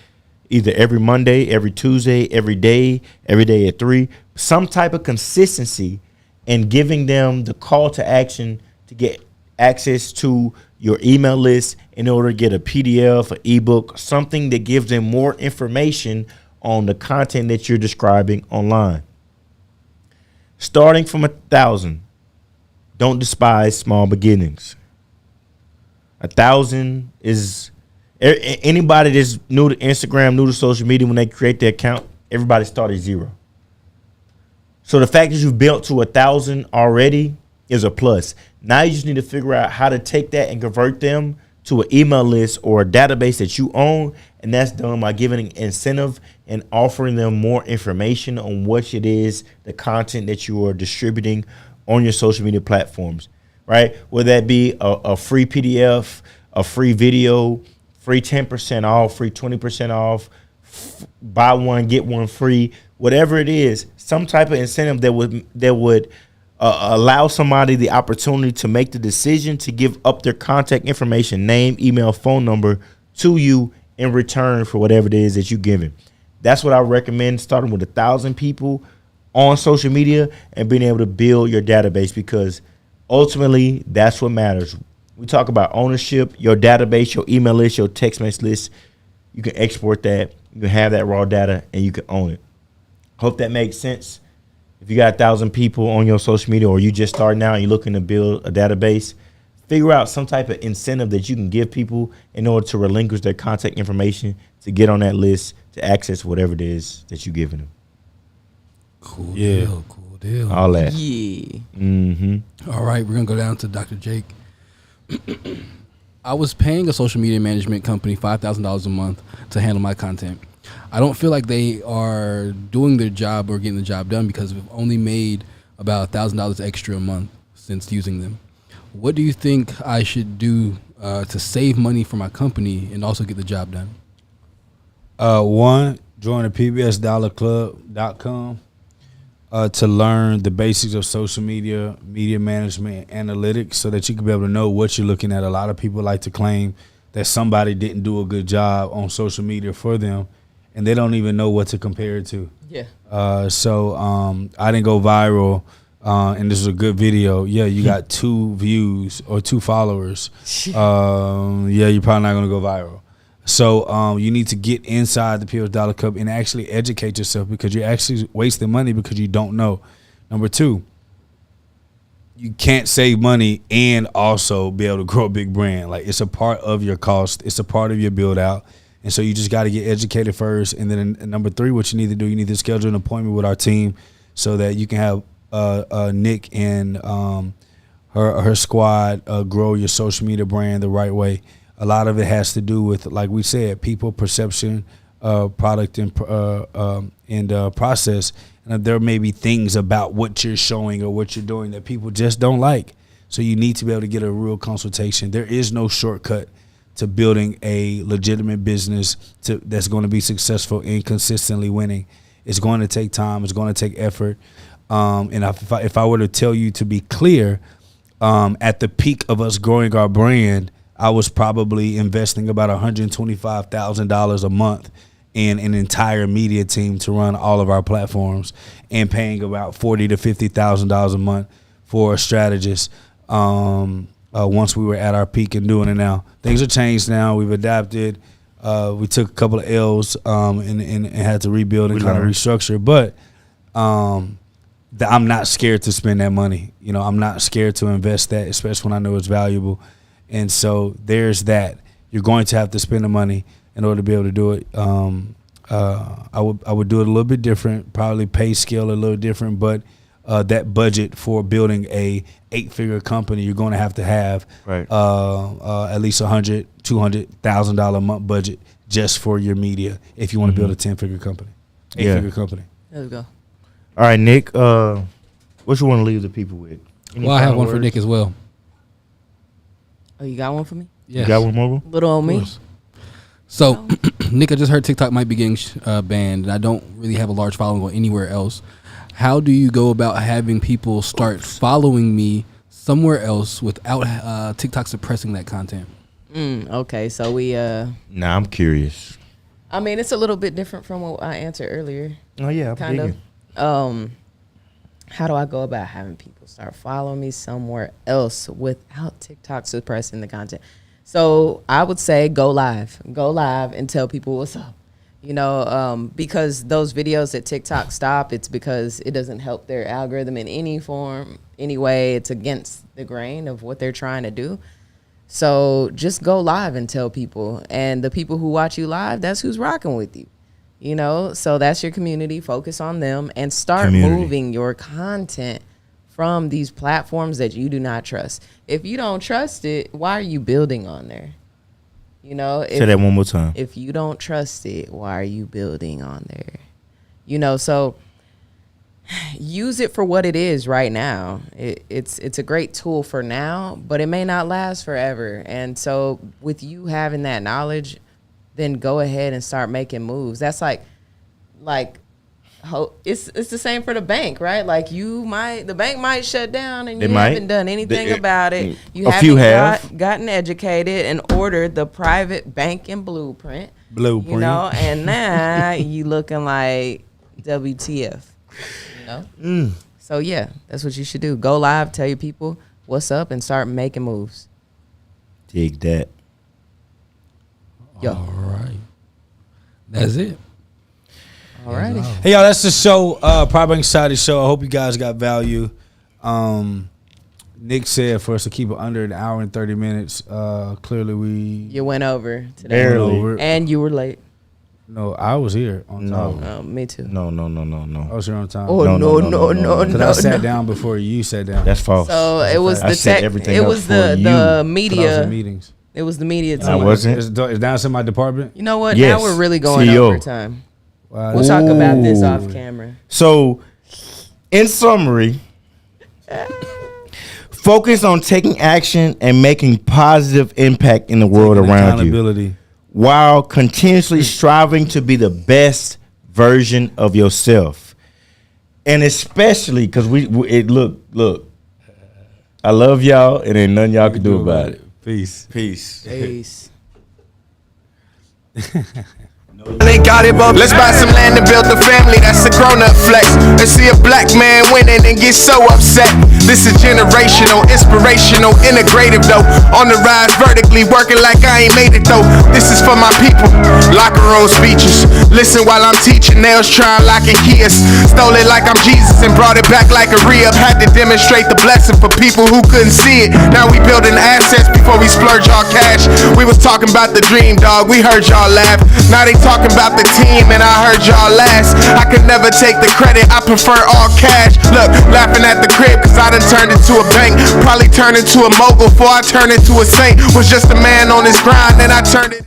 Speaker 3: either every Monday, every Tuesday, every day at 3, some type of consistency, and giving them the call to action to get access to your email list in order to get a PDF, an ebook, something that gives them more information on the content that you're describing online. Starting from 1,000, don't despise small beginnings. 1,000 is anybody that's new to Instagram, new to social media. When they create their account, everybody started 0. So the fact that you've built to 1,000 already is a plus. Now you just need to figure out how to take that and convert them to an email list or a database that you own, and that's done by giving an incentive and offering them more information on what it is, the content that you are distributing on your social media platforms, right? Whether that be a free PDF, a free video, free 10% off, free 20% off, buy one, get one free, whatever it is, some type of incentive that would allow somebody the opportunity to make the decision to give up their contact information, name, email, phone number to you in return for whatever it is that you're giving. That's what I recommend, starting with 1,000 people on social media and being able to build your database, because ultimately that's what matters. We talk about ownership, your database, your email list, your text message list. You can export that, you can have that raw data, and you can own it. Hope that makes sense. If you got 1,000 people on your social media, or you just starting out and you're looking to build a database, figure out some type of incentive that you can give people in order to relinquish their contact information, to get on that list, to access whatever it is that you're giving them.
Speaker 5: Cool deal.
Speaker 3: All that.
Speaker 4: Yeah.
Speaker 3: Mm-hmm.
Speaker 5: All right, we're going to go down to Dr. Jake. I was paying a social media management company $5,000 a month to handle my content. I don't feel like they are doing their job or getting the job done, because we've only made about $1,000 extra a month since using them. What do you think I should do to save money for my company and also get the job done?
Speaker 2: One, join the pbsdollarclub.com to learn the basics of social media, media management, and analytics, so that you can be able to know what you're looking at. A lot of people like to claim that somebody didn't do a good job on social media for them, and they don't even know what to compare it to.
Speaker 4: Yeah.
Speaker 2: So I didn't go viral, and this is a good video. Yeah, you got 2 views or 2 followers. Yeah, you're probably not going to go viral. So you need to get inside the PBS Dollar Club and actually educate yourself, because you're actually wasting money because you don't know. Number 2, you can't save money and also be able to grow a big brand. Like, it's a part of your cost. It's a part of your build out. And so you just got to get educated first. And then number 3, what you need to do, you need to schedule an appointment with our team so that you can have Nick and her squad grow your social media brand the right way. A lot of it has to do with, like we said, people, perception, product, and process. And there may be things about what you're showing or what you're doing that people just don't like. So you need to be able to get a real consultation. There is no shortcut to building a legitimate business that's going to be successful and consistently winning. It's going to take time. It's going to take effort. And if I were to tell you, to be clear, at the peak of us growing our brand, I was probably investing about $125,000 a month in an entire media team to run all of our platforms, and paying about $40,000 to $50,000 a month for a strategist. Once we were at our peak and doing it now, things have changed now. We've adapted. We took a couple of L's and had to rebuild and kind of restructure. But I'm not scared to spend that money. You know, I'm not scared to invest that, especially when I know it's valuable. And so there's that. You're going to have to spend the money in order to be able to do it. I would do it a little bit different, probably pay scale a little different, but that budget for building a 8-figure company, you're going to have
Speaker 3: right.
Speaker 2: At least $100,000, $200,000 a month budget just for your media if you want to build a 10-figure company, 8-figure company.
Speaker 4: There we go.
Speaker 3: All right, Nick. What you want to leave the people with? Any
Speaker 5: Well, I have
Speaker 3: final
Speaker 5: one for
Speaker 3: words?
Speaker 5: Nick as well.
Speaker 4: Oh, you got one for me?
Speaker 5: Yes.
Speaker 3: You got one, Mogul?
Speaker 4: Little old me.
Speaker 5: So, Nick, I just heard TikTok might be getting banned, and I don't really have a large following on anywhere else. How do you go about having people start following me somewhere else without TikTok suppressing that content?
Speaker 4: Okay, so we
Speaker 3: Nah, I'm curious.
Speaker 4: I mean, it's a little bit different from what I answered earlier.
Speaker 3: Oh yeah, I'm
Speaker 4: Kind
Speaker 3: digging.
Speaker 4: of. How do I go about having people start following me somewhere else without TikTok suppressing the content? So I would say go live and tell people what's up. You know, because those videos that TikTok stop, it's because it doesn't help their algorithm in any form, any way. It's against the grain of what they're trying to do. So just go live and tell people. And the people who watch you live, that's who's rocking with you. You know, so that's your community. Focus on them and start moving your content from these platforms that you do not trust. If you don't trust it, why are you building on there? You know,
Speaker 3: Say that one more time.
Speaker 4: if you don't trust it, why are you building on there? You know, so use it for what it is right now. It's a great tool for now, but it may not last forever. And so with you having that knowledge, then go ahead and start making moves. That's like it's the same for the bank, right? Like the bank might shut down and you haven't done anything about it. You gotten educated and ordered the private banking blueprint. You know, and now you looking like WTF. You know? So yeah, that's what you should do. Go live, tell your people what's up, and start making moves.
Speaker 3: Dig that.
Speaker 4: Yo.
Speaker 5: All right. That's it.
Speaker 4: Alrighty.
Speaker 2: Hey y'all, that's the show. Private Bank Society show. I hope you guys got value. Nick said for us to keep it under an hour and 30 minutes. Clearly
Speaker 4: You went over today.
Speaker 3: Barely.
Speaker 4: And you were late.
Speaker 2: No, I was here on time.
Speaker 3: No.
Speaker 4: Me too.
Speaker 3: No.
Speaker 2: I was here on time.
Speaker 4: Oh, no.
Speaker 2: Because I sat down before you sat down.
Speaker 3: That's false.
Speaker 4: So it was
Speaker 3: I
Speaker 4: the
Speaker 3: set
Speaker 4: tech.
Speaker 3: everything
Speaker 4: It
Speaker 3: up
Speaker 4: was
Speaker 3: for
Speaker 4: the
Speaker 3: you.
Speaker 2: But I was in
Speaker 4: media.
Speaker 2: meetings.
Speaker 4: It was the media
Speaker 3: I
Speaker 4: team.
Speaker 3: wasn't.
Speaker 2: It's down in my department.
Speaker 4: You know what?
Speaker 3: Yes.
Speaker 4: Now we're really going
Speaker 3: CEO.
Speaker 4: overtime.
Speaker 2: Wow,
Speaker 4: We'll talk about this off camera.
Speaker 3: So, in summary, focus on taking action and making positive impact in the world around you,
Speaker 2: accountability.
Speaker 3: while continuously striving to be the best version of yourself. And especially because look, I love y'all, and ain't nothing y'all can do about it.
Speaker 2: Peace.
Speaker 4: Peace.
Speaker 1: They got it, but let's buy some land and build a family. That's a grown-up flex. And see a black man winning and get so upset. This is generational, inspirational, integrative though. On the rise vertically, working like I ain't made it though. This is for my people. Locker room speeches. Listen while I'm teaching. Nails trying like a keys. Stole it like I'm Jesus and brought it back like a re-up. Had to demonstrate the blessing for people who couldn't see it. Now we building assets before we splurge our cash. We was talking about the dream, dog. We heard y'all laugh. Now they talking about the team and I heard y'all last. I could never take the credit, I prefer all cash. Look, laughing at the crib cause I done turned into a bank. Probably turned into a mogul before I turned into a saint. Was just a man on his grind and I turned it